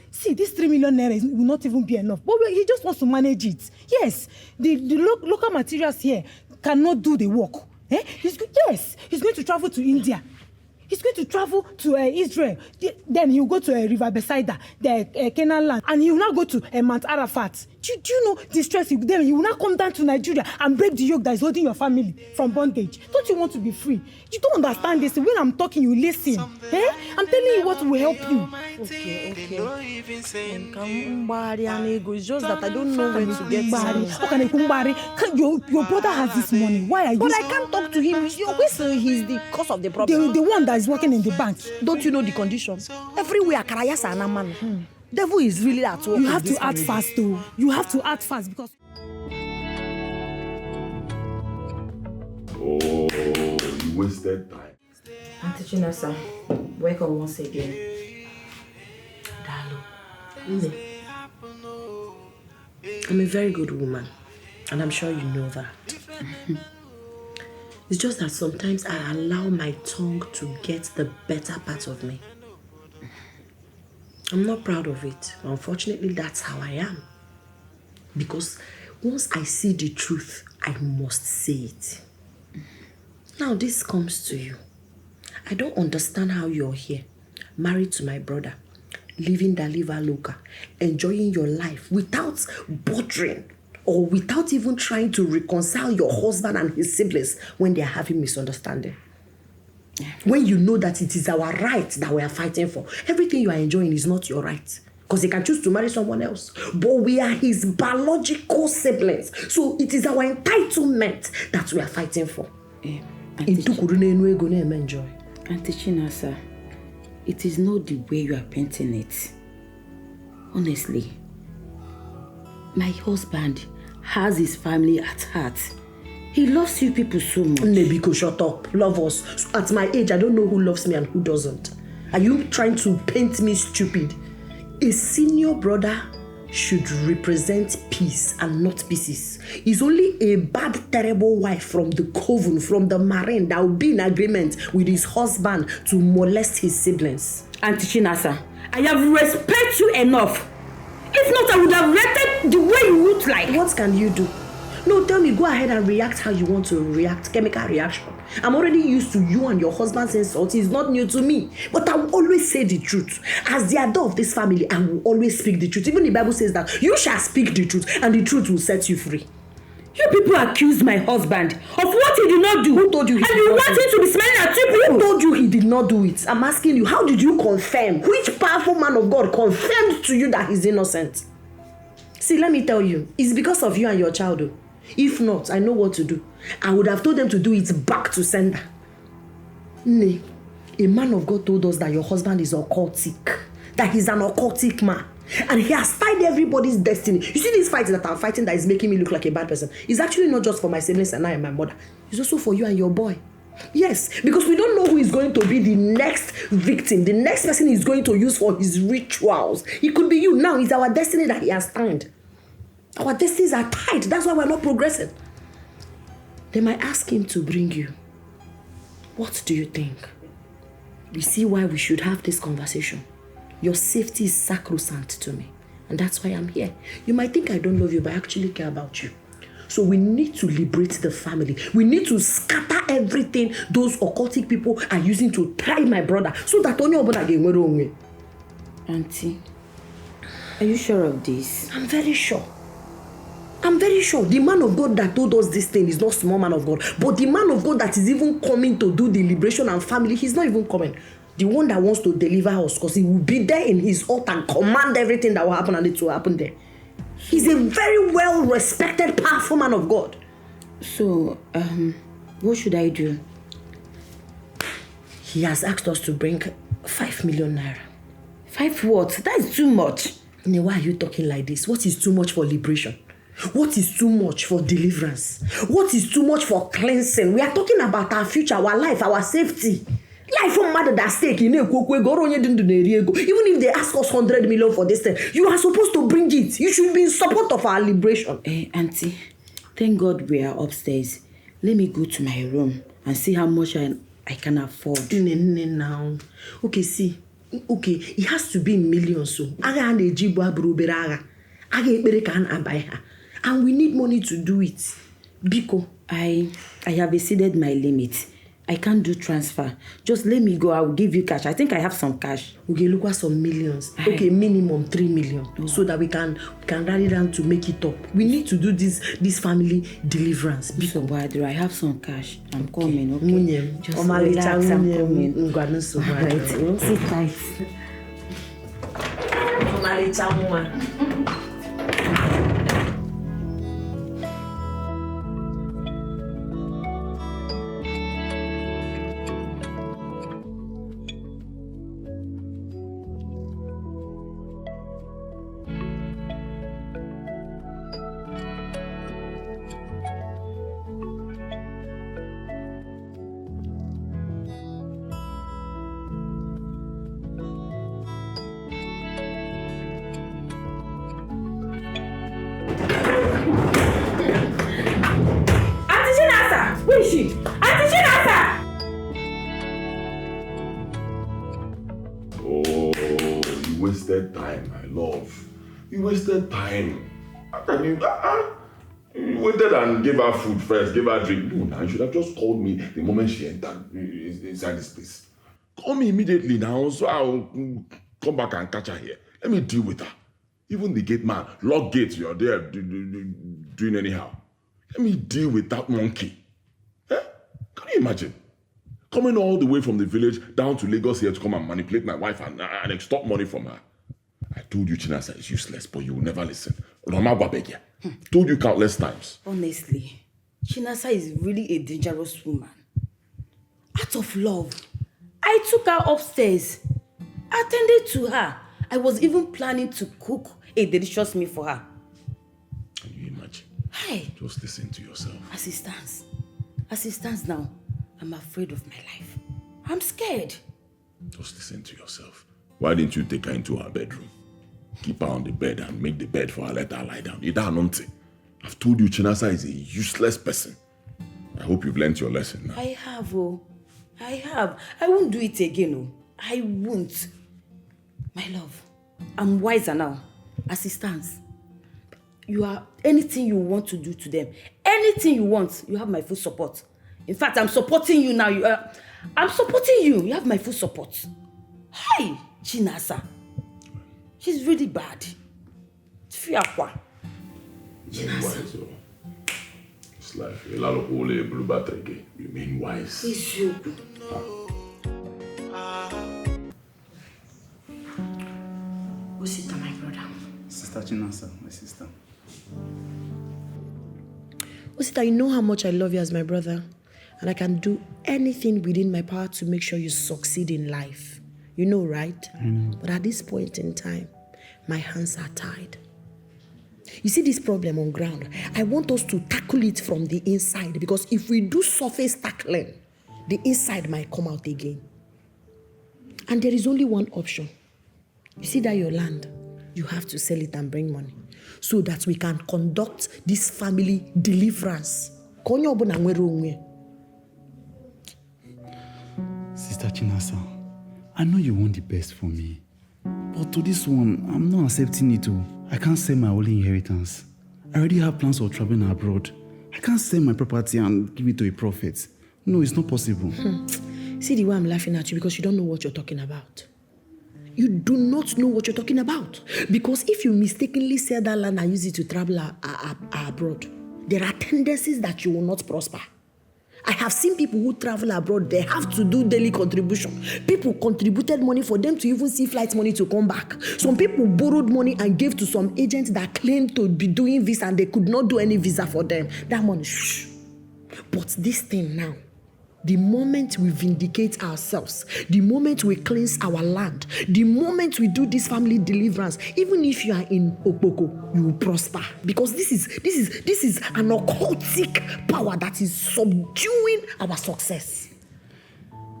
See, this 3 million naira will not even be enough. But he just wants to manage it. Yes, the local materials here cannot do the work. He's going to travel to India. He's going to travel to Israel. Then he'll go to River Bethsaida, the Canaan land. And he will now go to Mount Arafat. Do you know the stress? Then he will now come down to Nigeria and break the yoke that is holding your family from bondage. Don't you want to be free? You don't understand this. When I'm talking, you listen. I'm telling you what will help you. Okay. It's just that I don't know where to get money. Your brother has this money. Why are you... But I can't talk to him. He's the cause of the problem. The one that is working in the bank. Don't you know the condition? Everywhere, Karayasa and Aman. Devil is really at work. You have to act fast, though. You have to act fast because... Oh, you wasted time. Auntie Chinasa, welcome once again. Dalo, I'm a very good woman, and I'm sure you know that. It's just that sometimes I allow my tongue to get the better part of me. I'm not proud of it. Unfortunately, that's how I am. Because once I see the truth, I must say it. Now this comes to you. I don't understand how you're here, married to my brother, living the liver loca, enjoying your life without bothering or without even trying to reconcile your husband and his siblings when they are having misunderstanding. When you know that it is our right that we are fighting for. Everything you are enjoying is not your right. Because he can choose to marry someone else. But we are his biological siblings. So it is our entitlement that we are fighting for. Auntie Chinasa, it is not the way you are painting it. Honestly, my husband has his family at heart. He loves you people so much. Nebiko, shut up. Love us. At my age, I don't know who loves me and who doesn't. Are you trying to paint me stupid? A senior brother should represent peace and not pieces. It's only a bad, terrible wife from the coven, from the marine, that will be in agreement with his husband to molest his siblings. Auntie Chinasa, I have respect you enough. If not, I would have reacted the way you look like. What can you do? No, tell me, go ahead and react how you want to react. Chemical reaction. I'm already used to you and your husband's insults. It's not new to me. But I will always say the truth. As the adult of this family, I will always speak the truth. Even the Bible says that you shall speak the truth and the truth will set you free. You people accuse my husband of what he did not do. Who told you he did not do it? And you want him to be smiling at you people? Who told you he did not do it? I'm asking you, how did you confirm? Which powerful man of God confirmed to you that he's innocent? See, let me tell you, it's because of you and your child. If not, I know what to do. I would have told them to do it back to sender. Nay, a man of God told us that your husband is occultic. That he's an occultic man. And he has tied everybody's destiny. You see this fight that I'm fighting that is making me look like a bad person? It's actually not just for my siblings and I and my mother. It's also for you and your boy. Yes, because we don't know who is going to be the next victim. The next person he's going to use for his rituals. It could be you. Now it's our destiny that he has tied. Our destinies are tied. That's why we're not progressing. They might ask him to bring you. What do you think? You see why we should have this conversation. Your safety is sacrosanct to me. And that's why I'm here. You might think I don't love you, but I actually care about you. So we need to liberate the family. We need to scatter everything those occultic people are using to try my brother. So that only brother can go wrong. Auntie, are you sure of this? I'm very sure. I'm very sure the man of God that told us this thing is not small man of God. But the man of God that is even coming to do the liberation and family, he's not even coming. The one that wants to deliver us, because he will be there in his altar and command everything that will happen and it will happen there. He's a very well-respected, powerful man of God. So, what should I do? He has asked us to bring 5 million naira. 5 what? That's too much. Why are you talking like this? What is too much for liberation? What is too much for deliverance? What is too much for cleansing? We are talking about our future, our life, our safety. Life from mother that stake in even if they ask us 100 million for this thing, you are supposed to bring it. You should be in support of our liberation. Auntie, thank God we are upstairs. Let me go to my room and see how much I can afford. Now. Okay, see. Okay, it has to be in millions. So and we need money to do it. Biko, I have exceeded my limit. I can't do transfer. Just let me go. I will give you cash. I think I have some cash. Okay, look at some millions. Okay, minimum 3 million. So that we can rally down to make it up. We need to do this family deliverance. So why do I have some cash? I'm coming, okay? Just relax, I'm coming. Alright, sit tight. You wasted time. You waited and gave her food first, gave her drink. No, now you should have just called me the moment she entered inside this place. Call me immediately now, so I'll come back and catch her here. Let me deal with her. Even the gate man, lock gates, you're there doing anyhow. Let me deal with that monkey. Eh? Can you imagine? Coming all the way from the village down to Lagos here to come and manipulate my wife and extort money from her. I told you Chinasa is useless, but you will never listen. Told you countless times. Honestly, Chinasa is really a dangerous woman. Out of love, I took her upstairs, attended to her. I was even planning to cook a delicious meal for her. Can you imagine? Hey. Just listen to yourself. As it stands now, I'm afraid of my life. I'm scared. Just listen to yourself. Why didn't you take her into her bedroom? Keep her on the bed and make the bed for her, let her lie down. I've told you Chinasa is a useless person. I hope you've learned your lesson now. I have. I won't do it again. I won't. My love, I'm wiser now. As it stands. You are anything you want to do to them. Anything you want, you have my full support. In fact, I'm supporting you now. I'm supporting you. You have my full support. Hi, Chinasa. She's really bad. Fiakwa. Chinasa. It's life. A lot of holy blue battery. Remain wise. It's you. Go sit down, my brother. Sister Chinasa, my sister. Osita, you know how much I love you as my brother. And I can do anything within my power to make sure you succeed in life. You know, right? I know. But at this point in time, my hands are tied. You see this problem on ground? I want us to tackle it from the inside, because if we do surface tackling, the inside might come out again. And there is only one option. You see that your land, you have to sell it and bring money so that we can conduct this family deliverance. Sister Chinasa, I know you want the best for me. But to this one, I'm not accepting it. I can't sell my only inheritance. I already have plans of traveling abroad. I can't sell my property and give it to a prophet. No, it's not possible. See the way I'm laughing at you, because you don't know what you're talking about. You do not know what you're talking about. Because if you mistakenly sell that land and use it to travel abroad, there are tendencies that you will not prosper. I have seen people who travel abroad, they have to do daily contribution. People contributed money for them to even see flight money to come back. Some people borrowed money and gave to some agents that claimed to be doing visa and they could not do any visa for them. That money, shh. But this thing now, the moment we vindicate ourselves, the moment we cleanse our land, the moment we do this family deliverance, even if you are in Okpoko, you will prosper. Because this is an occultic power that is subduing our success.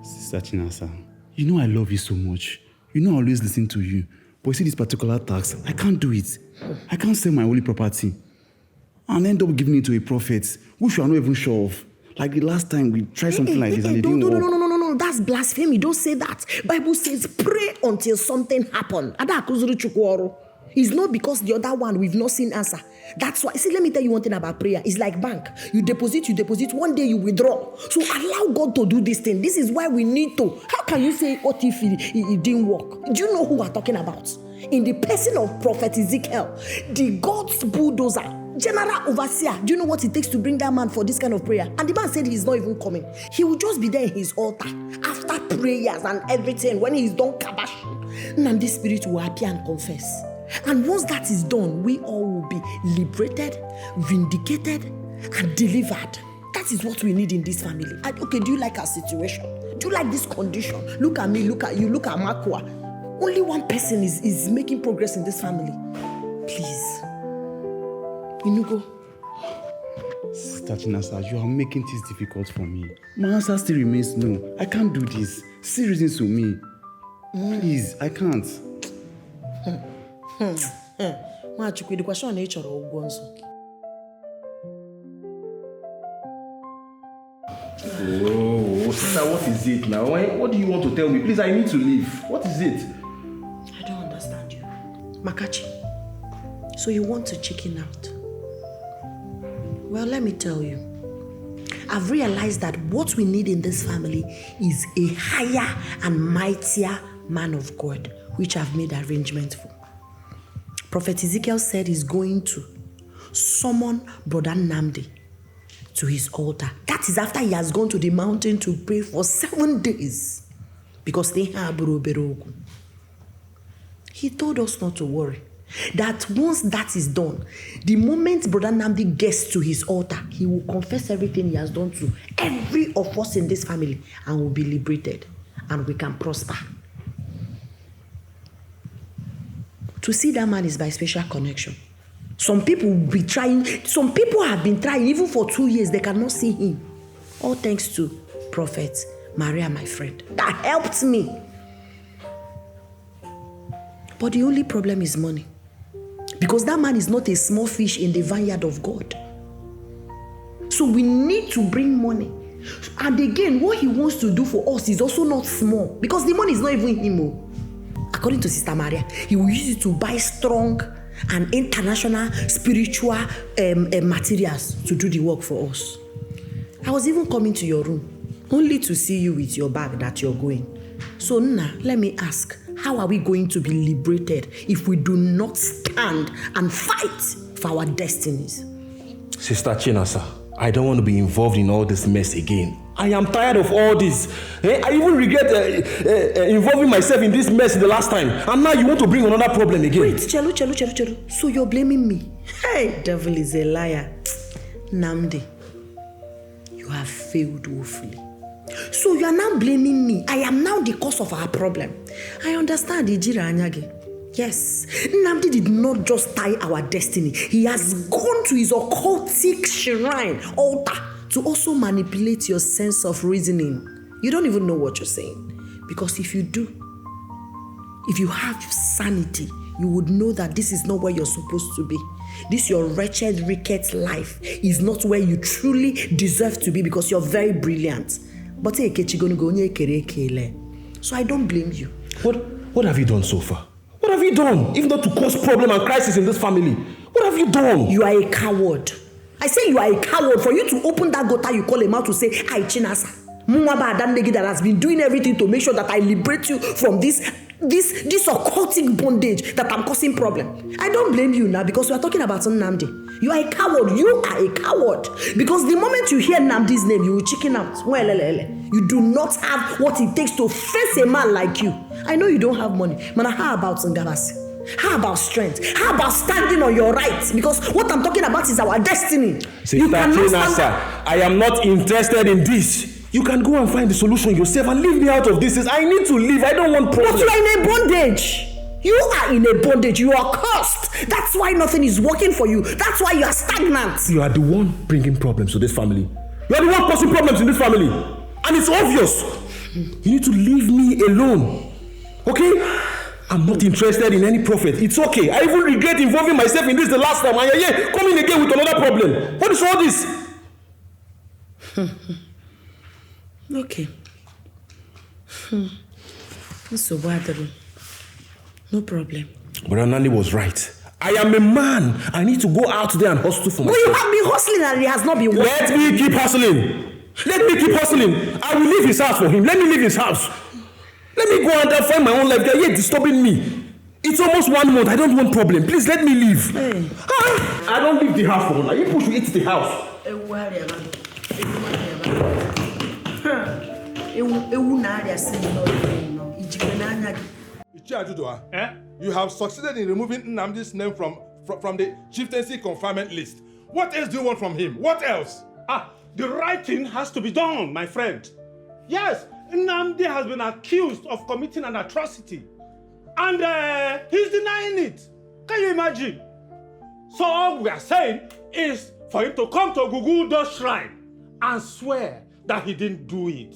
Sister Chinasa, you know I love you so much. You know I always listen to you. But you see this particular tax, I can't do it. I can't sell my holy property and end up giving it to a prophet, which we are not even sure of. Like the last time we tried something like this and it didn't work. No, that's blasphemy. Don't say that. Bible says pray until something happens. It's not because the other one we've not seen answer. That's why. See, let me tell you one thing about prayer. It's like bank. You deposit, one day you withdraw. So allow God to do this thing. This is why we need to. How can you say, what if it didn't work? Do you know who we're talking about? In the person of Prophet Ezekiel, the God's bulldozer, general overseer. Do you know what it takes to bring that man for this kind of prayer? And the man said he's not even coming. He will just be there in his altar after prayers and everything. When he's done kabashing, and the spirit will appear and confess. And once that is done, we all will be liberated, vindicated, and delivered. That is what we need in this family. Okay, do you like our situation? Do you like this condition? Look at me, look at you, look at Makwa. Only one person is making progress in this family. Please. Inugo. Sister Chinasa, you are making things difficult for me. My answer still remains no. I can't do this. See reasons to me. Please, I can't. The question on nature of Oh, sister, what is it now? What do you want to tell me? Please, I need to leave. What is it? I don't understand you. Makachi, so you want to chicken out? Well, let me tell you. I've realized that what we need in this family is a higher and mightier man of God, which I've made arrangements for. Prophet Ezekiel said he's going to summon Brother Namdi to his altar. That is after he has gone to the mountain to pray for 7 days. Because they have Berogu. He told us not to worry. That once that is done, the moment Brother Namdi gets to his altar, he will confess everything he has done to every of us in this family and will be liberated and we can prosper. To see that man is by special connection. Some people will be trying, some people have been trying, even for 2 years, they cannot see him. All thanks to Prophet Maria, my friend. That helped me. But the only problem is money. Because that man is not a small fish in the vineyard of God. So we need to bring money. And again, what he wants to do for us is also not small. Because the money is not even him. According to Sister Maria, he will use it to buy strong and international spiritual materials to do the work for us. I was even coming to your room only to see you with your bag that you're going. So now, let me ask, how are we going to be liberated if we do not stand and fight for our destinies? Sister Chinasa, I don't want to be involved in all this mess again. I am tired of all this. I even regret involving myself in this mess the last time. And now you want to bring another problem again. Wait, Chelu. So you're blaming me? Hey, devil is a liar. Namdi, you have failed woefully. So you are now blaming me. I am now the cause of our problem. I understand, Ijira Anyage. Yes, Namdi did not just tie our destiny. He has gone to his occultic shrine, altar, to also manipulate your sense of reasoning. You don't even know what you're saying. Because if you do, if you have sanity, you would know that this is not where you're supposed to be. This your wretched, ricketts life is not where you truly deserve to be because you're very brilliant. But so I don't blame you. What have you done so far? What have you done? If not to cause problem and crisis in this family. What have you done? You are a coward. I say you are a coward for you to open that gutter you call him out to say, "Hi, Chinasa. Mumaba Adandegi that has been doing everything to make sure that I liberate you from this occultic bondage that I'm causing problem." I don't blame you now because we are talking about Nnamdi. You are a coward. You are a coward. Because the moment you hear Nnamdi's name, you will chicken out. You do not have what it takes to face a man like you. I know you don't have money. Man, how about Ngabasi? How about strength? How about standing on your rights? Because what I'm talking about is our destiny. I am not interested in this. You can go and find the solution yourself and leave me out of this. I need to leave. I don't want problems. But you are in a bondage. You are in a bondage. You are cursed. That's why nothing is working for you. That's why you are stagnant. You are the one bringing problems to this family. You are the one causing problems in this family. And it's obvious. You need to leave me alone. Okay? I'm not interested in any prophet. It's okay. I even regret involving myself in this the last time. And you're coming again with another problem. What is all this? Okay. So no problem. But Anani was right. I am a man. I need to go out there and hustle for myself. But you have been hustling and he has not been working. Let me keep hustling. Let me keep hustling. I will leave his house for him. Let me leave his house. Let me go and find my own life. They're here disturbing me. It's almost 1 month. I don't want problem. Please let me leave. Hey. I don't leave the house for now. You push me into the house. You have succeeded in removing Nnamdi's name from the chieftaincy confinement list. What else do you want from him? What else? The right thing has to be done, my friend. Yes, Nnamdi has been accused of committing an atrocity. And he's denying it. Can you imagine? So all we are saying is for him to come to Ogugudo's shrine and swear that he didn't do it.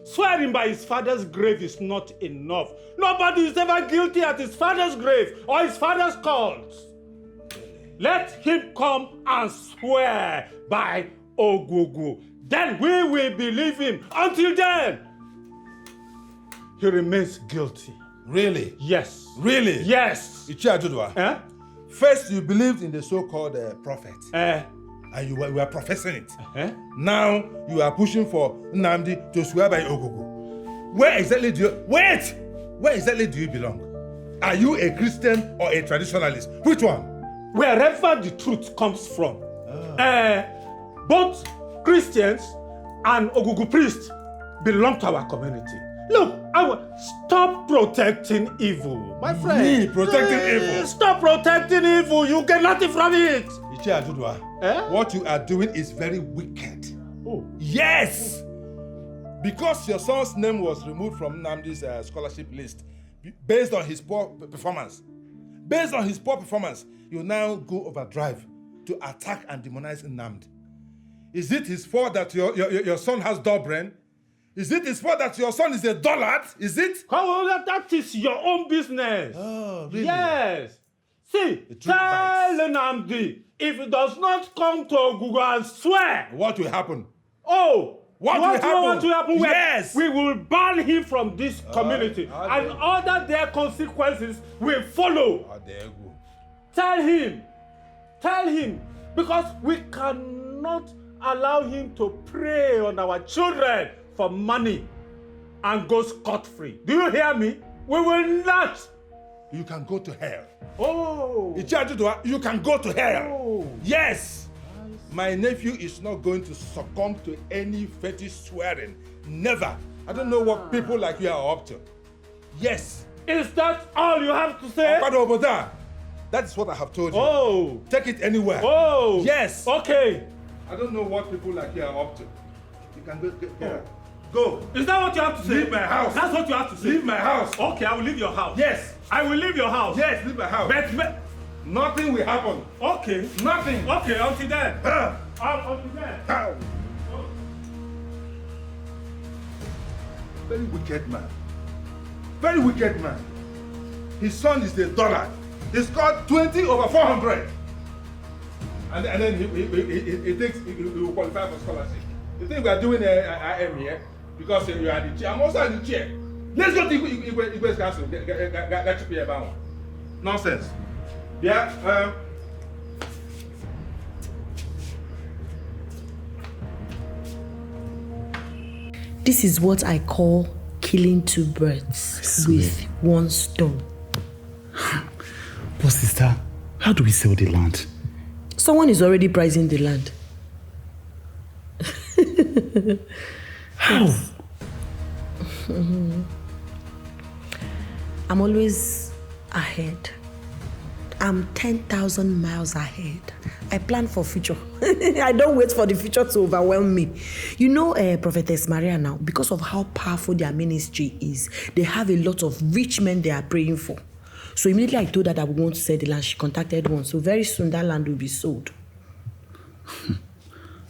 Swearing by his father's grave is not enough. Nobody is ever guilty at his father's grave or his father's cult. Let him come and swear by Ogugu. Then we will believe him. Until then, he remains guilty. Really? Yes. Really? Yes. First, you believed in the so-called prophet. And you were professing it. Now, you are pushing for Nnamdi to swear by Ogugu. Where exactly do you belong? Are you a Christian or a traditionalist? Which one? Wherever the truth comes from. Both Christians and Ogugu priests belong to our community. Look, stop protecting evil, my friend. Me protecting evil? Stop protecting evil. You get nothing from it. What you are doing is very wicked. Oh. Yes! Because your son's name was removed from Nnamdi's scholarship list based on his poor performance. Based on his poor performance, you now go overdrive to attack and demonize Nnamdi. Is it his fault that your son has dull brain? Is it his fault that your son is a dullard? Is it? That is your own business. Oh, really? Yes. See, tell Nnamdi, if he does not come to Ogugu and swear. What will happen? What will happen? Yes. We will ban him from this community. And other their consequences will follow. Tell him. Because we cannot allow him to prey on our children for money and go scot-free. Do you hear me? We will not. You can go to hell. Oh. You can go to hell. Oh. Yes. My nephew is not going to succumb to any fetish swearing. Never. I don't know what people like you are up to. Yes. Is that all you have to say? That is what I have told you. Oh. Take it anywhere. Oh. Yes. Okay. I don't know what people like you are up to. You can go. Is that what you have to say? Leave my house. That's what you have to say? Leave my house. Okay, I will leave your house. Yes. I will leave your house. Yes, leave my house. But nothing will happen. Okay. Nothing. Okay, until then. Until then. Very wicked man. Very wicked man. His son is the dollar. He scored 20 over 400. And then he will qualify for scholarship. You think we are doing IM here? Because you are the chair. I'm also the chair. Let's go to Igwe's council. That should be about one. Nonsense. Yeah. This is what I call killing two birds with one stone. But sister, how do we sell the land? Someone is already pricing the land. How? I'm always ahead. I'm 10,000 miles ahead. I plan for future. I don't wait for the future to overwhelm me. You know, Prophetess Maria now, because of how powerful their ministry is, they have a lot of rich men they are praying for. So immediately I told her that we want to sell the land. She contacted one. So very soon that land will be sold.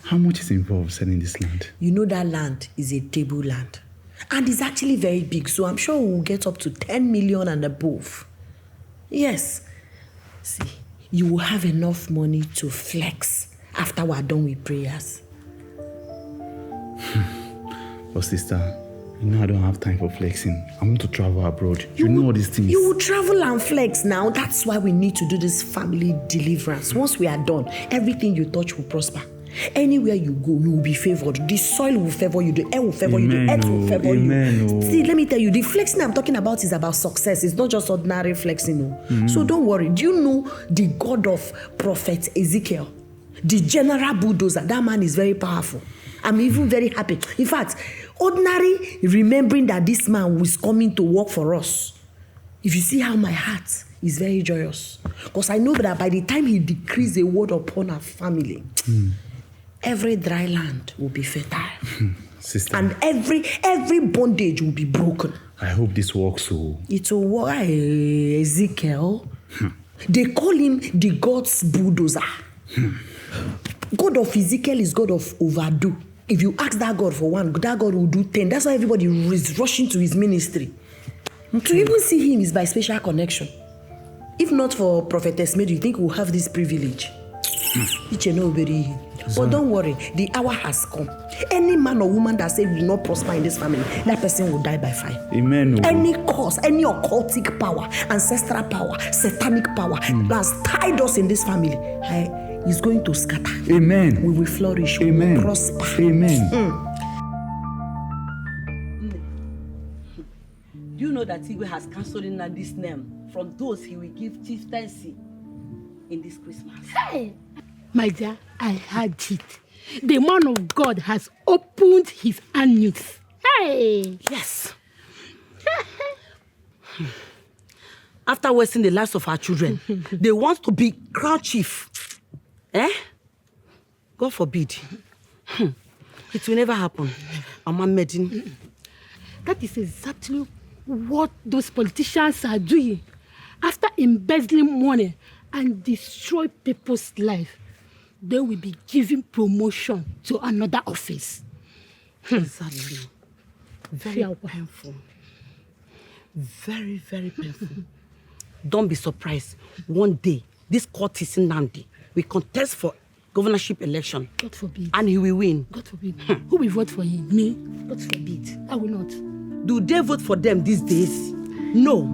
How much is involved selling this land? You know that land is a table land. And it's actually very big. So I'm sure we'll get up to 10 million and above. Yes. See, you will have enough money to flex after we're done with prayers. But sister, you know I don't have time for flexing. I want to travel abroad. You know all these things. You will travel and flex now. That's why we need to do this family deliverance. Once we are done, everything you touch will prosper. Anywhere you go, you will be favored. The soil will favor you, the air will favor you, the earth will favor you. See, let me tell you, the flexing I'm talking about is about success. It's not just ordinary flexing. So don't worry. Do you know the God of Prophet Ezekiel? The general bulldozer. That man is very powerful. I'm even very happy. In fact, ordinary remembering that this man was coming to work for us. If you see how my heart is very joyous. Because I know that by the time he decrees a word upon our family, every dry land will be fertile. Sister. And every bondage will be broken. I hope this works so. It will work. Ezekiel. They call him the God's bulldozer. God of Ezekiel is God of overdo. If you ask that God for one, that God will do 10. That's why everybody is rushing to his ministry. To even see him is by special connection. If not for Prophetess Mary, you think we'll have this privilege? But don't worry, the hour has come. Any man or woman that says will not prosper in this family, that person will die by fire. Amen. Any cause, any occultic power, ancestral power, satanic power that's tied us in this family is going to scatter. Amen. We will flourish. Amen. We will prosper. Amen. Do you know that Igwe has cancelled in this name from those he will give chieftaincy in this Christmas? Hey! My dear, I heard it. The man of God has opened his anus. Hey! Yes. After wasting the lives of our children, they want to be crown chief. God forbid. It will never happen. Mama Medin. That is exactly what those politicians are doing. After embezzling money and destroy people's life, they will be giving promotion to another office. Exactly. Very painful. Very, very painful. Don't be surprised. One day, this courtesan Nandi will contest for governorship election. God forbid. And he will win. God forbid. Who will vote for him? Me? God forbid. I will not. Do they vote for them these days? No.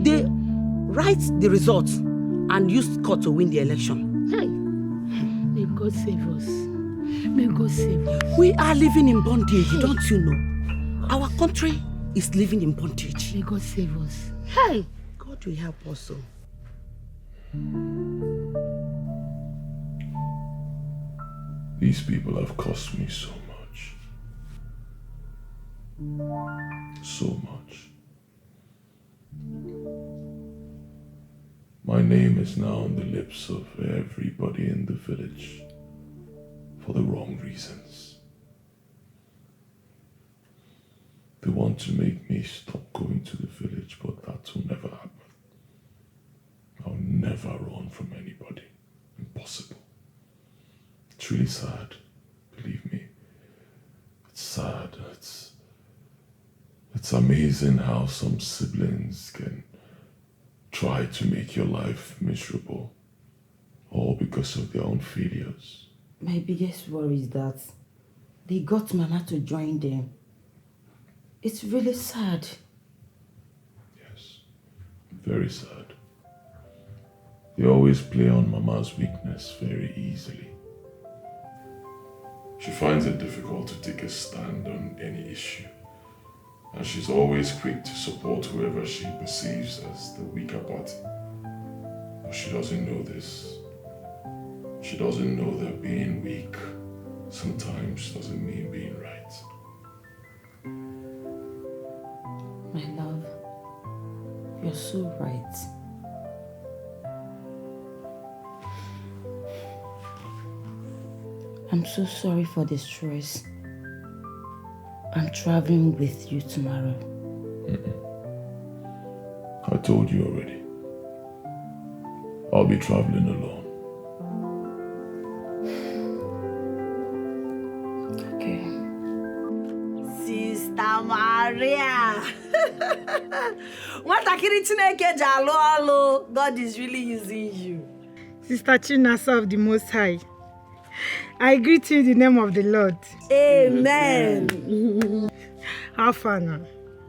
They write the results and use court to win the election. Hey. May God save us. May God save us. We are living in bondage, don't you know? Our country is living in bondage. May God save us. Hey! God will help us. These people have cost me so much. So much. My name is now on the lips of everybody in the village for the wrong reasons. They want to make me stop going to the village, but that will never happen. I'll never run from anybody. Impossible. It's really sad. Believe me. It's sad. It's amazing how some siblings can try to make your life miserable, all because of their own failures. My biggest worry is that they got Mama to join them. It's really sad. Yes, very sad. They always play on Mama's weakness very easily. She finds it difficult to take a stand on any issue, and she's always quick to support whoever she perceives as the weaker party. But she doesn't know this. She doesn't know that being weak sometimes doesn't mean being right. My love, you're so right. I'm so sorry for the stress. I'm traveling with you tomorrow. I told you already. I'll be traveling alone. Okay. Sister Maria. Nwatakịrị Chineke ji alụ ọlụ. God is really using you. Sister Chinasa of the Most High, I greet you in the name of the Lord. Amen. How far now?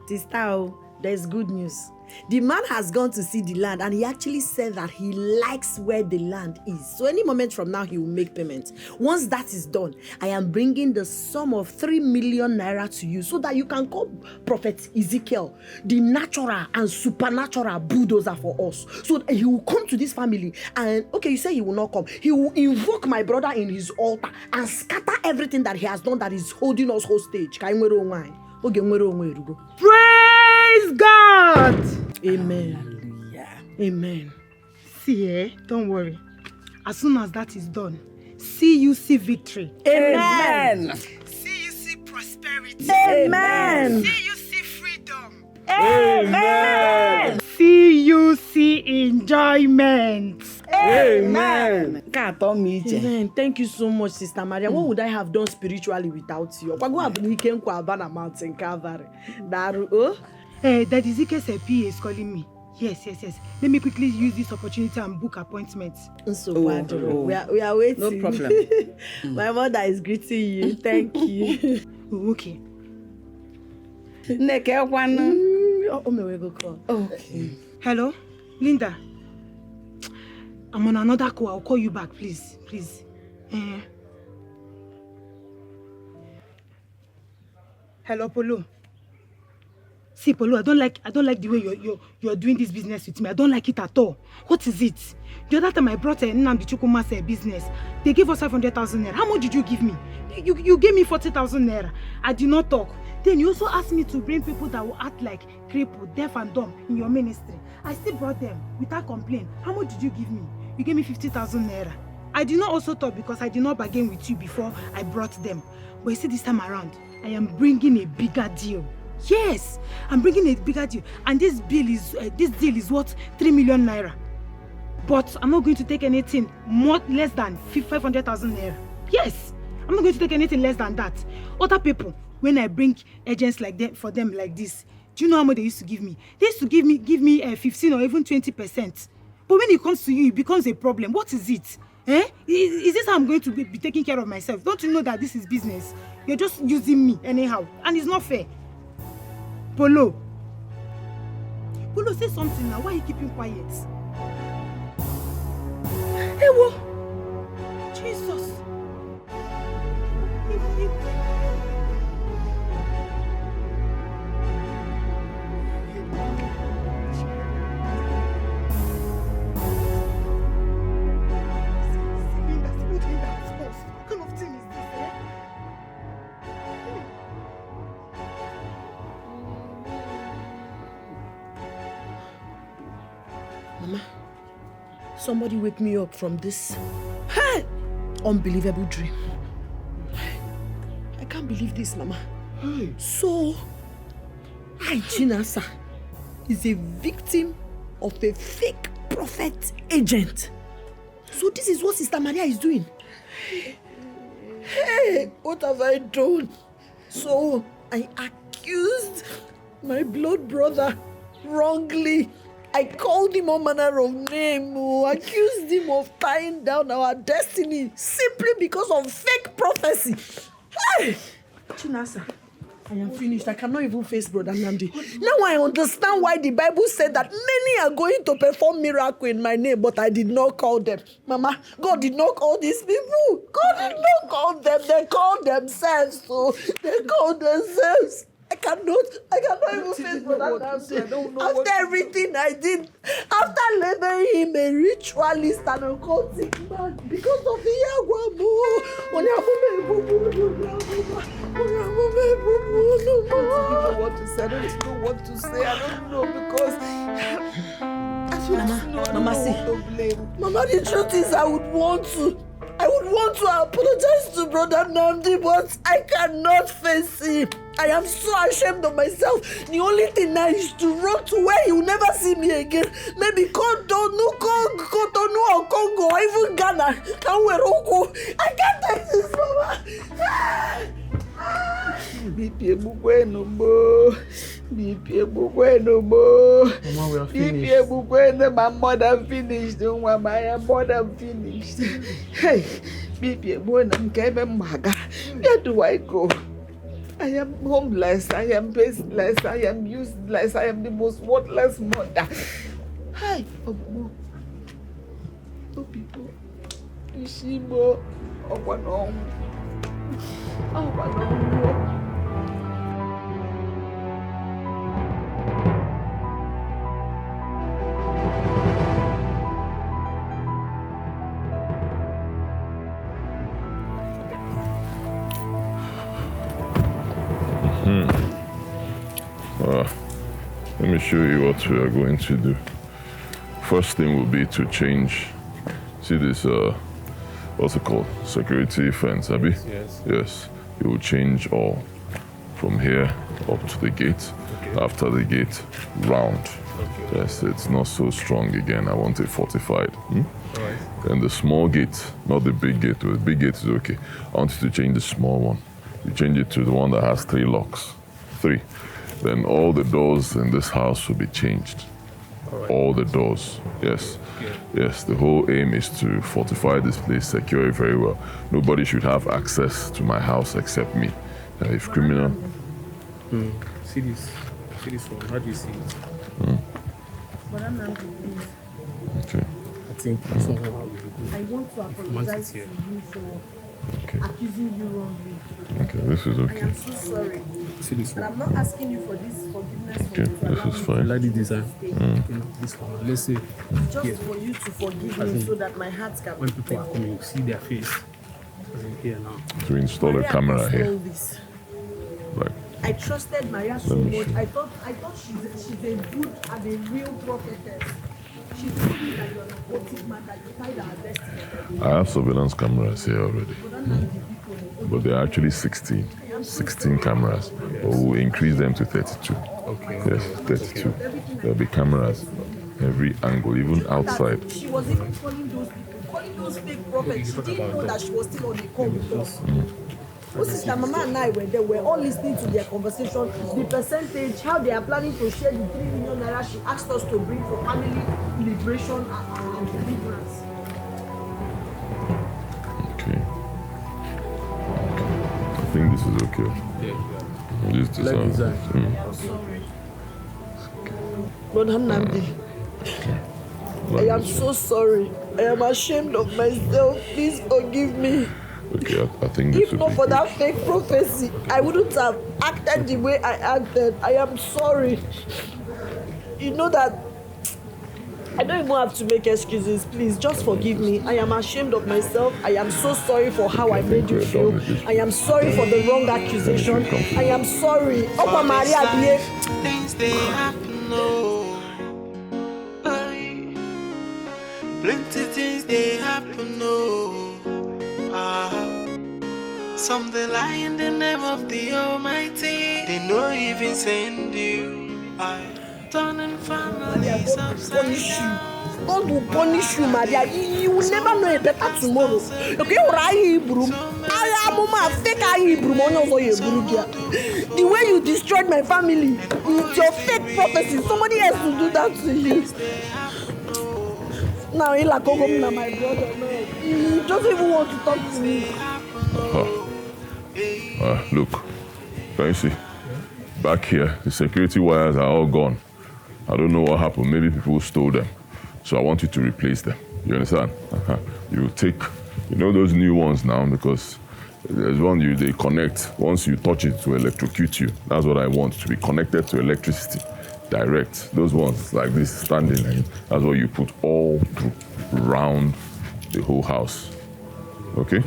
Sister, there's good news. The man has gone to see the land, and he actually said that he likes where the land is. So any moment from now, he will make payment. Once that is done, I am bringing the sum of 3 million naira to you so that you can call Prophet Ezekiel the natural and supernatural bulldozer for us. So that he will come to this family and, okay, you say he will not come. He will invoke my brother in his altar and scatter everything that he has done that is holding us hostage. Praise God! Amen. Hallelujah. Amen. See, don't worry. As soon as that is done, see you see victory. Amen. See you see prosperity. Amen. See you see freedom. Amen. See you see enjoyment. Amen. Amen. Thank you so much, Sister Maria. What would I have done spiritually without you? We came to Havana Mountain Calvary. That Ezekiel's PA is calling me. Yes. Let me quickly use this opportunity and book appointments. We are waiting. No problem. My mother is greeting you. Thank you. Okay. Okay. Hello, Linda. I'm on another call. I'll call you back, please. Hello, Polo. See, Polo, I don't like the way you're doing this business with me. I don't like it at all. What is it? The other time I brought Nnamdi Chukwuma's business, they gave us 500,000 naira. How much did you give me? You gave me 40,000 naira. I did not talk. Then you also asked me to bring people that will act like crippled, deaf and dumb in your ministry. I still brought them without complaint. How much did you give me? You gave me 50,000 naira. I did not also talk because I did not bargain with you before I brought them. But you see, this time around, I am bringing a bigger deal. Yes, I'm bringing a bigger deal. And this deal is worth 3 million naira. But I'm not going to take anything less than 500,000 naira. Yes, I'm not going to take anything less than that. Other people, when I bring agents like them for them like this, do you know how much they used to give me? They used to give me 15 or even 20%. But when it comes to you, it becomes a problem. What is it? Is this how I'm going to be taking care of myself? Don't you know that this is business? You're just using me anyhow, and it's not fair. Polo, say something now. Why are you keeping quiet? Hey, what? Jesus. What kind of thing is Mama, somebody wake me up from this unbelievable dream. I can't believe this, Mama. So, Chinasa is a victim of a fake prophet agent. So this is what Sister Maria is doing. Hey, what have I done? So I accused my blood brother wrongly. I called him all manner of names, accused him of tying down our destiny simply because of fake prophecy. Hey! Chinasa, I am finished. I cannot even face Brother Nnamdi. Now I understand why the Bible said that many are going to perform miracles in my name, but I did not call them. Mama, God did not call these people. God did not call them. They called themselves. So they called themselves. I cannot even face Brother Nnamdi. After everything I did, after labeling him a ritualist and occultic man, because of the Yagwamu, I don't know what to say. I don't know what to say. I don't know because Mama, see, Mama, the truth is I would want to apologize to Brother Nnamdi, but I cannot face him. I am so ashamed of myself. The only thing now is to run to where he will never see me again. Maybe Cotonou or Congo or even Ghana. I can't take this, Mama. Mama, we are finished. My mother finished. I am more than finished. Hey, where do I go? I am homeless, I am baseless, I am useless, I am the most worthless mother. Hi, Obo. Oh, people. Ishimo. Obanong. Let me show you what we are going to do. First thing will be to change. See this, what's it called? Security fence, Abi? Yes. You will change all from here up to the gate. Okay. After the gate, round. Okay. Yes, it's not so strong again. I want it fortified. All right. And the small gate, not the big gate. The big gate is okay. I want you to change the small one. You change it to the one that has 3 locks. 3. Then all the doors in this house will be changed. All the doors, yes. Okay. Yes, the whole aim is to fortify this place, secure it very well. Nobody should have access to my house except me. If criminal... See this one, how do you see it? Okay. I think that's not how we do. I want to apologize to you for accusing you wrongly. Okay, this is okay. I am so sorry. See this one. And I'm not asking you for this forgiveness. Okay, this is fine. Like the design. This one. Let's say. Just for you to forgive me so that my heart can when people are coming, you see their face. As in here now. To install a camera here. Right. I trusted Maria so much. I thought she's a good and a real prophetess. She told me that you're an occultic man, that you tied our destiny. I have surveillance cameras here already. But they're actually 16 cameras. But we'll increase them to 32. Okay. Yes, 32. There'll be cameras every angle, even outside. She was even calling those fake prophets. She didn't know that she was still on the call with us. Sister Mama and I were there. We're all listening to their conversation. The percentage, how they are planning to share the 3 million naira she asked us to bring for family liberation and deliverance. Okay. I think this is okay. This design. Brother Nnamdi, I am so sorry. I am ashamed of myself. Please forgive me. Okay, I think this if not for that fake prophecy, I wouldn't have acted the way I acted. I am sorry. You know that I don't even have to make excuses. Please, just forgive me. I am ashamed of myself. I am so sorry for how I made you feel. I am sorry for the wrong accusation. I am sorry. Opa Maria, things they happen, no. Plenty things they happen, oh. Some they lie in the name of the Almighty. They no even send you. Turning families upside down. God will punish you, Maria. You will never know a better tomorrow. Okay, the way you destroyed my family with your fake prophecy, somebody else will do that to you. Now, my brother, no. He doesn't even want to talk to me. Look, can you see? Back here, the security wires are all gone. I don't know what happened. Maybe people stole them. So I want you to replace them. You understand? You take, those new ones now, because there's one they connect. Once you touch it to electrocute you. That's what I want, to be connected to electricity. Direct. Those ones like this standing line. That's what you put all around the whole house. Okay?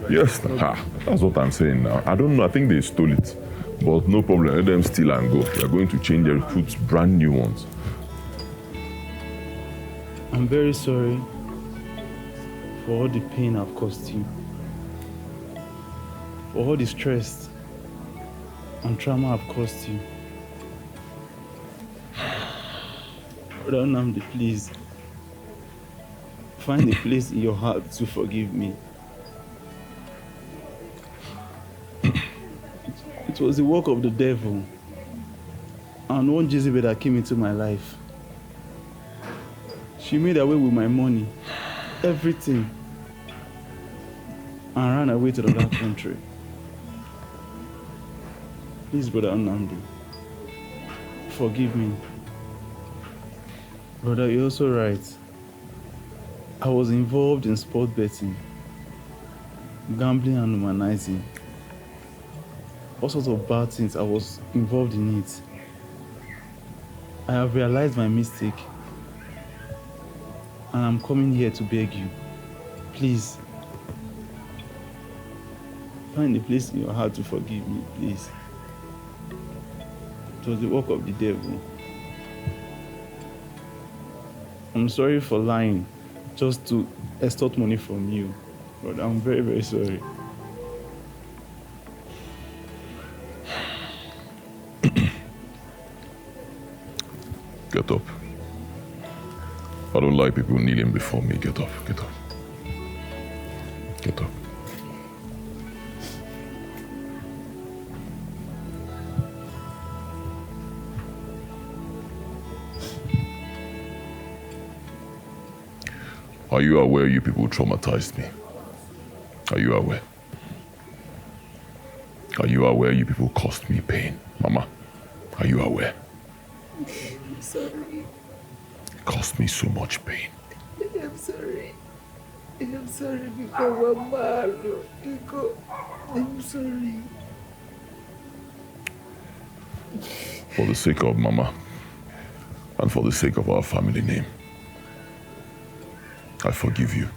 Yes, that's what I'm saying now. I don't know, I think they stole it. But no problem, let them steal and go. They're going to change and put brand new ones. I'm very sorry for all the pain I've caused you. For all the stress and trauma I've caused you. Brother Nnamdi, please. Find a place in your heart to forgive me. It was the work of the devil and one Jezebel that came into my life. She made away with my money, everything, and ran away to the other country. Please, Brother Nnamdi, forgive me. Brother, you're also right. I was involved in sport betting, gambling and humanizing. All sorts of bad things, I was involved in it. I have realized my mistake. And I'm coming here to beg you. Please. Find a place in your heart to forgive me, please. It was the work of the devil. I'm sorry for lying, just to extort money from you. But I'm very, very sorry. Get up. I don't like people kneeling before me. Get up, get up. Get up. Are you aware you people traumatized me? Are you aware? Are you aware you people caused me pain? Mama, are you aware? I'm sorry. It caused me so much pain. I'm sorry. I'm sorry because I'm sorry. For the sake of Mama and for the sake of our family name, I forgive you.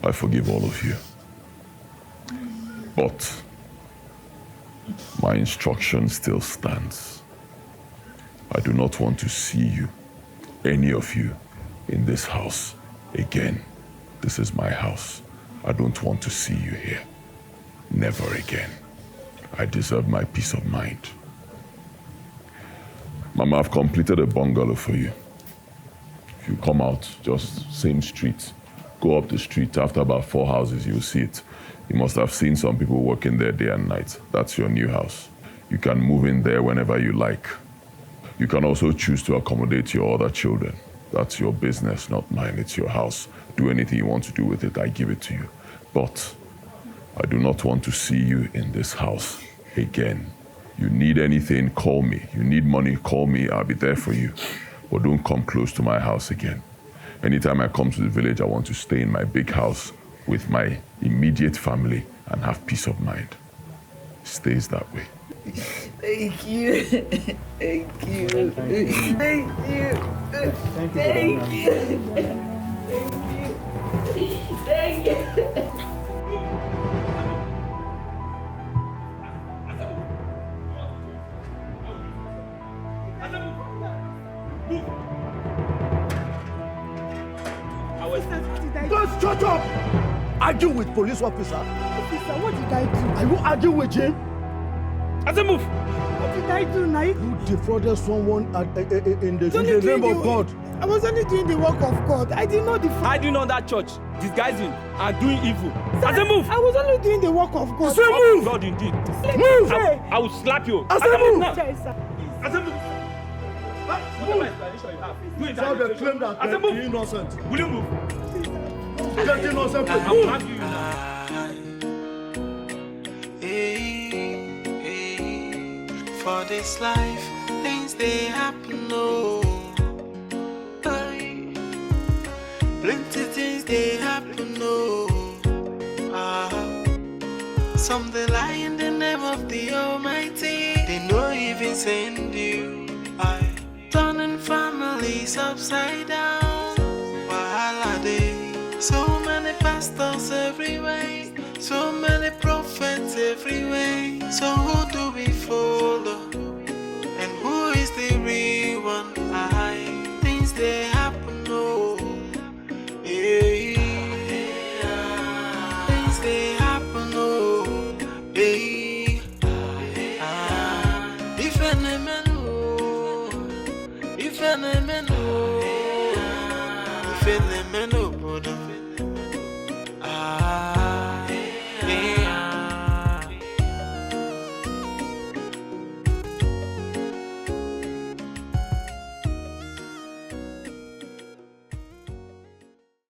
I forgive all of you. But my instruction still stands. I do not want to see you, any of you, in this house again. This is my house. I don't want to see you here. Never again. I deserve my peace of mind. Mama, I've completed a bungalow for you. If you come out, just same street, go up the street, after about 4 houses, you'll see it. You must have seen some people working there day and night. That's your new house. You can move in there whenever you like. You can also choose to accommodate your other children. That's your business, not mine. It's your house. Do anything you want to do with it, I give it to you. But I do not want to see you in this house again. You need anything, call me. You need money, call me, I'll be there for you. But don't come close to my house again. Anytime I come to the village, I want to stay in my big house with my immediate family and have peace of mind. It stays that way. Thank you. Thank you. Thank you. Thank you. Thank you. Shut up! Argue with police officer. Officer, what did I do? Are you arguing with him? As a move. What did I do, Nai? You defrauded someone in the name of God. I was only doing the work of God. I did not defraud. I did not that church, disguising and doing evil. As a move. I was only doing the work of God. As a move. God indeed. Move. I will slap you. As a move. As a move. Whatever explanation you have. Do it. So they claim that they're innocent. Will you move? They're innocent. I will have you now. For this life, things they happen, no. Plenty things they happen, no. Some they lie in the name of the Almighty. They know even send you. Turning families upside down. Wahala day. So many pastors everywhere. So many prophets everywhere. So who do we follow? And who is the real one? Things they happen, no. Hey, things they happen, no. Hey, if any man,